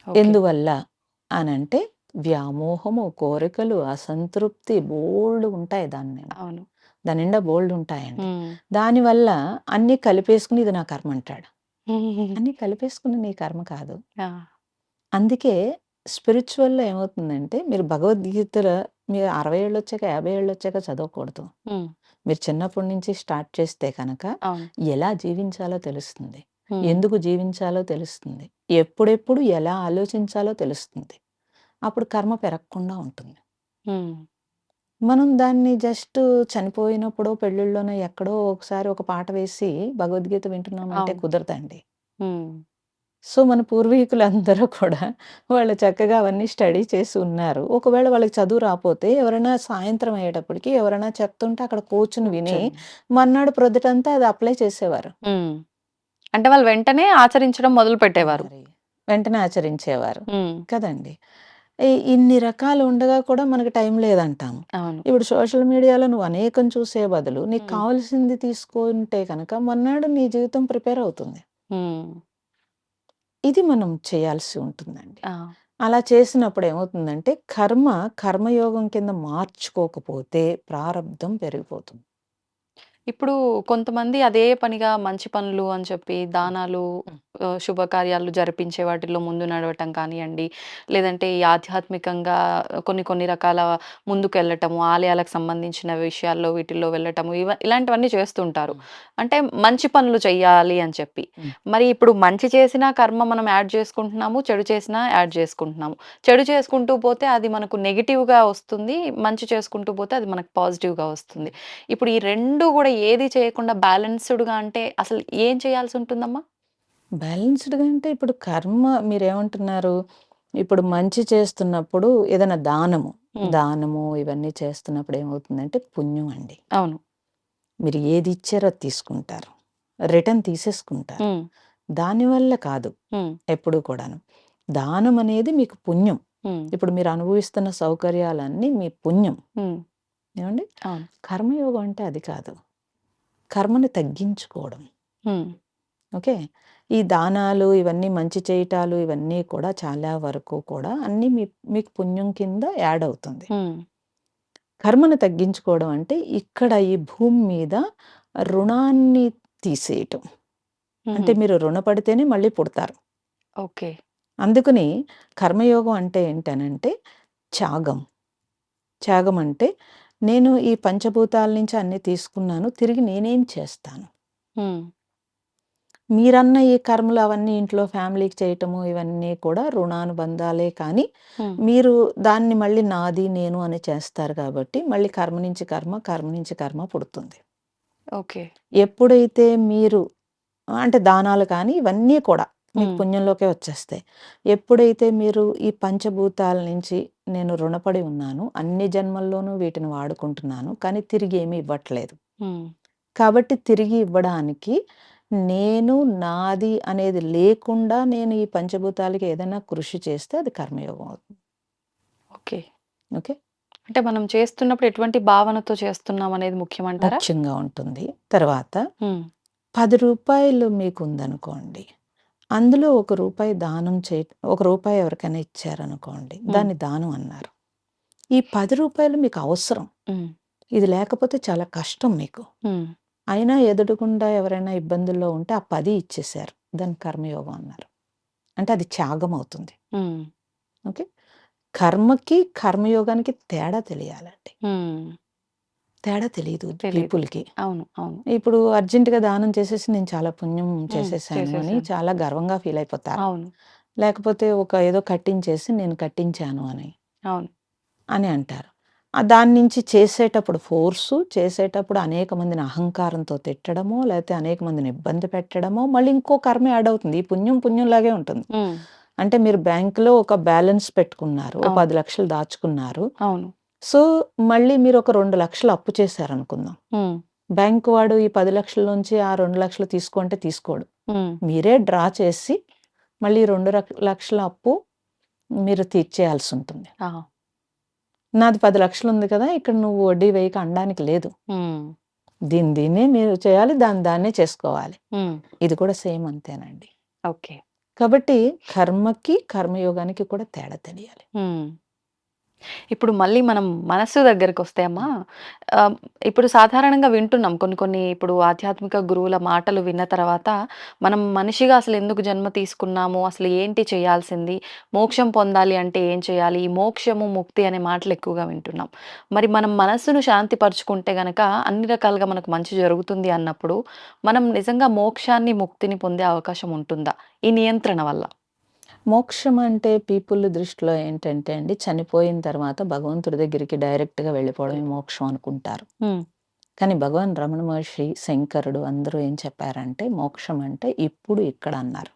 ఓకే. ఎందువల్ల అనంటే వ్యామోహము, కోరికలు, అసంతృప్తి బోలెడుంటాయి అవును. దాని నిండా బోలెడుంటాయండి. హ్మ్. దానివల్ల అన్నీ కలిపేసుకొని ఇది నా కర్మ అంటాడు. హ్మ్. అన్నీ కలిపేసుకుని నీ కర్మ కాదు. ఆ! అందుకే స్పిరిచ్యువల్‌లో ఏమవుతుందంటే మీరు భగవద్గీతలో మీరు 60 ఏళ్ళొచ్చాక, 50 ఏళ్ళొచ్చాక చదవకూడదు. హ్మ్. మీరు చిన్నప్పటి నుంచి స్టార్ట్ చేస్తే కనుక అవును. ఎలా జీవించాలో తెలుస్తుంది. హ్మ్. ఎందుకు జీవించాలో తెలుస్తుంది. ఎప్పుడెప్పుడు ఎలా ఆలోచించాలో తెలుస్తుంది. అప్పుడు కర్మ పెరగకుండా ఉంటుంది. హ్మ్. మనం దాన్ని జస్ట్ చనిపోయినప్పుడో, పెళ్ళిళ్ళలోనో ఎక్కడో ఒకసారి ఒక పాట వేసి భగవద్గీత వింటున్నామంటే అవును. కుదరదండి. హ్మ్. సో, మన పూర్వీకులందరూ కూడా వాళ్ళు చక్కగా అవన్నీ స్టడీ చేసి ఉన్నారు. ఒకవేళ వాళ్ళకి చదువు రాపోతే ఎవరైనా సాయంత్రం అయ్యేటప్పటికి ఎవరైనా చెప్తుంటే అక్కడ కూర్చొని విని, కూర్చొని. మర్నాడు ప్రొద్దుటంతా అది అప్లై చేసేవారు. హ్మ్. అంటే వాళ్ళు వెంటనే ఆచరించడం మొదలుపెట్టేవారు. మరి వెంటనే ఆచరించేవారు. హ్మ్. కదండీ! ఇన్ని రకాలు ఉండగా కూడా మనకు టైం లేదంటాము. అవును. ఇప్పుడు సోషల్ మీడియాలో నువ్వు అనేకం చూసే బదులు నీకు హ్మ్. కావాల్సింది తీసుకుంటే కనుక మర్నాడు నీ జీవితం ప్రిపేర్ అవుతుంది. హ్మ్. ఇది మనం చేయాల్సి ఉంటుందండి. ఆ! అలా చేసినప్పుడు ఏమవుతుందంటే కర్మయోగం కింద మార్చుకోకపోతే ప్రారబ్ధం పెరిగిపోతుంది. ఇప్పుడు కొంతమంది అదే పనిగా మంచి పనులు అని చెప్పి దానాలు, హ్మ్. శుభకార్యాలు జరిపించే వాటిల్లో ముందు నడవటం కానియండి, లేదంటే ఈ ఆధ్యాత్మికంగా కొన్ని కొన్ని రకాల ముందుకెళ్ళటము, ఆలయాలకు సంబంధించిన విషయాల్లో వీటిల్లో వెళ్ళటము ఇలాంటివన్నీ చేస్తుంటారు. హ్మ్. అంటే మంచి పనులు చెయ్యాలి అని చెప్పి. హ్మ్. మరి ఇప్పుడు మంచి చేసినా కర్మ మనం యాడ్ చేసుకుంటున్నాము, చెడు చేసినా యాడ్ చేసుకుంటున్నాము. చెడు చేసుకుంటూ పోతే అది మనకు నెగెటివ్‌గా వస్తుంది. మంచి చేసుకుంటూ పోతే అది మనకు పాజిటివ్‌గా వస్తుంది. ఇప్పుడు ఈ 2 గూడా ఏది చేయకుండా బ్యాలెన్స్‌డ్‌గా అంటే అసలు ఏం చేయాల్సుంటుందమ్మా? బ్యాలెన్స్‌డ్‌గా అంటే ఇప్పుడు కర్మ మీరేమంటున్నారు? ఇప్పుడు మంచి చేస్తున్నప్పుడు ఏదైనా దానము, హ్మ్. దానము ఇవన్నీ చేస్తున్నప్పుడు ఏమవుతుందంటే పుణ్యం అండి. అవును. మీరు ఏది ఇచ్చారో అది తీసుకుంటారు. రిటర్న్ తీసేసుకుంటారు. హ్మ్. దానివల్ల కాదు హ్మ్. ఎప్పుడూ కూడాను. దానం అనేది మీకు పుణ్యం. హ్మ్. ఇప్పుడు మీరు అనుభవిస్తున్న సౌకర్యాలన్నీ మీ పుణ్యం. హ్మ్. ఏవండీ? అవును. కర్మయోగం అంటే అది కాదు. కర్మని తగ్గించుకోవడం. హ్మ్. ఓకే. ఈ దానాలు ఇవన్నీ మంచి చేయటాలు ఇవన్నీ కూడా చాలా వరకు కూడా అన్నీ మీకు పుణ్యం కింద యాడ్ అవుతుంది. హ్మ్. కర్మను తగ్గించుకోవడం అంటే ఇక్కడ ఈ భూమి మీద రుణాన్ని తీసేయటం. హుహు. అంటే మీరు రుణపడితేనే మళ్ళీ పుడతారు. ఓకే. అందుకని కర్మయోగం అంటే ఏంటనంటే త్యాగం. త్యాగం అంటే నేను ఈ పంచభూతాల నుంచి అన్నీ తీసుకున్నాను. తిరిగి నేనేం చేస్తాను? హ్మ్. మీరన్న ఈ కర్మలు అవన్నీ ఇంట్లో ఫ్యామిలీకి చేయటము ఇవన్నీ కూడా రుణానుబంధాలే కానీ, హ్మ్. మీరు దాన్ని మళ్ళీ నాది, నేను అని చేస్తారు కాబట్టి, మళ్ళీ కర్మ నుంచి కర్మ, కర్మ నుంచి కర్మ పుడుతుంది. ఓకే. ఎప్పుడైతే మీరు అంటే దానాలు కానీ ఇవన్నీ కూడా మీకు హ్మ్. పుణ్యంలోకే వచ్చేస్తాయి. ఎప్పుడైతే మీరు ఈ పంచభూతాల నుంచి నేను రుణపడి ఉన్నాను, అన్ని జన్మల్లోనూ వీటిని వాడుకుంటున్నాను, కానీ తిరిగి ఏమీ ఇవ్వట్లేదు. హ్మ్. కాబట్టి తిరిగి ఇవ్వడానికి నేను, నాది అనేది లేకుండా నేను ఈ పంచభూతాలకి ఏదైనా కృషి చేస్తే అది కర్మయోగం అవుతుంది. ఓకే. ఓకే. అంటే మనం చేస్తున్నప్పుడు ఎటువంటి భావనతో చేస్తున్నాం అనేది ముఖ్యమంటారా? ముఖ్యంగా ఉంటుంది. తర్వాత హ్మ్. రూ. 10 మీకుందనుకోండి. అందులో రూపాయి దానం రూపాయి ఎవరికైనా ఇచ్చారనుకోండి. హ్మ్. దాన్ని దానం అన్నారు. ఈ రూ. 10 మీకు అవసరం. హ్మ్. ఇది లేకపోతే చాలా కష్టం మీకు. హ్మ్. అయినా ఎదురుగుండా ఎవరైనా ఇబ్బందుల్లో ఉంటే ఆ 10 ఇచ్చేశారు. దాన్ని కర్మయోగం అన్నారు. అంటే అది త్యాగం అవుతుంది. హ్మ్. ఓకే. కర్మకి, కర్మయోగానికి తేడా తెలియాలండి. హ్మ్. తేడా తెలీదు తెలీదు. పీపుల్‌కి. అవును. అవును. ఇప్పుడు అర్జెంట్‌గా దానం చేసేసి నేను చాలా పుణ్యం హ్మ్. చేసేసాను అని చేసేసాను. చాలా గర్వంగా ఫీల్ అయిపోతారు. అవును. లేకపోతే ఏదో కట్టించేసి నేను కట్టించాను అవును. అని అంటారు. దాని నుంచి చేసేటప్పుడు చేసేటప్పుడు అనేక మందిని అహంకారంతో తిట్టడమో, లేతే అనేక మందిని ఇబ్బంది పెట్టడమో, మళ్ళీ ఇంకో కర్మ యాడ్ అవుతుంది. ఈ పుణ్యం పుణ్యంలాగే ఉంటుంది. హ్మ్. అంటే మీరు బ్యాంక్‌లో ఒక బ్యాలెన్స్ పెట్టుకున్నారు. ఓ అవును. 10,00,000 దాచుకున్నారు. అవును. సో, మళ్ళీ మీరు ఒక 2,00,000 అప్పు చేశారనుకుందాం. హ్మ్. బ్యాంక్ వాడు ఈ 10,00,000 నుంచి ఆ 2,00,000 తీసుకో అంటే తీసుకోడు. హ్మ్. మీరే డ్రా చేసి మళ్ళీ 2,00,000 అప్పు మీరు తీర్చేయాల్సుంటుంది. ఆహా! నాది 10,00,000 ఉంది కదా! ఇక్కడ నువ్వు వడ్డీ వేయక అనడానికి లేదు. హ్మ్. దీన్నే మీరు చేయాలి. దాన్నే చేసుకోవాలి. హ్మ్. ఇది కూడా సేమ్ అంతేనండి. ఓకే. కాబట్టి కర్మకి, కర్మయోగానికి కూడా తేడా తెలియాలి. హ్మ్. ఇప్పుడు మళ్ళీ మనం మనస్సు దగ్గరికొస్తే అమ్మా, హ్మ్. ఆహ్, ఇప్పుడు సాధారణంగా వింటున్నాం కొన్ని కొన్ని ఇప్పుడు ఆధ్యాత్మిక గురువుల మాటలు విన్న తర్వాత, మనం మనిషిగా అసలెందుకు జన్మ తీసుకున్నాము? అసలు ఏంటి చేయాల్సింది? మోక్షం పొందాలి అంటే ఏం చేయాలి? ఈ మోక్షము, ముక్తి అనే మాటలు ఎక్కువగా వింటున్నాం. మరి మనం మనస్సును శాంతి పరుచుకుంటే గనక అన్ని రకాలుగా మనకు మంచి జరుగుతుంది అన్నప్పుడు, మనం నిజంగా మోక్షాన్ని, ముక్తిని పొందే అవకాశం ఉంటుందా? ఈ నియంత్రణ వల్ల? మోక్షం అంటే పీపుల్ దృష్టిలో ఏంటంటే అండి, చనిపోయిన తర్వాత భగవంతుడి దగ్గరికి డైరెక్ట్‌గా వెళ్ళిపోవడమే మోక్షం అనుకుంటారు. హ్మ్. కానీ భగవాన్ రమణ మహర్షి, శంకరుడు అందరూ ఏం చెప్పారంటే, మోక్షం అంటే ఇప్పుడు ఇక్కడ అన్నారు.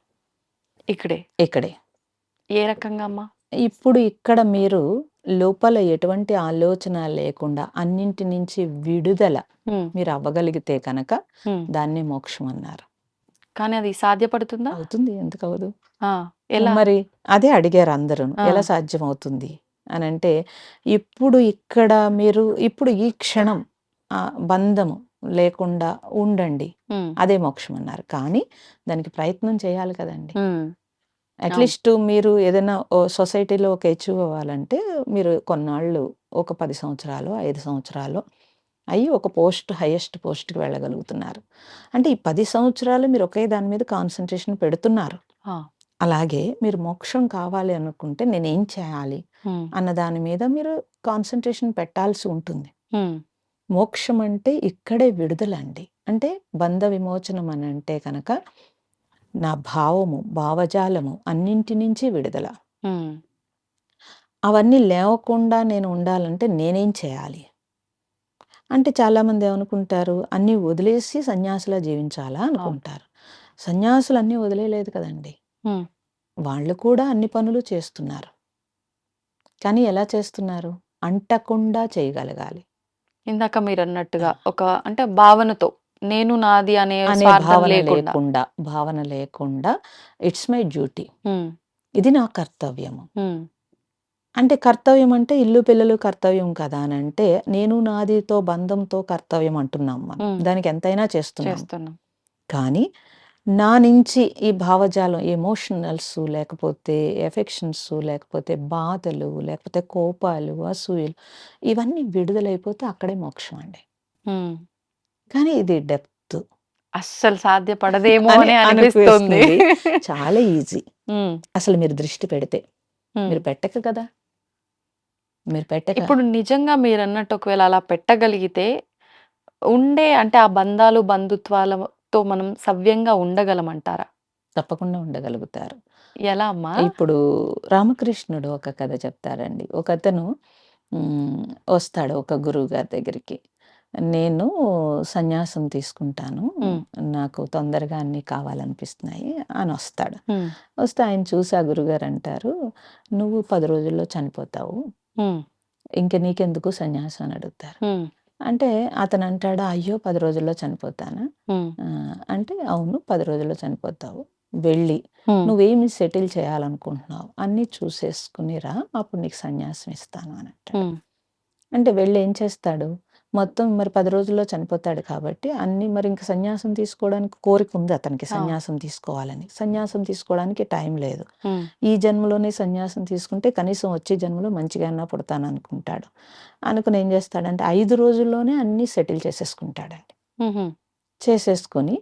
ఇక్కడే. ఇక్కడే. ఏ రకంగా అమ్మా? ఇప్పుడు ఇక్కడ మీరు లోపల ఎటువంటి ఆలోచన లేకుండా అన్నింటి నుంచి విడుదల హ్మ్. మీరు అవ్వగలిగితే కనుక హ్మ్. దాన్నే మోక్షం అన్నారు. కానీ అది సాధ్యపడుతుందా? అవుతుంది. ఎందుకవ్వదు? ఆ! ఎలా? మరి అదే అడిగారు అందరూను. ఆ! ఎలా సాధ్యమవుతుంది అనంటే, ఇప్పుడు ఈ క్షణం బంధము లేకుండా ఉండండి. హ్మ్. అదే మోక్షం అన్నారు. కానీ దానికి ప్రయత్నం చేయాలి కదండీ! హ్మ్. అవును. అట్‌లీస్ట్ మీరు ఏదైనా సొసైటీలో ఒక అచీవ్ అవ్వాలంటే మీరు కొన్నాళ్ళు ఒక 10 సంవత్సరాలో, 5 సంవత్సరాలో అయ్యి ఒక హైయెస్ట్ పోస్ట్‌కి వెళ్ళగలుగుతున్నారు. అంటే ఈ 10 సంవత్సరాలు మీరు ఒకే దాని మీద కాన్సంట్రేషన్ పెడుతున్నారు. ఆ! అలాగే మీరు మోక్షం కావాలి అనుకుంటే నేనేం చేయాలి హ్మ్. అన్న దాని మీద మీరు కాన్సంట్రేషన్ పెట్టాల్సి ఉంటుంది. హ్మ్. మోక్షం అంటే ఇక్కడే విడుదలండి. అంటే బంధ విమోచనం అని అంటే కనుక నా భావజాలము అన్నింటి నుంచి విడుదల. హ్మ్. అవన్నీ లేవకుండా నేను ఉండాలంటే నేనేం చేయాలి? అంటే చాలామంది ఏమనుకుంటారు, అన్నీ వదిలేసి సన్యాసిలా జీవించాలా అవును. అనుకుంటారు. సన్యాసులు అన్నీ వదిలేయలేదు కదండీ! హ్మ్. వాళ్ళు కూడా అన్ని పనులు చేస్తున్నారు. కానీ ఎలా చేస్తున్నారు? అంటకుండా చేయగలగాలి. ఇందాక మీరన్నట్టుగా ఒక అంటే భావనతో నేను నాది అనే అనే స్వార్థం లేకుండా. భావన లేకుండా ఇట్స్ మై డ్యూటీ. హ్మ్. ఇది నా కర్తవ్యము. హ్మ్. అంటే కర్తవ్యం అంటే ఇల్లు పిల్లలు కర్తవ్యం కదా అనంటే, నేను నాదితో బంధంతో కర్తవ్యం అంటున్నాం మనం. హ్మ్. దానికి ఎంతైనా చేస్తున్నాం. చేస్తున్నాం. కానీ నా నుంచి ఈ భావజాలం ఎమోషనల్స్ లేకపోతే ఎఫెక్షన్స్ లేకపోతే బాధలు, లేకపోతే కోపాలు, అసూయలు ఇవన్నీ విడుదలైపోతే అక్కడే మోక్షం అండి. హ్మ్. కానీ ఇది డెప్త్ అస్సలు సాధ్యపడదేమో అని అని అనిపిస్తుంది. అనిపిస్తుంది. చాలా ఈజీ. హ్మ్. అసలు మీరు దృష్టి పెడితే. హ్మ్. మీరు పెట్టక కదా! మీరు పెట్టక ఇప్పుడు నిజంగా మీరన్నట్టు ఒకవేళ అలా పెట్టగలిగితే అంటే ఆ బంధాలు, బంధుత్వాలతో మనం సవ్యంగా ఉండగలమంటారా? తప్పకుండా ఉండగలుగుతారు. ఎలా అమ్మా? ఇప్పుడు రామకృష్ణుడు ఒక కథ చెప్తారండి. ఒకతను హ్మ్. వస్తాడు ఒక గురువుగారి దగ్గరికి. నేను సన్యాసం తీసుకుంటాను. హ్మ్. నాకు తొందరగా అన్నీ కావాలనిపిస్తున్నాయి అనొస్తాడు. హ్మ్. వస్తే ఆయన చూసి ఆ గురువుగారు అంటారు, "నువ్వు 10 రోజుల్లో చనిపోతావు. హ్మ్. ఇంక నీకెందుకు సన్యాసం" అని అడుగుతారు. హ్మ్. అంటే అతనంటాడు, "అయ్యో! 10 రోజుల్లో చనిపోతానా?" హ్మ్. అంటే "అవును 10 రోజుల్లో చనిపోతావు. వెళ్ళి హ్మ్. నువ్వేమి సెటిల్ చేయాలనుకుంటున్నావు అన్నీ చూసేసుకొని రా. అప్పుడు నీకు సన్యాసం ఇస్తాను" అని అంటాడు. హ్మ్. అంటే వెళ్ళి ఏం చేస్తాడు? మొత్తం మరి 10 రోజుల్లో చనిపోతాడు కాబట్టి అన్నీ మరి ఇంక సన్యాసం తీసుకోవడానికి కోరిక ఉంది అతనికి ఆ! సన్యాసం తీసుకోవాలని. సన్యాసం తీసుకోవడానికి టైం లేదు. హ్మ్. ఈ జన్మలోనే సన్యాసం తీసుకుంటే కనీసం వచ్చే జన్మలో మంచిగాన్నా పుడతాననుకుంటాడు. అనుకుని ఏం చేస్తాడంటే 5 రోజుల్లోనే అన్నీ సెటిల్ చేసేసుకుంటాడండి. హుహు. చేసేసుకొని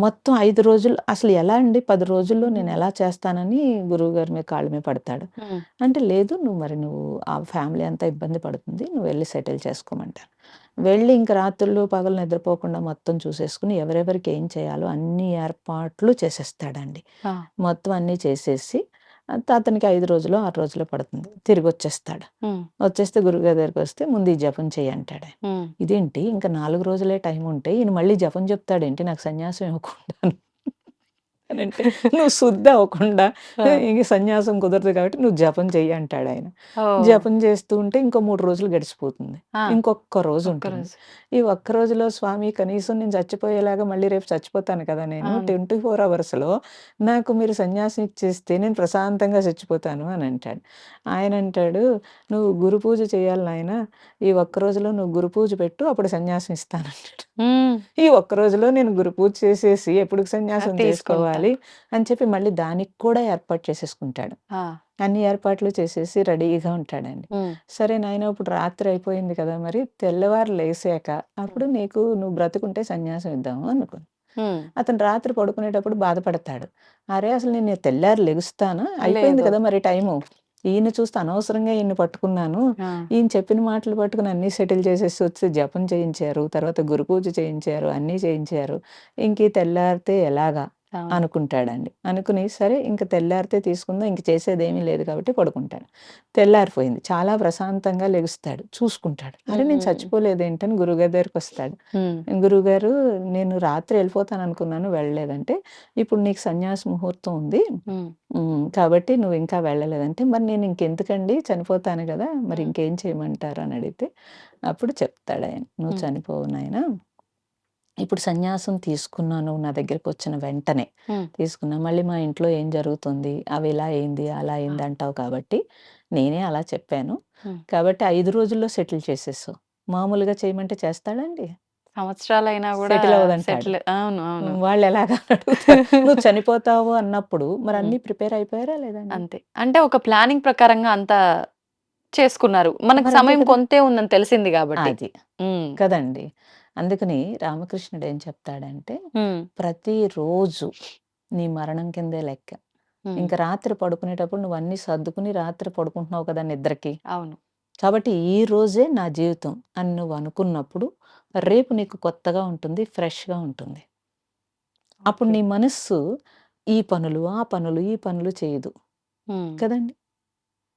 మొత్తం 5 రోజులు అసలు ఎలా అండి 10 రోజుల్లో నేనెలా చేస్తానని గురువుగారి మీద కాళ్ళ మీద పడతాడు. హ్మ్. అంటే లేదు నువ్వు ఆ ఫ్యామిలీ అంతా ఇబ్బంది పడుతుంది. నువ్వెళ్లి సెటిల్ చేసుకోమంటారు. వెళ్ళి ఇంక రాత్రుళ్ళు, పగలు నిద్రపోకుండా మొత్తం చూసేసుకొని ఎవరెవరికి ఏం చేయాలో అన్ని ఏర్పాట్లు చేసేస్తాడండి. ఆ! మొత్తం అన్నీ చేసేసి అతనికి 5 రోజులో, 6 రోజులో పడుతుంది. తిరిగొచ్చేస్తాడు. హ్మ్. వచ్చేస్తే గురువుగారి దగ్గరికొస్తే ముందు ఈ జపం చెయ్యి అంటాడు. హ్మ్. ఇదేంటి ఇంక 4 రోజులే టైం ఉంటే ఈయన మళ్ళీ జపం చెప్తాడేంటి నాకు సన్యాసం ఇవ్వకుండాను అనంటే, "నువ్వు శుద్ధి అవ్వకుండా ఆ! ఇంక సన్యాసం కుదరదు కాబట్టి నువ్వు జపం చెయ్యి" అంటాడాయన. ఓహ్! జపం చేస్తూ ఉంటే ఇంకో 3 రోజులు గడిచిపోతుంది. ఆ! ఇంకొక్క రోజు ఉంటుంది. ఒక్కరోజు. ఈ ఒక్క రోజులో స్వామి కనీసం నేను చచ్చిపోయేలాగా మళ్ళీ రేపు చచ్చిపోతాను కదా నేను. అవును. 24 అవర్స్‌లో నాకు మీరు సన్యాసం ఇచ్చేస్తే నేను ప్రశాంతంగా చచ్చిపోతాను అని అంటాడు. ఆయనంటాడు, "నువ్వు గురు పూజ చేయాలి నాయనా. ఈ ఒక్క రోజులో నువ్వు గురు పూజ పెట్టు అప్పుడు సన్యాసం ఇస్తానంటాడు. హ్మ్. ఈ ఒక్క రోజులో నేను గురు పూజ చేసేసి ఎప్పుడుకి సన్యాసం తీసుకుంటా. తీసుకోవాలి అని చెప్పి మళ్ళీ దానికి కూడా ఏర్పాటు చేసేసుకుంటాడు. ఆ! అన్ని ఏర్పాట్లు చేసేసి రెడీగా ఉంటాడండి. హ్మ్. సరే నాయనా ఇప్పుడు రాత్రి అయిపోయింది కదా! మరి తెల్లవారు లేసాక అప్పుడు నువ్వు బ్రతికుంటే సన్యాసం ఇద్దాము అనుకుని. హ్మ్. అతను రాత్రి పడుకునేటప్పుడు బాధపడతాడు. అరే! అసలు నేను తెల్లారి లెగుస్తానా? అయిపోయింది లేదు. కదా మరి టైము. ఈయన చూస్తే అనవసరంగా ఈయన్ని పట్టుకున్నాను. ఆ! ఈయన చెప్పిన మాటలు పట్టుకొని అన్నీ సెటిల్ చేసేసి వచ్చి జపం చేయించారు. తర్వాత గురు పూజ చేయించారు. అన్నీ చేయించారు. ఇంక ఈ తెల్లారితే ఎలాగా? అవును. అనుకుంటాడండి. అనుకుని సరే ఇంక తెల్లారితే తీసుకుందాం. ఇంక చేసేదేమీ లేదు కాబట్టి పడుకుంటాడు. తెల్లారిపోయింది. చాలా ప్రశాంతంగా లెగుస్తాడు. చూసుకుంటాడు. అరే! నేను హ్మ్. చచ్చిపోలేదేంటని గురువుగారి దగ్గరికొస్తాడు. హ్మ్. గురువుగారు నేను రాత్రి ఎళ్ళిపోతాననుకున్నాను వెళ్ళలేదంటే, ఇప్పుడు నీకు సన్యాస ముహూర్తం ఉంది. హ్మ్. కాబట్టి నువ్వు ఇంకా వెళ్ళలేదంటే, మరి నేను ఇంకెందుకండి చనిపోతాను గదా! మరి హ్మ్. ఇంకేం చేయమంటారు అని అడిగితే, అప్పుడు చెప్తాడాయన. "నువ్వు హ్మ్. చనిపోవు నాయనా. ఇప్పుడు సన్యాసం తీసుకున్నాను నా దగ్గరకొచ్చిన వెంటనే. హ్మ్. తీసుకున్నా. మళ్ళీ మా ఇంట్లో ఏం జరుగుతుంది? అవి ఇలా అయింది, అలా ఆ! అయింది అంటావు కాబట్టి, నేనే అలా చెప్పాను. హ్మ్. కాబట్టి 5 రోజుల్లో సెటిల్ చేసేసావు. మామూలుగా చేయమంటే చేస్తాడండి? సంవత్సరాలైనా గూడా సెటిల్ అవ్వదంటాడు. సెటిల్ అవును. అవును. వాళ్ళెలాగా అని అడుగుతారు. నువ్వు చనిపోతావు అన్నప్పుడు మరి హ్మ్. అన్నీ ప్రిపేర్ అయిపోయారా లేదండి? అంతే. అంటే ఒక ప్లానింగ్ ప్రకారంగా అంతా చేసుకున్నారు. మనకు మరి అంతే సమయం కదా! కొంతే ఉందని తెలిసింది గాబట్టి. అది. హ్మ్. కదండీ! అందుకని రామకృష్ణుడు ఏం చెప్తాడంటే, హ్మ్. ప్రతిరోజు నీ మరణం కిందే లెక్క. హ్మ్. ఇంక రాత్రి పడుకునేటప్పుడు నువ్వన్నీ సర్దుకుని రాత్రి పడుకుంటున్నావు కదా నిద్రకి. అవును. కాబట్టి ఈ రోజే నా జీవితం అని నువ్వు అనుకున్నప్పుడు, రేపు నీకు కొత్తగా ఉంటుంది, ఫ్రెష్‌గా ఉంటుంది. అప్పుడు ఓకే. నీ మనస్సు ఈ పనులు, ఆ పనులు, ఈ పనులు చేయదు. హ్మ్. కదండీ!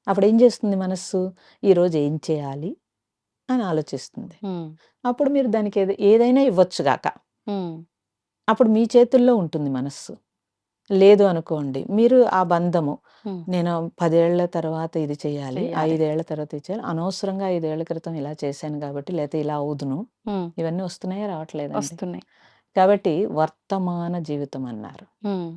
అప్పుడేం చేస్తుంది మనస్సు? ఈరోజు ఏం చేయాలి అని ఆలోచిస్తుంది. హ్మ్. అప్పుడు మీరు దానికి ఏదైనా ఇవ్వచ్చు గాక. హ్మ్. అప్పుడు మీ చేతుల్లో ఉంటుంది మనస్సు. లేదు అనుకోండి, మీరు ఆ బంధము హ్మ్. నేను 10 ఏళ్ల తర్వాత ఇది చేయాలి, చెయ్యాలి. 5 ఏళ్ల తర్వాత ఇది చేయాలి. అనవసరంగా 5 ఏళ్ల క్రితం ఇలా చేశాను కాబట్టి, లేతే ఇలా అవుదును. హ్మ్. ఇవన్నీ వస్తున్నాయా? రావట్లేదండి. వస్తున్నాయి. కాబట్టి వర్తమాన జీవితం అన్నారు. హ్మ్.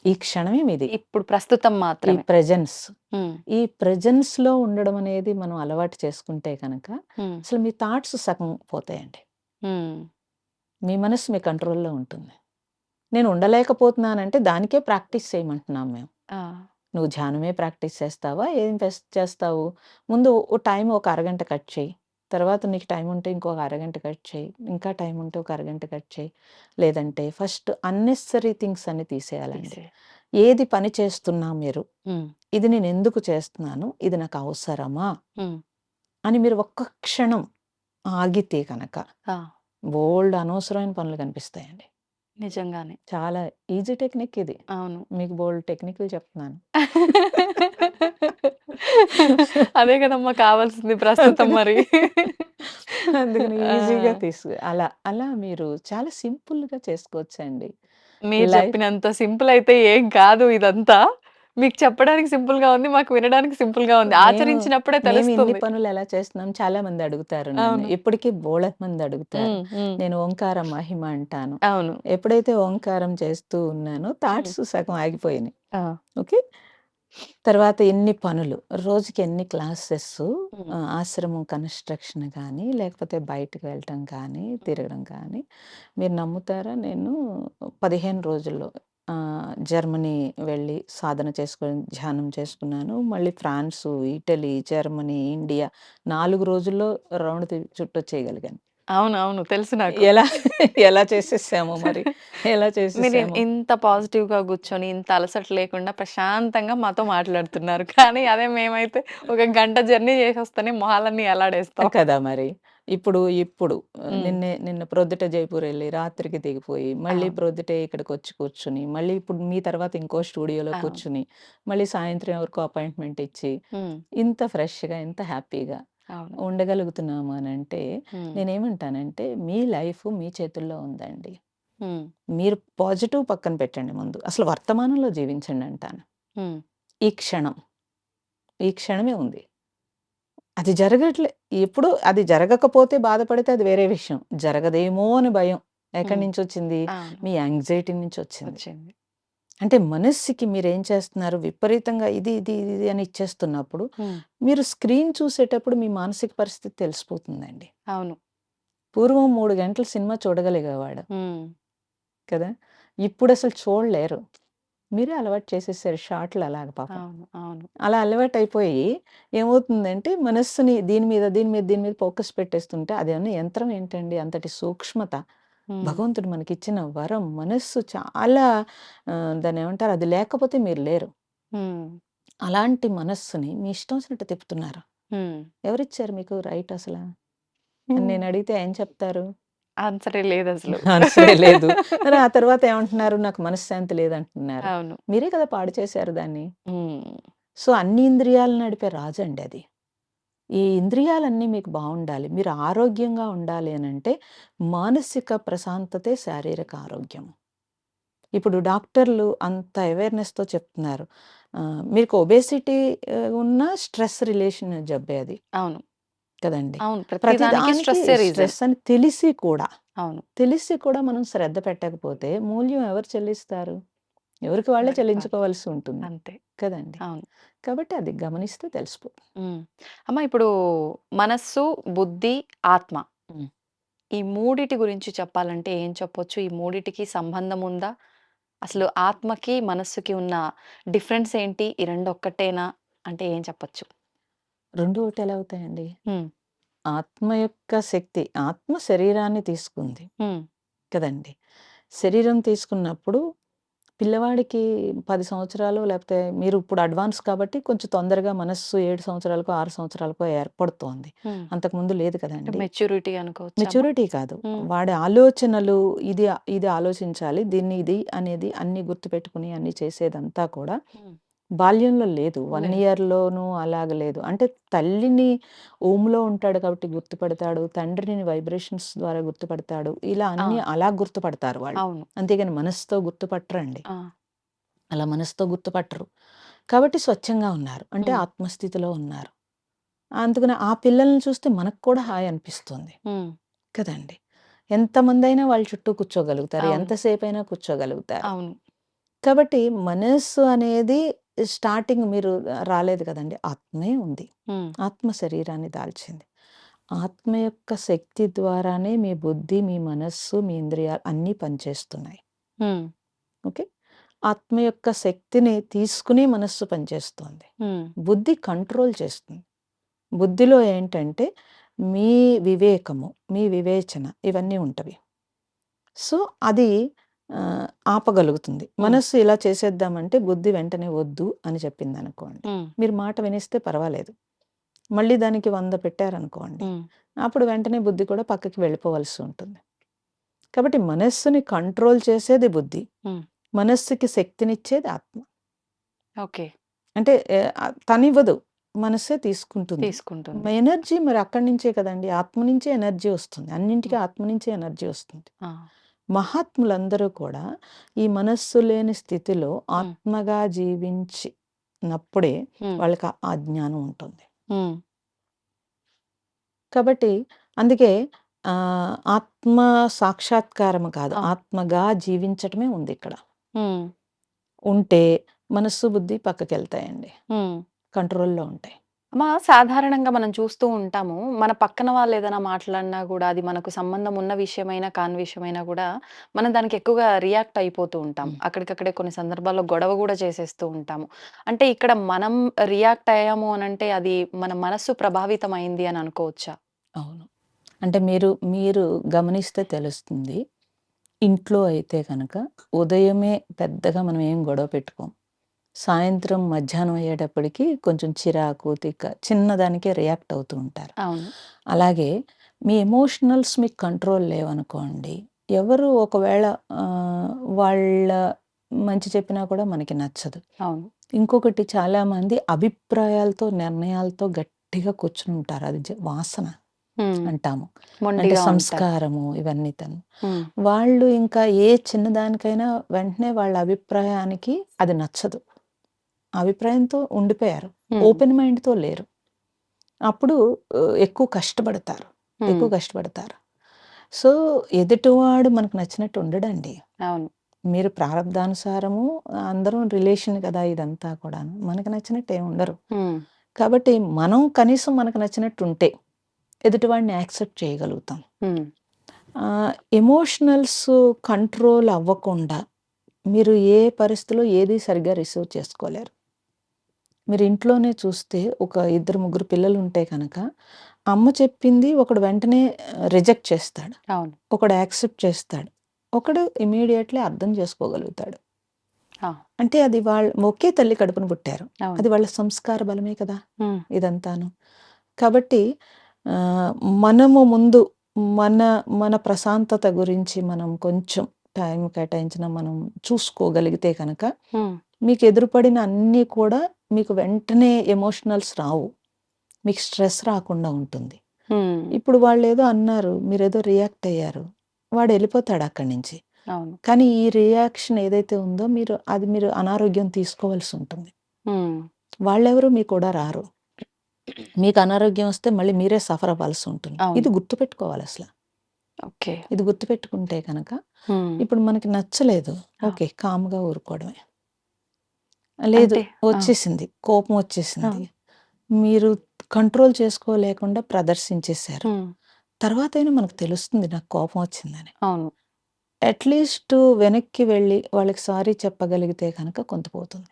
ఈ క్షణమే మీది. ఇప్పుడు ప్రస్తుతం ఈ మాత్రమే. ప్రెజెన్స్. హ్మ్. ఈ ప్రెజెన్స్‌లో ఉండడం అనేది మనం అలవాటు చేసుకుంటే కనుక, హ్మ్. అసలు మీ థాట్స్ సగం పోతాయండి. హ్మ్. మీ మనస్సు మీ కంట్రోల్‌లో ఉంటుంది. నేను ఉండలేకపోతున్నానంటే దానికే ప్రాక్టీస్ చేయమంటున్నాం మేము. ఆ! నువ్వు ధ్యానమే ప్రాక్టీస్ చేస్తావా? ఏం చేస్తావు? ముందు ఓ టైం ఒక అరగంట కట్ చెయ్యి. తర్వాత నీకు టైం ఉంటే ఇంకొక అరగంట కట్ చెయ్యి. ఇంకా టైం ఉంటే ఒక అరగంట కట్ చెయ్యి. లేదంటే ఫస్ట్ అన్నెసెసరీ థింగ్స్ అన్నీ తీసేయాలండి. తీసే ఏది పని చేస్తున్నా మీరు, హ్మ్. ఇది నేనెందుకు చేస్తున్నాను? ఇది నాకు అవసరమా? హ్మ్. అని మీరు ఒక్క క్షణం ఆగితే గనక ఆ! బోలెడు అనవసరమైన పనులు కనిపిస్తాయండి. నిజంగానే. చాలా ఈజీ టెక్నిక్ ఇది. అవును. మీకు బోలెడు టెక్నిక్‌లు చెప్తున్నాను. అదే కదమ్మా కావాల్సింది ప్రస్తుతం అందుకని మరి. అందుకని ఈజీగా ఆ! అలా మీరు చాలా సింపుల్‌గా చేసుకోవచ్చండి. మీరు లైఫ్ చెప్పినంత సింపుల్ అయితే ఏం కాదు ఇదంతా. మీకు చెప్పడానికి సింపుల్‌గా ఉంది. మాకు వినడానికి సింపుల్‌గా ఉంది. మేము ఆచరించినప్పుడే మేము ఇన్ని తెలుస్తుంది. పనులు ఎలా చేస్తున్నాం చాలా మంది అడుగుతారు నన్ను. అవును. ఇప్పటికి బోలెడు మంది అడుగుతారు. హ్మ్. హ్మ్. నేను ఓంకార మహిమ అంటాను. అవును. ఎప్పుడైతే ఓంకారం చేస్తూ ఉన్నానో హ్మ్. థాట్స్ సగం ఆగిపోయినాయి. ఆ! ఓకే. తర్వాత ఎన్ని పనులు, రోజుకి ఎన్ని క్లాసెస్సు హ్మ్. ఆశ్రమం కన్‌స్ట్రక్షన్ గానీ, లేకపోతే బయటకి వెళ్ళటం కానీ, తిరగడం కానీ, మీరు నమ్ముతారా నేను 15 రోజుల్లో జర్మనీ వెళ్ళి సాధన చేసుకొని ధ్యానం చేసుకున్నాను. మళ్ళీ ఫ్రాన్సు, ఇటలీ, జర్మనీ, ఇండియా 4 రోజుల్లో రౌండ్ చుట్టొచ్చేయగలిగాను. అవునవును. తెలుసు నాకు. ఎలా ఎలా చేసేసామో మరి. ఎలా మీరు చేసేసామో. ఇంత పాజిటివ్‌గా కూర్చొని, ఇంత అలసట లేకుండా ప్రశాంతంగా మాతో మాట్లాడుతున్నారు. కానీ అదే మేమైతే ఒక గంట జర్నీ చేసొస్తేనే మొహాలన్నీ ఎలాడేస్తాం. కదా మరి. ఇప్పుడు హ్మ్. నిన్న ప్రొద్దుట జైపూర్ ఎళ్లి రాత్రికి దిగిపోయి, మళ్ళీ అవును. ప్రొద్దుటే ఇక్కడికొచ్చి కూర్చొని, మళ్ళీ ఇప్పుడు మీ తర్వాత ఇంకో స్టూడియోలో అవును. కూర్చొని, మళ్ళీ సాయంత్రం ఎవరికో అపాయింట్‌మెంట్ ఇచ్చి, హ్మ్. ఇంత ఫ్రెష్‌గా, ఇంత హ్యాపీగా అవును. ఉండగలుగుతున్నాము అనంటే, హ్మ్. నేనేమంటానంటే మీ లైఫ్ మీ చేతుల్లో ఉందండి. హ్మ్. మీరు పాజిటివ్ పక్కన పెట్టండి ముందు. అసలు వర్తమానంలో జీవించండి అంటాను. హ్మ్. ఈ క్షణం, ఈ క్షణమే ఉంది. అది జరగట్లే. ఎప్పుడు అది జరగకపోతే బాధపడితే అది వేరే విషయం. జరగదేమో అని భయం. ఎక్కడి హ్మ్. నుంచొచ్చింది? అవును. మీ యాంగ్జైటీ నుంచొచ్చింది. వచ్చింది. అంటే మనస్సుకి మీరేం చేస్తున్నారు? విపరీతంగా ఇది అని ఇచ్చేస్తున్నప్పుడు, హ్మ్. మీరు స్క్రీన్ చూసేటప్పుడు మీ మానసిక పరిస్థితి తెలిసిపోతుందండి. అవును. పూర్వం 3 గంటలు సినిమా చూడగలిగేవాడు హ్మ్. కదా! ఇప్పుడసలు చూడలేరు. మీరే అలవాటు చేసేసారు షార్ట్‌లు అలాగ పాపం. అవును. అవును. అలా అలవాటయిపోయి ఏమవుతుందంటే మనస్సుని దీని మీద ఫోకస్ పెట్టేస్తుంటే అదేమన్నా యంత్రం ఏంటండి? అంతటి సూక్ష్మత. హ్మ్. భగవంతుడు మనకిచ్చిన వరం. మనస్సు చాలా దాన్నేమంటారు? అది లేకపోతే మీరు లేరు. హ్మ్. అలాంటి మనస్సుని మీ ఇష్టం వచ్చినట్టు తిప్పుతున్నారు. హ్మ్. ఎవరిచ్చారు మీకు రైట్ అసల? అని హ్మ్. నేనడిగితే ఏం చెప్తారు? ఆన్సరే లేదసలు. ఆన్సరే లేదు. మరి ఆ తర్వాత ఏమంటున్నారు? నాకు మనశ్శాంతి లేదంటున్నారు. అవును. మీరే కదా పాడు చేశారు దాన్ని. హ్మ్. సో, అన్ని ఇంద్రియాలను నడిపే రాజండి అది. ఈ ఇంద్రియాలన్నీ మీకు బావుండాలి. మీరు ఆరోగ్యంగా ఉండాలి అనంటే, మానసిక ప్రశాంతతే శారీరక ఆరోగ్యం. ఇప్పుడు డాక్టర్లు అంత అవేర్‌నెస్‌తో చెప్తున్నారు. మీకు ఒబేసిటీ ఉన్న స్ట్రెస్ రిలేషన్ జబ్బే అది. అవును. కదండీ! అవును. ప్రతి దానికి ప్రతిదానికి స్ట్రెస్సే రీజన్. స్ట్రెస్ అని అవును. తెలిసి కూడా మనం శ్రద్ధ పెట్టకపోతే మూల్యం ఎవరు చెల్లిస్తారు? ఎవరికి వాళ్ళే ఎవరికి వాళ్ళు. చెల్లించుకోవాల్సి ఉంటుంది. అంతే. కదండీ! అవును. కాబట్టి అది గమనిస్తే తెలిసిపోతుంది. హ్మ్. అమ్మ ఇప్పుడు మనస్సు, బుద్ధి, ఆత్మ హ్మ్. ఈ మూడిటి గురించి చెప్పాలంటే ఏం చెప్పొచ్చు? ఈ మూడిటికి సంబంధం ఉందా? అసలు ఆత్మకి, మనస్సుకి ఉన్న డిఫరెన్స్ ఏంటి? ఈ 2 ఒక్కటేనా? అంటే ఏం చెప్పొచ్చు? రెండు ఒకటి ఎలా అవుతాయండి? హ్మ్. ఆత్మ యొక్క శక్తి, ఆత్మ శరీరాన్ని తీసుకుంది హ్మ్. కదండీ! శరీరం తీసుకున్నప్పుడు పిల్లవాడికి 10 సంవత్సరాలు లేకపోతే మీరు ఇప్పుడు అడ్వాన్స్ కాబట్టి కొంచెం తొందరగా మనస్సు 7 సంవత్సరాలకో, 6 సంవత్సరాలకో ఏర్పడుతోంది. హ్మ్. అంతకుముందు లేదు అంటే కదండీ! మెచ్యూరిటీ అనుకోవచ్చా అమ్మా? మెచ్యూరిటీ కాదు. హ్మ్. వాడి ఆలోచనలు ఇది ఇది ఆలోచించాలి. దీన్ని ఇది అనేది అన్నీ గుర్తుపెట్టుకుని అన్నీ చేసేదంతా కూడా హ్మ్. బాల్యంలో లేదు. 1 లేదు. ఇయర్‌లోనూ అలాగ లేదు. అంటే తల్లిని ఊమ్‌లో ఉంటాడు కాబట్టి గుర్తుపడతాడు. తండ్రిని వైబ్రేషన్స్ ద్వారా గుర్తుపడతాడు. ఇలా ఆ! అన్నీ అలా గుర్తుపడతారు వాళ్ళు. అవును. అంతేగాని మనసుతో గుర్తుపట్టరండి. ఆ! అలా మనసుతో గుర్తుపట్టరు. కాబట్టి స్వచ్ఛంగా ఉన్నారు. అంటే హ్మ్. ఆత్మస్థితిలో ఉన్నారు. అందుకని ఆ పిల్లల్ని చూస్తే మనకు కూడా హాయి అనిపిస్తుంది. హ్మ్. కదండీ! ఎంతమందైనా వాళ్ళ చుట్టూ కూర్చోగలుగుతారు. అవును. ఎంతసేపైనా కూర్చోగలుగుతారు. అవును. కాబట్టి మనస్సు అనేది స్టార్టింగ్ మీరు రాలేదు కదండీ! ఆత్మే ఉంది. హ్మ్. ఆత్మ శరీరాన్ని దాల్చింది. ఆత్మ యొక్క శక్తి ద్వారానే మీ బుద్ధి, మీ మనస్సు, మీ ఇంద్రియాలు అన్నీ పనిచేస్తున్నాయి. హ్మ్. ఓకే. ఆత్మ యొక్క శక్తిని తీసుకుని మనస్సు పనిచేస్తుంది. హ్మ్. బుద్ధి కంట్రోల్ చేస్తుంది. బుద్ధిలో ఏంటంటే మీ వివేకము, మీ వివేచన ఇవన్నీ ఉంటవి. సో, అది ఆపగలుగుతుంది. హ్మ్. మనస్సు ఇలా చేసేద్దామంటే బుద్ధి వెంటనే వద్దు అని చెప్పిందనుకోండి. హ్మ్. మీరు మాట వినిస్తే పర్వాలేదు. మళ్ళీ దానికి 100 పెట్టారనుకోండి. హ్మ్. అప్పుడు వెంటనే బుద్ధి కూడా పక్కకి వెళ్ళిపోవలసి ఉంటుంది. కాబట్టి మనస్సుని కంట్రోల్ చేసేది బుద్ధి. హ్మ్. మనస్సుకి శక్తినిచ్చేది ఆత్మ. ఓకే. అంటే తనివ్వదు. మనస్సే తీసుకుంటుంది. తీసుకుంటుంది. ఎనర్జీ మరి అక్కడి నుంచే కదండీ! ఆత్మ నుంచే ఎనర్జీ వస్తుంది. అన్నింటికి హ్మ్. ఆత్మ నుంచే ఎనర్జీ వస్తుంది. ఆ! మహాత్ములందరూ కూడా ఈ మనస్సు లేని స్థితిలో హ్మ్. ఆత్మగా జీవించినప్పుడే హ్మ్. వాళ్ళకి ఆ జ్ఞానం ఉంటుంది. హ్మ్. కాబట్టి అందుకే ఆత్మ సాక్షాత్కారం కాదు. అవును. ఆత్మగా జీవించటమే ఉందిక్కడ. హ్మ్. ఉంటే మనస్సు, బుద్ధి పక్కకెళ్తాయండి. హ్మ్. కంట్రోల్‌లో ఉంటాయి. అమ్మా సాధారణంగా మనం చూస్తూ ఉంటాము. మన పక్కన వాళ్ళు ఏదైనా మాట్లాడినా గూడా, అది మనకు సంబంధం ఉన్న విషయమైనా, కాని విషయమైనా గూడా, మనం దానికి ఎక్కువగా రియాక్ట్ అయిపోతూ ఉంటాం. హ్మ్. అక్కడికక్కడే కొన్ని సందర్భాల్లో గొడవ గూడా చేసేస్తూ ఉంటాము. అంటే ఇక్కడ మనం రియాక్ట్ అయ్యాము అనంటే, అది మన మనస్సు ప్రభావితం అయింది అని అనుకోవచ్చా? అవును. అంటే మీరు గమనిస్తే తెలుస్తుంది. ఇంట్లో అయితే గనక ఉదయమే పెద్దగా మనం ఏం గొడవ పెట్టుకోం. సాయంత్రం, మధ్యాహ్నం అయ్యేటప్పటికి కొంచెం చిరాకు, తిక్క చిన్నదానికే రియాక్ట్ అవుతూ ఉంటారు. అవును. అలాగే మీ ఎమోషనల్స్ మీకు కంట్రోల్ లేవనుకోండి, ఎవరు ఒకవేళ వాళ్ళ మంచి చెప్పినా కూడా మనకి నచ్చదు. అవును. ఇంకొకటి చాలామంది అభిప్రాయాలతో, నిర్ణయాలతో గట్టిగా కూర్చునుంటారు. అది వాసన హ్మ్. అంటాము. అంటే మొండిగా ఉంటారు. సంస్కారము ఇవన్నీను. హ్మ్. వాళ్ళు ఇంకా ఏ చిన్నదానికైనా వెంటనే వాళ్ళ అభిప్రాయానికి అది నచ్చదు. అభిప్రాయంతో ఉండిపోయారు. హ్మ్. ఓపెన్ మైండ్‌తో లేరు. అప్పుడు ఎక్కువ కష్టపడతారు. హ్మ్. ఎక్కువ కష్టపడతారు. సో, ఎదుటివాడు మనకు నచ్చినట్టు ఉండడండి. అవును. మీరు ప్రారబ్ధానుసారము అందరం రిలేషన్ కదా ఇదంతా కూడాను. మనకు నచ్చినట్టు ఏమి ఉండరు. హ్మ్. కాబట్టి మనం కనీసం మనకు నచ్చినట్టు ఉంటే ఎదుటివాడిని యాక్సెప్ట్ చేయగలుగుతాం. హ్మ్. ఎమోషనల్స్ కంట్రోల్ అవ్వకుండా మీరు ఏ పరిస్థితిలో ఏది సరిగ్గా రిసీవ్ చేసుకోలేరు. మీరు ఇంట్లోనే చూస్తే ఒక ఇద్దరు, ముగ్గురు పిల్లలుంటే కనుక అమ్మ చెప్పింది ఒకడు వెంటనే రిజెక్ట్ చేస్తాడు. అవును. ఒకడు యాక్సెప్ట్ చేస్తాడు. ఒకడు ఇమ్మీడియేట్‌లీ అర్థం చేసుకోగలుగుతాడు. ఆ! అంటే అది ఒకే తల్లి కడుపున పుట్టారు. అవును. అది వాళ్ళ సంస్కార బలమే కదా! హ్మ్. ఇదంతాను. కాబట్టి ఆహ్, మనము ముందు మన మన ప్రశాంతత గురించి మనం కొంచెం టైం కేటాయించిన మనం చూసుకోగలిగితే కనుక హ్మ్. మీకు ఎదురుపడిన అన్నీ కూడా మీకు వెంటనే ఎమోషనల్స్ రావు. మీకు స్ట్రెస్ రాకుండా ఉంటుంది. హ్మ్. ఇప్పుడు వాళ్ళేదో అన్నారు. మీరేదో రియాక్ట్ అయ్యారు. వాడెళ్ళిపోతాడు అక్కడి నుంచి. అవును. కానీ ఈ రియాక్షన్ ఏదైతే ఉందో మీరు అనారోగ్యం తీసుకోవాల్సి ఉంటుంది. హ్మ్. వాళ్ళెవరు మీ కూడా రారు. మీకు అనారోగ్యం వస్తే మళ్ళీ మీరే సఫర్ అవ్వాల్సి ఉంటుంది. అవును. ఇది గుర్తుపెట్టుకోవాలసల. ఓకే. ఇది గుర్తుపెట్టుకుంటే కనుక హ్మ్. ఇప్పుడు మనకి నచ్చలేదు. ఆ! ఓకే. కామ్‌గా ఊరుకోవడమే. లేదు అంటే ఆ! వచ్చేసింది. కోపం వచ్చేసింది. అవును. మీరు కంట్రోల్ చేసుకోలేకుండా ప్రదర్శించేశారు. హ్మ్. తర్వాతైనా మనకు తెలుస్తుంది నాకు కోపం వచ్చిందని. అవును. అట్‌లీస్ట్ వెనక్కి వెళ్ళి వాళ్ళకి సారీ చెప్పగలిగితే గనక కొంత పోతుంది.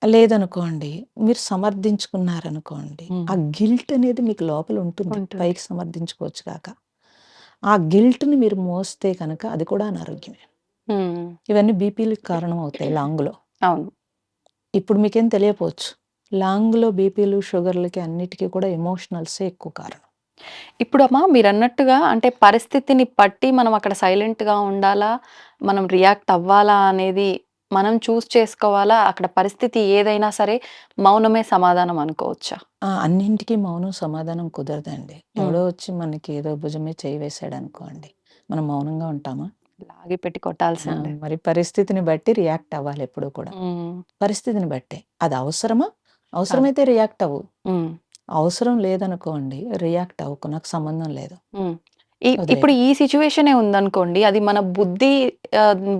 లేదనుకోండి, మీరు సమర్థించుకున్నారనుకోండి, ఆ గిల్ట్ అనేది మీకు లోపల ఉంటుంది. ఉంటుంది. పైకి సమర్థించుకోవచ్చు కాక. ఆ గిల్ట్‌ని మీరు మోస్తే కనుక అది కూడా అనారోగ్యమే. హ్మ్. ఇవన్నీ బీపీ‌లకి కారణం అవుతాయి లాంగ్‌లో. అవును. ఇప్పుడు మీకేం తెలియపోవచ్చు. లాంగ్‌లో బీపీలు, షుగర్‌లకి అన్నిటికి కూడా ఎమోషనల్సే ఎక్కువ కారణం. ఇప్పుడమ్మా మీరన్నట్టుగా అంటే పరిస్థితిని బట్టి మనం అక్కడ సైలెంట్‌గా ఉండాలా? మనం రియాక్ట్ అవ్వాలా అనేది మనం చూజ్ చేసుకోవాలా? అక్కడ పరిస్థితి ఏదైనా సరే మౌనమే సమాధానం అనుకోవచ్చా? అన్నింటికి మౌనం సమాధానం కుదరదండి. హ్మ్. ఎవడో వచ్చి మనకి ఏదో భుజం మీద చేయి వేసాడనుకోండి, మనం మౌనంగా ఉంటామా? లాగి పెట్టి కొట్టాల్సిందే. మరి పరిస్థితిని బట్టి రియాక్ట్ అవ్వాలి ఎప్పుడూ కూడా. హ్మ్. పరిస్థితిని బట్టే. అది అవసరమా? కాదు. అవసరమైతే రియాక్ట్ అవ్వు. హ్మ్. అవసరం లేదనుకోండి, రియాక్ట్ అవ్వకు. నాకు సంబంధం లేదు. హ్మ్. వదిలేయి. ఇప్పుడు ఈ సిట్యుయేషనే ఉందనుకోండి. అది మన బుద్ధి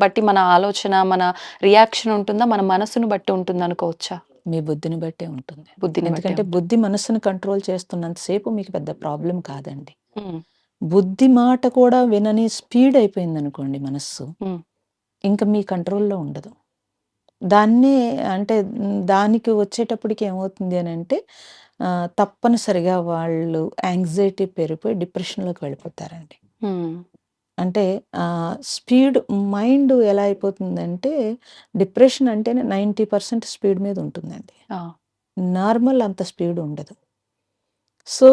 బట్టి మన ఆలోచన, మన రియాక్షన్ ఉంటుందా? మన మనసును బట్టి ఉంటుందనుకోవచ్చా? మీ బుద్ధిని బట్టే ఉంటుంది. బుద్ధిని బట్టే ఎందుకంటే ఉంటుంది. బుద్ధి మనస్సుని కంట్రోల్ చేస్తున్నంత సేపు మీకు పెద్ద ప్రాబ్లమ్ కాదండి. హ్మ్. బుద్ధి మాట కూడా వినని స్పీడ్ అయిపోయిందనుకోండి మనస్సు, హ్మ్. ఇంక మీ కంట్రోల్‌లో ఉండదు. దాన్నే అంటే దానికి వచ్చేటప్పటికి ఏమవుతుంది అనంటే తప్పనిసరిగా వాళ్ళు యాంగ్జైటీ పెరిగిపోయి డిప్రెషన్‌లోకి వెళ్ళిపోతారండి. హ్మ్. అంటే స్పీడ్ మైండ్ ఎలా అయిపోతుందంటే డిప్రెషన్ అంటేనే 90% స్పీడ్ మీద ఉంటుందండి. ఆ! నార్మల్ అంత స్పీడ్ ఉండదు. సో,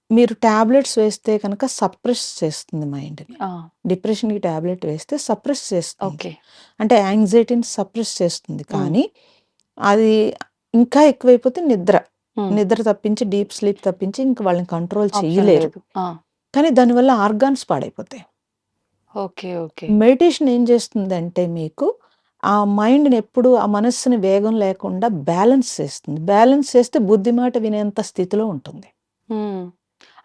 మీరు టాబ్లెట్స్ వేస్తే కనుక సప్రెస్ చేస్తుంది మైండ్‌ని. ఆ! డిప్రెషన్‌కి టాబ్లెట్ వేస్తే సప్రెస్ చేస్తుంది. ఓకే. అంటే యాంగ్జైటీని సప్రెస్ చేస్తుంది. హ్మ్. కానీ అది ఇంకా ఎక్కువైపోతే నిద్ర. హ్మ్. నిద్ర తప్పించి డీప్ స్లీప్ తప్పించి ఇంక వాళ్ళని కంట్రోల్ ఆప్షన్ చెయ్యలేరు. లేదు. ఆ! కానీ దానివల్ల ఆర్గాన్స్ పాడైపోతాయి. ఓకే. ఓకే. మెడిటేషన్ ఏం చేస్తుందంటే మీకు ఆ మైండ్‌ని ఎప్పుడు ఆ మనస్సుని వేగం లేకుండా బ్యాలెన్స్ చేస్తుంది. బ్యాలెన్స్ చేస్తే బుద్ధి మాట వినేంత స్థితిలో ఉంటుంది. హ్మ్.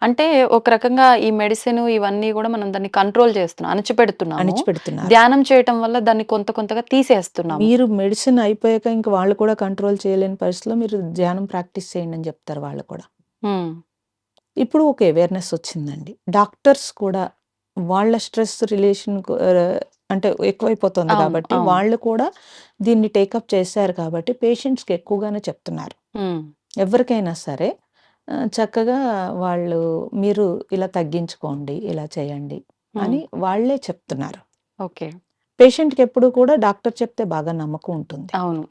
అంటే ఒక రకంగా ఈ మెడిసిన్ ఇవన్నీ గూడా మనం దాన్ని కంట్రోల్ చేస్తున్నాం. అణచిపెడుతున్నాము. అణిచిపెడుతున్నారు. ధ్యానం చేయటం వల్ల దాన్ని కొంత కొంతగా తీసేస్తున్నాము. మీరు మెడిసిన్ అయిపోయాక ఇంక వాళ్ళు కూడా కంట్రోల్ చేయలేని పరిస్థితిలో మీరు ధ్యానం ప్రాక్టీస్ చేయండి అని చెప్తారు వాళ్ళు కూడా. హ్మ్. ఇప్పుడు ఒక అవేర్‌నెస్ వచ్చిందండి. డాక్టర్స్ కూడా వాళ్ళ స్ట్రెస్ అంటే ఎక్కువైపోతుంది అవును. కాబట్టి అవును. వాళ్ళు కూడా దీన్ని టేకప్ చేశారు కాబట్టి పేషెంట్స్‌కి ఎక్కువగానే చెప్తున్నారు. హ్మ్. ఎవరికైనా సరే చక్కగా వాళ్ళు మీరు ఇలా తగ్గించుకోండి, ఇలా చేయండి హ్మ్. అని వాళ్ళే చెప్తున్నారు. ఓకే. పేషెంట్‌కి ఎప్పుడు కూడా డాక్టర్ చెప్తే బాగా నమ్మకం ఉంటుంది. అవును.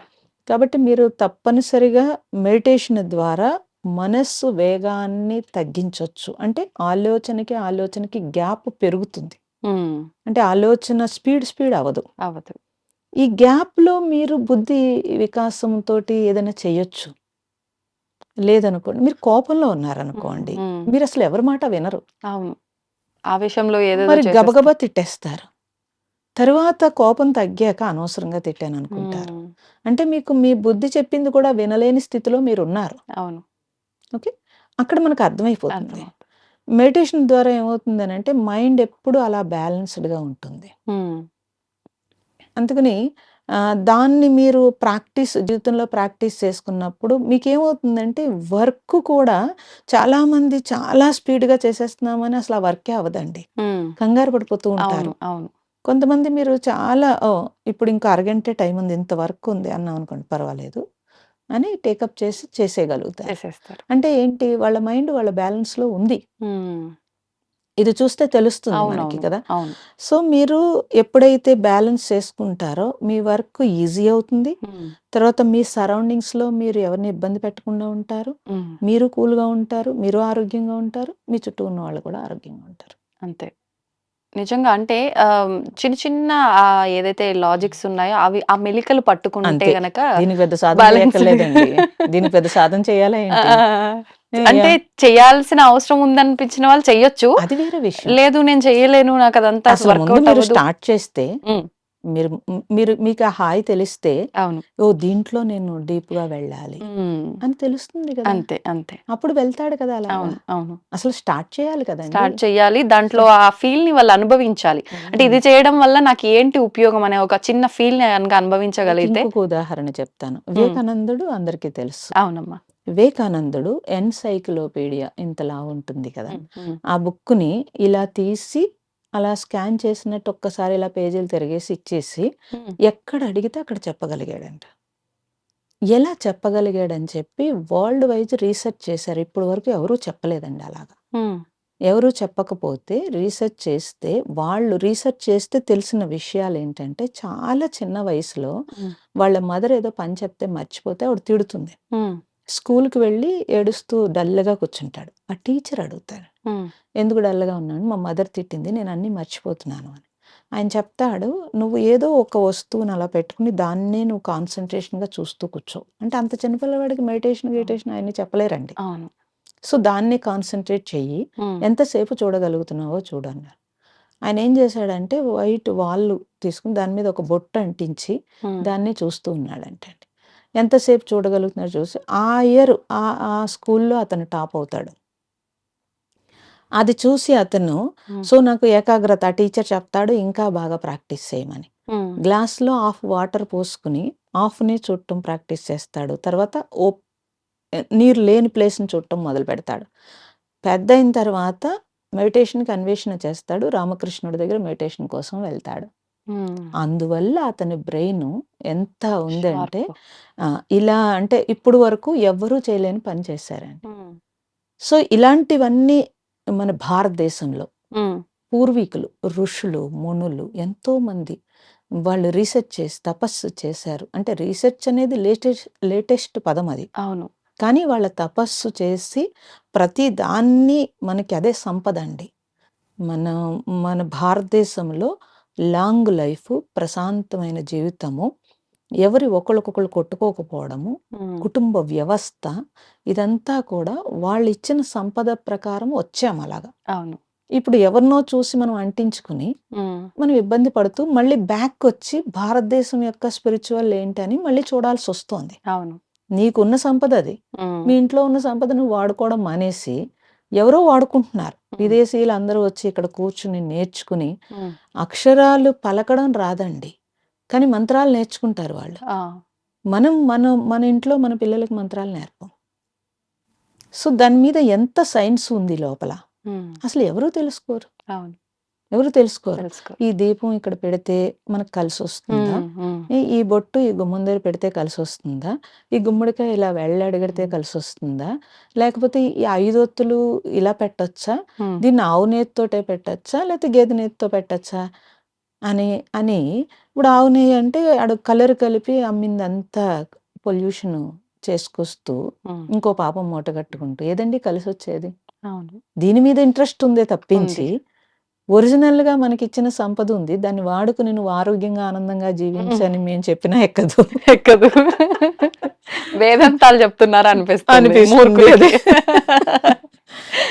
కాబట్టి మీరు తప్పనిసరిగా మెడిటేషన్ ద్వారా మనస్సు వేగాన్ని తగ్గించొచ్చు. అంటే ఆలోచనకి గ్యాప్ పెరుగుతుంది. హ్మ్. అంటే ఆలోచన స్పీడ్ అవ్వదు. అవ్వదు. ఈ గ్యాప్‌లో మీరు బుద్ధి వికాసంతోటి ఏదైనా చేయొచ్చు. లేదనుకోండి మీరు కోపంలో హ్మ్. ఉన్నారనుకోండి, హ్మ్. మీరసలు ఎవరి మాట వినరు. అవును. ఆవేశంలో ఏదేదో మరి చేసేస్తాం. గబగబా తిట్టేస్తారు. తరువాత కోపం తగ్గాక అనవసరంగా తిట్టాననుకుంటారు. హ్మ్. అంటే మీకు మీ బుద్ధి చెప్పింది కూడా వినలేని స్థితిలో మీరున్నారు. అవును. ఓకే. అక్కడ మనకు అర్థమైపోతుంది. అర్థమవుతుంది. మెడిటేషన్ ద్వారా ఏమవుతుందనంటే మైండ్ ఎప్పుడు అలా బ్యాలెన్స్‌డ్‌గా ఉంటుంది. హ్మ్. అందుకని దాన్ని మీరు జీవితంలో ప్రాక్టీస్ చేసుకున్నప్పుడు మీకేమవుతుందంటే వర్క్ కూడా చాలామంది చాలా స్పీడ్‌గా చేసేస్తున్నామని అసలు ఆ వర్కే అవ్వదండి. హ్మ్. కంగారు పడిపోతూ అవును. ఉంటారు. అవును. కొంతమంది మీరు చాలా ఇప్పుడు ఇంకో అరగంటే టైం ఉంది. ఇంత వర్క్ ఉంది అన్నామనుకోండి పర్వాలేదు అని టేకప్ చేసి చేసేయగలుగుతారు. చేసేస్తారు. అంటే ఏంటి వాళ్ళ మైండ్ వాళ్ళ బ్యాలెన్స్‌లో ఉంది. హ్మ్. ఇది చూస్తే తెలుస్తుంది మనకి అవునవును. కదా! అవును. సో, మీరు ఎప్పుడైతే బ్యాలెన్స్ చేసుకుంటారో మీ వర్క్ ఈజీ అవుతుంది. హ్మ్. తర్వాత మీ సరౌండింగ్స్‌లో మీరు ఎవరిని ఇబ్బంది పెట్టకుండా ఉంటారు. హ్మ్. మీరు కూల్‌గా ఉంటారు. మీరు ఆరోగ్యంగా ఉంటారు. మీ చుట్టూ ఉన్న వాళ్ళు కూడా ఆరోగ్యంగా ఉంటారు. అంతే. నిజంగా అంటే చిన్న చిన్న ఏదైతే లాజిక్స్ ఉన్నాయో అవి ఆ మెలికలు పట్టుకుంటే అంతే. గనక దీనికి పెద్ద సాధన బ్యాలెన్స్‌డ్‌గా చేయక్కర్లేదండి. దీనికి పెద్ద సాధన చేయాలా ఆ! ఏంటి? అంటే యాహ్! చేయాల్సిన అవసరం ఉందనిపించిన వాళ్ళు చెయ్యొచ్చు. అది వేరే విషయం. లేదు నేను చెయ్యలేను నాకదంతా అసలు ముందు వర్కౌట్ మీరు అవ్వదు. స్టార్ట్ చేస్తే హ్మ్. మీకు ఆ హాయి తెలిస్తే అవును. ఓహ్! దీంట్లో నేను డీప్‌గా వెళ్ళాలి హ్మ్. అని తెలుస్తుంది కదా! అంతే. అంతే. అప్పుడు వెళ్తాడు కదా అలాగా. అవును. అవును. అసలు స్టార్ట్ చేయాలి కదండీ! స్టార్ట్ చెయ్యాలి. దాంట్లో స్టా ఆ ఫీల్‌ని వాళ్ళు అనుభవించాలి. అంటే హ్మ్. ఇది చేయడం వల్ల నాకు ఏంటి ఉపయోగం అనే ఒక చిన్న ఫీల్‌ని గనక అనుభవించగలిగితే మీకింకొక ఉదాహరణ చెప్తాను. హ్మ్. వివేకానందుడు అందరికీ తెలుసు. అవునమ్మా. వివేకానందుడు ఎన్‌సైక్లోపీడియా ఇంత లావుంటుంది కదా! హ్మ్. హ్మ్. ఆ బుక్కుని ఇలా తీసి, అలా స్కాన్ చేసినట్టు ఒక్కసారి ఇలా పేజీలు తిరగేసి ఇచ్చేసి, హ్మ్. ఎక్కడ అడిగితే అక్కడ చెప్పగలిగాడంట. ఎలా చెప్పగలిగాడని చెప్పి వరల్డ్ వైజ్ రీసెర్చ్ చేశారు. ఇప్పటి వరకు ఎవరూ చెప్పలేదండి అలాగా. హ్మ్. ఎవరు చెప్పకపోతే రీసెర్చ్ చేస్తే, వాళ్ళు రీసెర్చ్ చేస్తే తెలిసిన విషయాలేంటంటే, చాలా చిన్న వయసులో హ్మ్. వాళ్ళ మదర్ ఏదో పని చెప్తే మర్చిపోతే ఆవిడ తిడుతుంది. హ్మ్. స్కూల్‌కి వెళ్ళి ఏడుస్తూ డల్‌గా కూర్చుంటాడు. ఆ టీచర్ అడుగుతారు, హ్మ్. "ఎందుకు డల్‌గా ఉన్నావు?" "మా మదర్ తిట్టింది. నేను అన్నీ మర్చిపోతున్నాను" అని. ఆయన చెప్తాడు, "నువ్వు ఏదో ఒక వస్తువుని అలా పెట్టుకొని దాన్నే నువ్వు కాన్సంట్రేషన్‌గా చూస్తూ కూర్చో." అంటే అంత చిన్న పిల్లవాడికి మెడిటేషన్, గిడిటేషన్ అయన్నీ చెప్పలేరండి. అవును. సో, దాన్నే కాన్సంట్రేట్ చెయ్యి. హ్మ్. ఎంతసేపు చూడగలుగుతున్నావో చూడన్నారు. ఆయనేం చేశాడంటే వైట్ వాల్ తీసుకొని దాని మీద ఒక బొట్టు అంటించి హ్మ్. దాన్నే చూస్తూ ఉన్నాడంటండి. ఎంతసేపు చూడగలుగుతున్నాడో చూసి ఆ ఇయర్ ఆ స్కూల్‌లో అతను టాప్ అవుతాడు. అది చూసి అతను హ్మ్. సో, నాకు ఏకాగ్రత ఆ టీచర్ చెప్తాడు ఇంకా బాగా ప్రాక్టీస్ చేయమని. హ్మ్. గ్లాస్‌లో హాఫ్ వాటర్ పోసుకొని హాఫ్‌ని చూడటం ప్రాక్టీస్ చేస్తాడు. తర్వాత నీరు లేని ప్లేస్‌ని చూడటం మొదలుపెడతాడు. పెద్దయిన తర్వాత మెడిటేషన్‌కి అన్వేషణ చేస్తాడు. రామకృష్ణుడి దగ్గర మెడిటేషన్ కోసం వెళ్తాడు. హ్మ్. అందువల్ల అతని బ్రెయిను ఎంత ఉందంటే షార్ప్. ఇలా అంటే ఇప్పుడు వరకు ఎవ్వరూ చేయలేని పని చేశారండి. హ్మ్. సో, ఇలాంటివన్నీ మన భారతదేశంలో హ్మ్. పూర్వీకులు, ఋషులు, మునులు ఎంతోమంది వాళ్ళు రీసెర్చ్ చేసి తపస్సు చేశారు. అంటే రీసెర్చ్ అనేది లేటెస్ట్ పదం అది. అవును. కానీ వాళ్ళ తపస్సు చేసి ప్రతి దాన్ని మనకి అదే సంపదండి. మన మన భారతదేశంలో లాంగ్ లైఫ్, ప్రశాంతమైన జీవితము, ఎవరి ఒకళ్ళకొకళ్ళు కొట్టుకోకపోవడము, హ్మ్. కుటుంబ వ్యవస్థ ఇదంతా కూడా వాళ్ళిచ్చిన సంపద ప్రకారం వచ్చామలాగా. అవును. ఇప్పుడు ఎవరినో చూసి మనం అంటించుకుని, హ్మ్. మనం ఇబ్బంది పడుతూ మళ్ళీ బ్యాకొచ్చి భారతదేశం యొక్క స్పిరిచ్యువల్ ఏంటని మళ్ళీ చూడాల్సొస్తోంది. అవును. నీకున్న సంపదది. హ్మ్. మీ ఇంట్లో ఉన్న సంపద నువ్వు వాడుకోవడం మానేసి, ఎవరో వాడుకుంటున్నారు. హ్మ్. విదేశీయులందరూ వచ్చి ఇక్కడ కూర్చుని నేర్చుకుని, హ్మ్. అక్షరాలు పలకడం రాదండి. కానీ మంత్రాలు నేర్చుకుంటారు వాళ్ళు. ఆ! మన ఇంట్లో మన పిల్లలకి మంత్రాలు నేర్పం. సో, దాని మీద ఎంత సైన్స్ ఉంది లోపల. హ్మ్. అసలు ఎవరు తెలుసుకోరు. అవును. ఎవరు తెలుసుకోరు. తెలుసుకో. ఈ దీపం ఇక్కడ పెడితే మనకు కలిసొస్తుందా? హ్మ్. హ్మ్. ఈ బొట్టు ఈ గుమ్మం దగ్గర పెడితే కలిసొస్తుందా? ఈ గుమ్మడికాయ ఇలా వెళ్ళెడగడితే హ్మ్. కలిసొస్తుందా? లేకపోతే ఈ 5 ఒత్తులు ఇలా పెట్టొచ్చా? హ్మ్. దీన్ని ఆవు నేతితోటే పెట్టొచ్చా? లేతే గేదె నేతితో పెట్టొచ్చా? అని అని ఇప్పుడు ఆవు నెయ్యి అంటే ఆడు కలర్ కలిపి అమ్మిందంతా పొల్యూషను చేసుకొస్తూ, హ్మ్. ఇంకో పాపం మూటగట్టుకుంటూ ఏదండి కలిసొచ్చేది? అవును. దీని మీద ఇంట్రెస్ట్ ఉందే ఉంది. తప్పించి ఒరిజినల్‌గా మనకిచ్చిన సంపదుంది. దాన్ని వాడుకొని నువ్వు ఆరోగ్యంగా, ఆనందంగా జీవించు అని మేము చెప్పినా ఎక్కదు. ఎక్కదు. వేదాంతాలు చెప్తున్నారనిపిస్తుంది అనిపిస్తుంది. మూర్ఖులకి.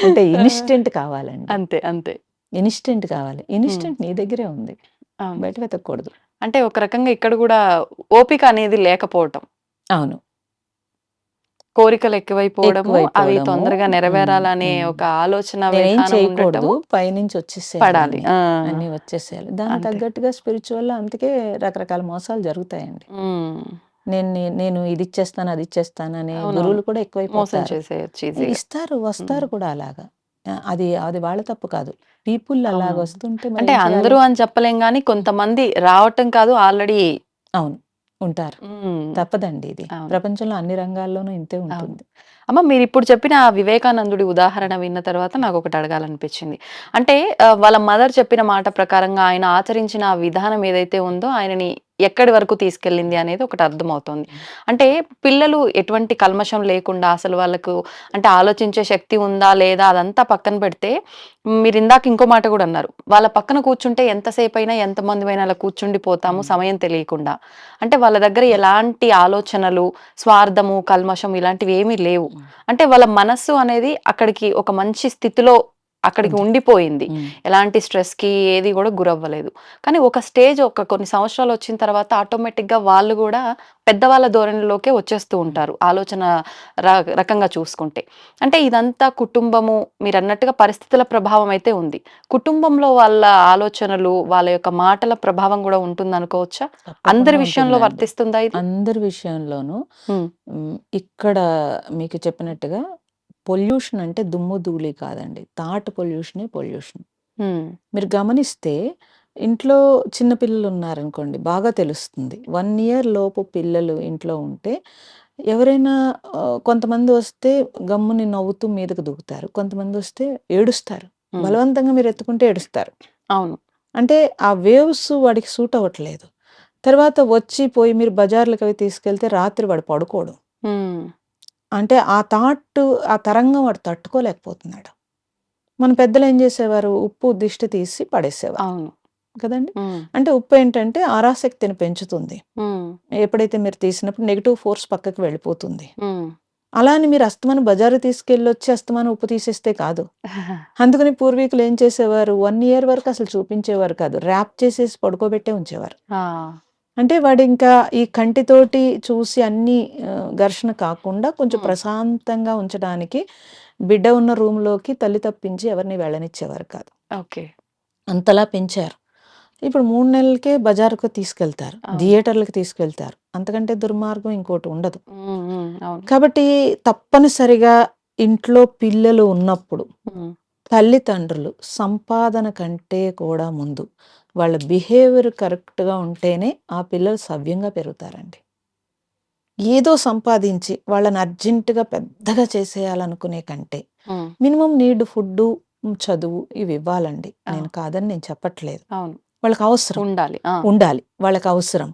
అంటే ఆ! ఇన్‌స్టంట్ కావాలండి. అంతే. అంతే. ఇన్‌స్టంట్ కావాలి. హ్మ్. ఇన్‌స్టంట్ నీ దగ్గరే ఉంది. అవును. బయట వెతకూడదు. అంటే ఒక రకంగా ఇక్కడ గూడా ఓపిక అనేది లేకపోవటం. అవును. కోరికలు ఎక్కువైపోవడము, అవి ఎక్కువైపోవడము. తొందరగా హ్మ్. నెరవేరాలనే హ్మ్. ఒక ఆలోచన నేనేం విధానం చేయకూడదు. ఉండటము పైనుంచి పడాలి. వచ్చేసేయాలన్నీ. ఆ! అన్నీ వచ్చేసేయాలి. దానికి అంతే. తగ్గట్టుగా స్పిరిచ్యువల్‌లో అందుకే రకరకాల మోసాలు జరుగుతాయండి. హ్మ్. నేను ఇదిచ్చేస్తాను, అదిచ్చేస్తానని అవునవును. గురువులు కూడా మోసం ఎక్కువైపోతారు. చేసేయొచ్చు ఈజీగా. ఇస్తారు, హ్మ్. వస్తారు కూడా అలాగా. అది అది వాళ్ళ తప్పు కాదు. పీపుల్ అవునవును. అలాగొస్తుంటే అంటే మరేం చేయాలి? అందరూ అని చెప్పలేం గానీ, కొంతమంది రావటం కాదు ఆల్రెడీ అవును. ఉంటారు. హ్మ్. తప్పదండి ఇది. అవును. ప్రపంచంలో అన్ని రంగాల్లోనూ ఇంతే అవును. ఉంటుంది. అమ్మ మీరిప్పుడు చెప్పిన ఆ వివేకానందుడి ఉదాహరణ విన్న తర్వాత నాకొకటి అడగాలనిపించింది. అంటే వాళ్ళ మదర్ చెప్పిన మాట ప్రకారంగా ఆయన ఆచరించిన ఆ విధానం ఏదైతే ఉందో ఆయనని ఎక్కడి వరకు తీసుకెళ్ళింది అనేది ఒకటి అర్థమవుతోంది. అంటే పిల్లలు ఎటువంటి కల్మషం లేకుండా అసలు వాళ్ళకు అంటే ఆలోచించే శక్తి ఉందా? లేదా? అదంతా పక్కన పెడితే మీరిందాక ఇంకో మాట గూడా అన్నారు. వాళ్ళ పక్కన కూర్చుంటే ఎంతసేపైనా ఎంతమందిమైనా అలా కూర్చుండిపోతాము సమయం తెలియకుండా. అంటే వాళ్ళ దగ్గర ఎలాంటి ఆలోచనలు, స్వార్థము, కల్మషం ఇలాంటివి ఏమీ లేవు. హ్మ్. అంటే వాళ్ళ మనస్సు అనేది అక్కడికి ఒక మంచి స్థితిలో అక్కడికి ఉంది. ఉండిపోయింది. హ్మ్. ఎలాంటి స్ట్రెస్‌కి ఏది గూడా గురవ్వలేదు. కానీ ఒక స్టేజ్ ఒక కొన్ని సంవత్సరాలొచ్చిన తర్వాత ఆటోమేటిక్‌గా వాళ్ళు గూడా పెద్దవాళ్ళ ధోరణిలోకే వచ్చేస్తూ హ్మ్. ఉంటారు. ఆలోచన ర రకంగా చూసుకుంటే. అంటే ఇదంతా కుటుంబము మీరన్నట్టుగా పరిస్థితుల ప్రభావం అయితే ఉంది. కుటుంబంలో వాళ్ళ ఆలోచనలు, వాళ్ళ యొక్క మాటల ప్రభావం గూడా ఉంటుందనుకోవచ్చా? తప్పకుండా అందరి విషయంలో ఉంటుందండి. వర్తిస్తుందా ఇది? అందరి విషయంలోనూ హ్మ్. ఇక్కడ మీకు చెప్పినట్టుగా పొల్యూషన్ అంటే దుమ్ము, ధూళి కాదండి. థాట్ పొల్యూషనే పొల్యూషన్. హ్మ్. మీరు గమనిస్తే ఇంట్లో చిన్న పిల్లలు ఉన్నారనుకోండి బాగా తెలుస్తుంది. 1 ఇయర్ లోపు పిల్లలు ఇంట్లో ఉంటే ఎవరైనా కొంతమంది వస్తే గమ్ముని నవ్వుతూ మీదకి దూకుతారు. కొంతమంది వస్తే ఏడుస్తారు. హ్మ్. బలవంతంగా మీరు ఎత్తుకుంటే ఏడుస్తారు. అవును. అంటే ఆ వేవ్స్ వాడికి సూట్ అవ్వట్లేదు. తర్వాత వచ్చి పోయి మీరు బజార్‌లకవి తీసుకెళ్తే రాత్రి వాడు పడుకోడు. హ్మ్. అంటే ఆ తరంగం వాడు తట్టుకోలేకపోతున్నాడు. మన పెద్దలేం జేసేవారు? ఉప్పు దిష్టి తీసి పడేసేవారు. అవును. కదండీ! హ్మ్. అంటే ఉప్పేంటంటే ఆరాశక్తిని పెంచుతుంది. హ్మ్. ఎప్పుడైతే మీరు తీసినప్పుడు నెగెటివ్ ఫోర్స్ పక్కకి వెళ్ళిపోతుంది. హ్మ్. అలా అని మీరు అస్తమానం బజారుకి తీసుకెళ్ళొచ్చి అస్తమానం ఉప్పు తీసేస్తే కాదు. అందుకని పూర్వీకులు ఏం చేసేవారు? 1 ఇయర్ వరకు అసలు చూపించేవారు కాదు. ర్యాప్ చేసేసి పడుకోబెట్టే ఉంచేవారు. ఆ! అంటే వాడింకా ఈ కంటితోటి చూసి అన్నీ ఘర్షణ కాకుండా కొంచెం హ్మ్. ప్రశాంతంగా ఉంచడానికి బిడ్డ ఉన్న రూమ్‌లోకి తల్లి తప్పించి ఎవరిని వెళ్ళనిచ్చేవారు కాదు. ఓకే. అంతలా పెంచారు. ఇప్పుడు 3 నెలలకే బజారుకు తీసుకెళ్తారు. అవును. థియేటర్‌లకి తీసుకెళ్తారు. అంతకంటే దుర్మార్గం ఇంకోటి ఉండదు. హ్మ్. హ్మ్. అవును. కాబట్టి తప్పనిసరిగా ఇంట్లో పిల్లలు ఉన్నప్పుడు హ్మ్. తల్లిదండ్రులు సంపాదన కంటే కూడా ముందు వాళ్ళ బిహేవియర్ కరెక్ట్‌గా ఉంటేనే ఆ పిల్లలు సవ్యంగా పెరుగుతారండి. ఏదో సంపాదించి వాళ్ళని అర్జెంట్‌గా పెద్దగా చేసేయాలనుకునే కంటే హ్మ్. మినిమమ్ నీడ్ ఫుడ్డు, చదువు ఇవి ఇవ్వాలండి. ఆ! నేను చెప్పట్లేదు. అవును. వాళ్ళకి అవసరం. ఉండాలి. ఆ! ఉండాలి. వాళ్ళకి అవసరం.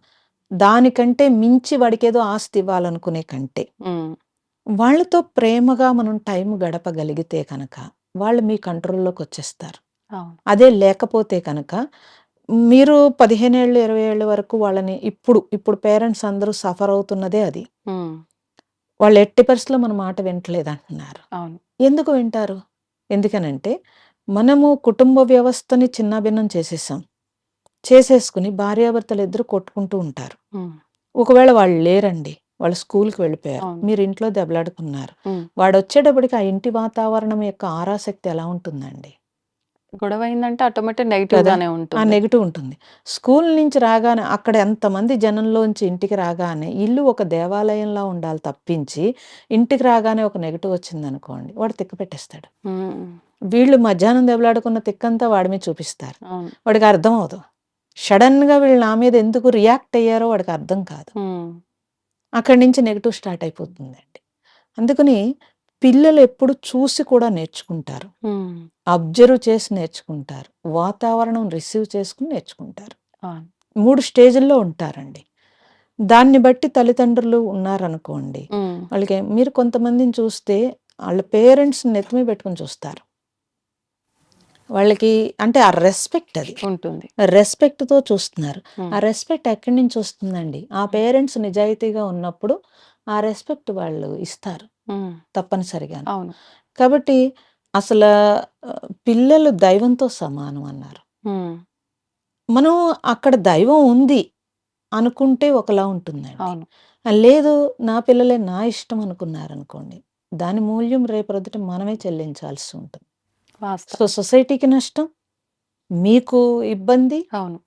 దానికంటే మించి వాడికేదో ఆస్తి ఇవ్వాలనుకునే కంటే, హ్మ్. వాళ్ళతో ప్రేమగా మనం టైం గడపగలిగితే కనుక, వాళ్ళు మీ కంట్రోల్‌లోకొచ్చేస్తారు. అవును. అదే లేకపోతే కనుక, మీరు 15 ఏళ్ళు, 20 ఏళ్ల వరకు వాళ్ళని ఇప్పుడు పేరెంట్స్ అందరూ సఫర్ అవుతున్నదే అది. హ్మ్. వాళ్ళు ఎట్టి పరిస్థితిలో మన మాట వింటలేదంటున్నారు. అవును. ఎందుకు వింటారు? ఎందుకనంటే, మనము కుటుంబ వ్యవస్థని చిన్నాభిన్నం చేసేసాం. చేసేసుకొని భార్యాభర్తలిద్దరూ కొట్టుకుంటూ ఉంటారు. హ్మ్. ఒకవేళ వాళ్ళు లేరండి. వాళ్ళు స్కూలుకి వెళ్ళిపోయారు. అవును. మీరు ఇంట్లో దెబ్బలాడుకున్నారు. హ్మ్. వాడొచ్చేటప్పటికి ఆ ఇంటి వాతావరణం యొక్క ఆరాసక్తి ఎలా ఉంటుందండి? గొడవయిందంటే ఆటోమేటిక్ కదా! నెగెటివ్‌గానే ఆ ఉంటుంది. నెగెటివ్ ఉంటుంది. స్కూలు నుంచి రాగానే అక్కడ ఎంతమంది జనంలోంచి ఇంటికి రాగానే ఇల్లు ఒక దేవాలయంలా ఉండాలి తప్పించి, ఇంటికి రాగానే ఒక నెగెటివ్ వచ్చిందనుకోండి, వాడు తిక్క పెట్టేస్తాడు. హ్మ్. వీళ్ళు మధ్యాహ్నం దెబ్బలాడుకున్న తిక్కంతా వాడి మీద చూపిస్తారు. అవును. వాడికి అర్థం అవ్వదు. సడెన్‌గా వీళ్ళు నా మీద ఎందుకు రియాక్ట్ అయ్యారో వాడికి అర్థం కాదు. హ్మ్. అక్కడి నుంచి నెగెటివ్ స్టార్ట్ అయిపోతుందండి. అందుకని పిల్లలు ఎప్పుడు చూసి కూడా నేర్చుకుంటారు. హ్మ్. అబ్జర్వ్ చేసి నేర్చుకుంటారు. వాతావరణం రిసీవ్ చేసుకొని నేర్చుకుంటారు. అవును. 3 స్టేజుల్లో ఉంటారండి. దాన్ని బట్టి తల్లిదండ్రులు ఉన్నారనుకోండి. హ్మ్. మీరు కొంతమందిని చూస్తే ఆళ్ళ పేరెంట్స్‌ని నెత్తి మీద పెట్టుకొని చూస్తారు. వాళ్ళకి అంటే ఆ రెస్పెక్ట్ అది. ఉంటుంది. రెస్పెక్ట్‌తో చూస్తున్నారు. హ్మ్. ఆ రెస్పెక్ట్ ఎక్కడి నుంచి వస్తుందండి? ఆ పేరెంట్స్ నిజాయితీగా ఉన్నప్పుడు ఆ రెస్పెక్ట్ వాళ్ళు ఇస్తారు. హ్మ్. తప్పనిసరిగాను. అవును. కాబట్టి అసలా పిల్లలు దైవంతో సమానం అన్నారు. హ్మ్. మనం అక్కడ దైవం ఉంది అనుకుంటే ఒకలా ఉంటుందండి. అవును. లేదు నా పిల్లలే నా ఇష్టం అనుకున్నారనుకోండి, దాని మూల్యం రేపొద్దుట మనమే చెల్లించాల్సి ఉంటుంది. వాస్తవం. సొసైటీకి నష్టం, మీకు ఇబ్బంది. అవును.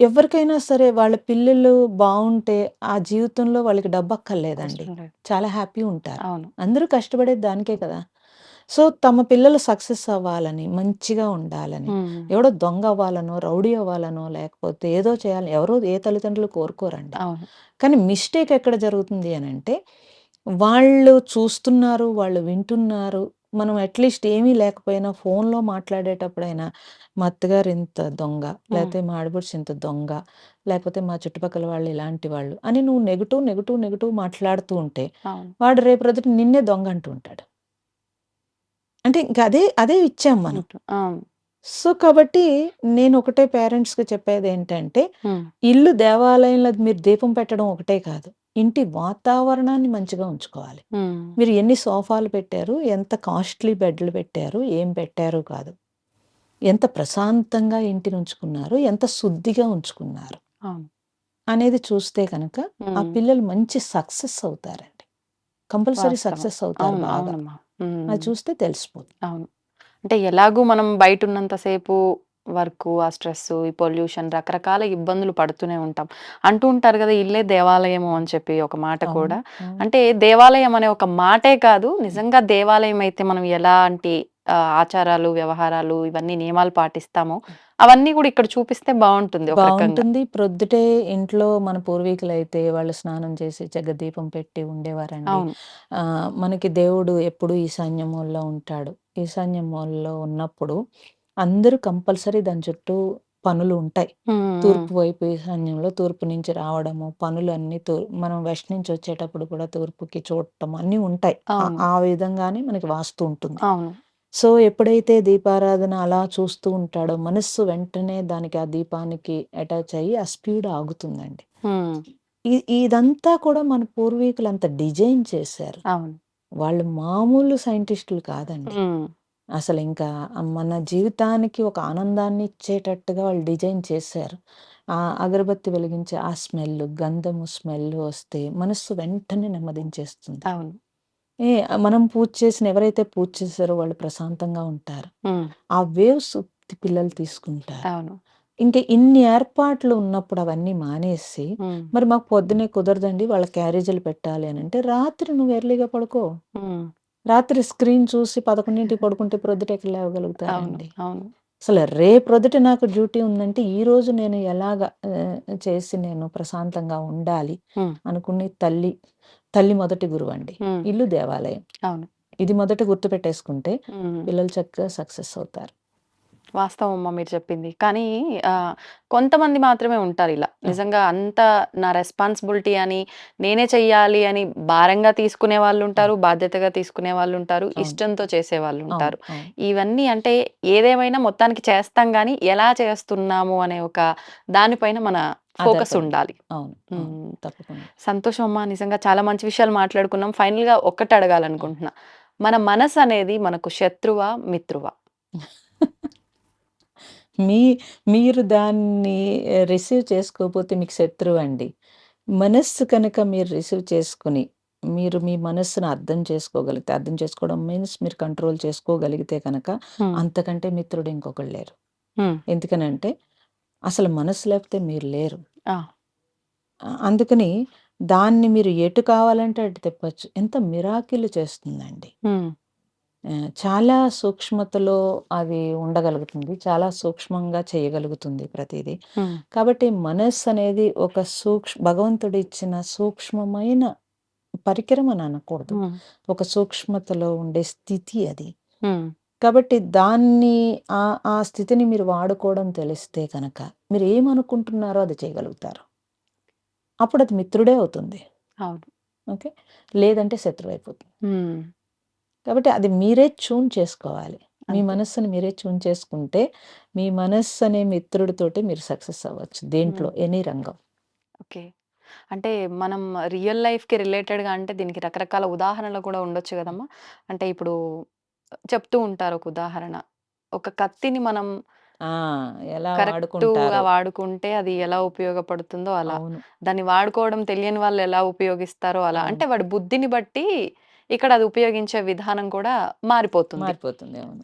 ఎవ్వరికైనా సరే వాళ్ళ పిల్లలు బావుంటే ఆ జీవితంలో వాళ్ళకి డబ్బక్కర్లేదండి. అవసరం లేదు. చాలా హ్యాపీ ఉంటారు. అవును. అందరూ కష్టపడేది దానికే కదా! సో, తమ పిల్లలు సక్సెస్ అవ్వాలని, మంచిగా ఉండాలని, హ్మ్. ఎవడో దొంగ అవ్వాలనో, రౌడీ అవ్వాలనో, లేకపోతే ఏదో చేయాలని ఏ తల్లిదండ్రులు కోరుకోరండి. అవును. కానీ మిస్టేక్ ఎక్కడ జరుగుతుంది అనంటే, వాళ్ళు చూస్తున్నారు, వాళ్ళు వింటున్నారు. మనం అట్‌లీస్ట్ ఏమీ లేకపోయినా ఫోన్‌లో మాట్లాడేటప్పుడైనా, మా అత్తగారు ఇంత దొంగ, హ్మ్. లేతే మా ఆడపడుచు ఇంత దొంగ, లేకపోతే మా చుట్టుపక్కల వాళ్ళు ఇలాంటి వాళ్ళు అని నువ్వు నెగెటివ్ మాట్లాడుతూ ఉంటే, అవును. వాడు రేపు రోజున నిన్నే దొంగ అంటూ ఉంటాడు. అంటే ఇంక అదే ఇచ్చాం మనం. అవును. సో, కాబట్టి నేనొకటే పేరెంట్స్‌కి చెప్పేదేంటంటే, హ్మ్. ఇల్లు దేవాలయంలో మీరు దీపం పెట్టడం ఒకటే కాదు. ఇంటి వాతావరణాన్ని మంచిగా ఉంచుకోవాలి. హ్మ్. మీరు ఎన్ని సోఫాలు పెట్టారు, ఎంత కాస్ట్‌లీ బెడ్‌లు పెట్టారు, ఏం పెట్టారు కాదు. ఎంత ప్రశాంతంగా ఇంటిని ఉంచుకున్నారు, ఎంత శుద్ధిగా ఉంచుకున్నారు అవును. అనేది చూస్తే గనక, ఆ హ్మ్. పిల్లలు మంచి సక్సెస్ అవుతారండి. కంపల్సరీ వాస్తవం. సక్సెస్ అవుతారు అవును. బాగా. అవునమ్మా. అది హ్మ్. చూస్తే తెలిసిపోతుంది. అవును. అంటే ఎలాగూ మనం బయటున్నంత సేపు వర్కు, ఆ స్ట్రెస్సు, ఈ పొల్యూషన్ రకరకాల ఇబ్బందులు పడుతూనే ఉంటాం. అంటూ ఉంటారు గదా! ఇల్లే దేవాలయము అని చెప్పి ఒక మాట అవును. కూడా. అవును. అంటే దేవాలయం అనే ఒక మాటే కాదు, నిజంగా దేవాలయం అయితే మనం ఎలాంటి ఆచారాలు, వ్యవహారాలు ఇవన్నీ నియమాలు పాటిస్తామో, అవన్నీ కూడా ఇక్కడ చూపిస్తే బాగుంటుంది ఒక రకంగా. బాగుంటుంది. ప్రొద్దుటే ఇంట్లో మన పూర్వీకులైతే వాళ్ళు స్నానం చేసి జగదీపం పెట్టి ఉండేవారండి. అవును. మనకి దేవుడు ఎప్పుడు ఈశాన్య మూలలో ఉంటాడు. ఈశాన్య మూలలో ఉన్నప్పుడు అందరూ కంపల్సరీ దాని చుట్టూ పనులు ఉంటాయి. తూర్పు వైపు ఈశాన్యంలో తూర్పు నుంచి రావడము, పనులు అన్నీ మనం వెస్ట్ నుంచి వచ్చేటప్పుడు కూడా తూర్పుకి చూడటం అన్నీ ఉంటాయి. అవును. ఆ విధంగానే మనకి వాస్తు ఉంటుంది. అవును. సో ఎప్పుడైతే దీపారాధన అలా చూస్తూ ఉంటాడో మనస్సు వెంటనే దానికి ఆ దీపానికి అటాచ్ అయ్యి ఆ స్పీడ్ ఆగుతుందండి. ఇదంతా కూడా మన పూర్వీకులు అంత డిజైన్ చేశారు. అవును. వాళ్ళు మామూలు సైంటిస్టులు కాదండి. అసలు ఇంకా మన జీవితానికి ఒక ఆనందాన్ని ఇచ్చేటట్టుగా వాళ్ళు డిజైన్ చేశారు. ఆ అగరబత్తి వెలిగించే ఆ స్మెల్, గంధము స్మెల్ వస్తే మనస్సు వెంటనే నెమ్మదించేస్తుంది. అవును. మనం పూజ చేసిన ఎవరైతే పూజ చేశారో వాళ్ళు ప్రశాంతంగా ఉంటారు. ఆ వేవ్స్ పిల్లలు తీసుకుంటారు. అవును. ఇంకా ఇన్ని ఏర్పాట్లు ఉన్నప్పుడు అవన్నీ మానేసి మరి మాకు పొద్దునే కుదరదండి వాళ్ళ క్యారేజీలు పెట్టాలి అని అంటే రాత్రి నువ్వు ఎర్లీగా పడుకో. రాత్రి స్క్రీన్ చూసి 11ంటికి పడుకుంటే ప్రొద్దుట ఎక్కడ లేవగలుగుతారండి? అవును. అసలు రేపొద్దుట నాకు డ్యూటీ ఉందంటే ఈ రోజు నేను ఎలాగ చేసి నేను ప్రశాంతంగా ఉండాలి అనుకుని తల్లి మొదటి గురువు అండి. ఇల్లు దేవాలయం. అవును. ఇది మొదట గుర్తుపెట్టేసుకుంటే పిల్లలు చక్కగా సక్సెస్ అవుతారు. వాస్తవం అమ్మ మీరు చెప్పింది. కానీ కొంతమంది మాత్రమే ఉంటారు ఇలా. నిజంగా అంత నా రెస్పాన్సిబిలిటీ అని, నేనే చెయ్యాలి అని భారంగా తీసుకునే వాళ్ళుంటారు, బాధ్యతగా తీసుకునే వాళ్ళుంటారు, ఇష్టంతో చేసేవాళ్ళుంటారు. ఇవన్నీ అంటే ఏదేమైనా మొత్తానికి చేస్తాం గానీ, ఎలా చేస్తున్నాము అనే ఒక దానిపైన మన ఫోకస్ ఉండాలి. తప్పకుండా. సంతోషం అమ్మా. నిజంగా చాలా మంచి విషయాలు మాట్లాడుకున్నాం. ఫైనల్‌గా ఒక్కటి అడగాలనుకుంటున్నా. మన మనసు అనేది మనకు శత్రువా? మిత్రువా? మీరు దాన్ని రిసీవ్ చేసుకోకపోతే మీకు శత్రువు అండి. మనస్సు కనుక మీరు రిసీవ్ చేసుకుని, మీరు మీ మనస్సును అర్థం చేసుకోవడం మీన్స్ మీరు కంట్రోల్ చేసుకోగలిగితే కనుక అంతకంటే మిత్రుడు ఇంకొకళ్ళు లేరు. ఎందుకనంటే అసలు మనస్సు లేకపోతే మీరు లేరు. అందుకని దాన్ని మీరు ఎటు కావాలంటే అటు తిప్పొచ్చు. ఎంత మిరాకిల్ చేస్తుందండి. చాలా సూక్ష్మతలో అది ఉండగలుగుతుంది. చాలా సూక్ష్మంగా చేయగలుగుతుంది ప్రతీదీ. కాబట్టి మనస్సు అనేది ఒక భగవంతుడు ఇచ్చిన సూక్ష్మమైన పరికరం అని అనకూడదు. ఒక సూక్ష్మతలో ఉండే స్థితి అది. కాబట్టి దాన్ని ఆ స్థితిని మీరు వాడుకోవడం తెలిస్తే కనుక మీరు ఏమనుకుంటున్నారో అది చేయగలుగుతారు. అప్పుడు అది మిత్రుడే అవుతుంది. ఓకే. లేదంటే శత్రువు అయిపోతుంది. కాబట్టి అది మీరే ట్యూన్ చేసుకోవాలి. మీ మనస్సుని మీరే ట్యూన్ చేసుకుంటే మీ మనస్సు అనే మిత్రుడితోటి మీరు సక్సెస్ అవ్వచ్చు దేంట్లో, ఎనీ రంగం. ఓకే. అంటే మనం రియల్ లైఫ్‌కి రిలేటెడ్‌గా అంటే దీనికి రకరకాల ఉదాహరణలు కూడా ఉండొచ్చు కదమ్మా. అంటే ఇప్పుడు చెప్తూ ఉంటారు ఒక ఉదాహరణ. ఒక కత్తిని మనం ఎలా కరెక్ట్‌గా వాడుకుంటే అది ఎలా ఉపయోగపడుతుందో అలా. దాన్ని వాడుకోవడం తెలియని వాళ్ళు ఎలా ఉపయోగిస్తారో అలా. అంటే వాడి బుద్ధిని బట్టి ఇక్కడ అది ఉపయోగించే విధానం కూడా మారిపోతుంది.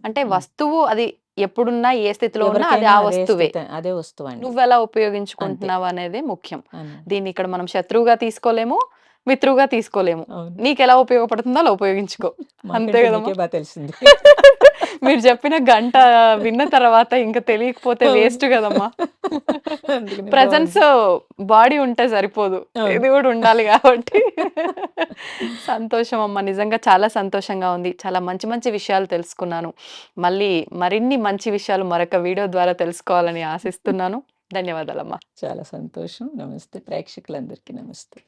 అంటే వస్తువు అది ఎప్పుడున్నా ఏ స్థితిలో ఉన్నా అది ఆ వస్తువే. అదే వస్తువు. నువ్వెలా ఉపయోగించుకుంటున్నావు అనేదే ముఖ్యం. దీన్ని ఇక్కడ మనం శత్రువుగా తీసుకోలేము, మిత్రువుగా తీసుకోలేము. నీకెలా ఉపయోగపడుతుందో అలా ఉపయోగించుకో. అంతే కదమ్మా. తెలిసింది. మీరు చెప్పిన గంట విన్న తర్వాత ఇంకా తెలియకపోతే వేస్ట్ కదమ్మా. ప్రెజెన్స్ బాడీ ఉంటే సరిపోదు, ఇది కూడా ఉండాలి కాబట్టి. సంతోషం అమ్మ. నిజంగా చాలా సంతోషంగా ఉంది. చాలా మంచి మంచి విషయాలు తెలుసుకున్నాను. మళ్ళీ మరిన్ని మంచి విషయాలు మరొక వీడియో ద్వారా తెలుసుకోవాలని ఆశిస్తున్నాను. ధన్యవాదాలమ్మా. చాలా సంతోషం. నమస్తే. ప్రేక్షకులందరికీ నమస్తే.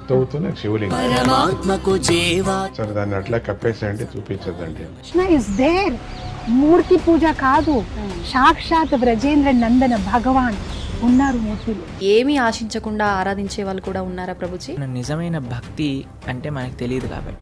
తవ్వుతూనే శివలింగం. సరే దాన్ని అట్లా కప్పేసేయండి, చూపించదండి. Krishna is there. మూర్తి పూజ కాదు, సాక్షాత్ బ్రజేంద్ర నందన భగవాన్ ఉన్నారు మూర్తిలో. ఏమీ ఆశించకుండా ఆరాధించే వాళ్ళు కూడా ఉన్నారా ప్రభుజీ? నిజమైన భక్తి అంటే మనకు తెలియదు కాబట్టి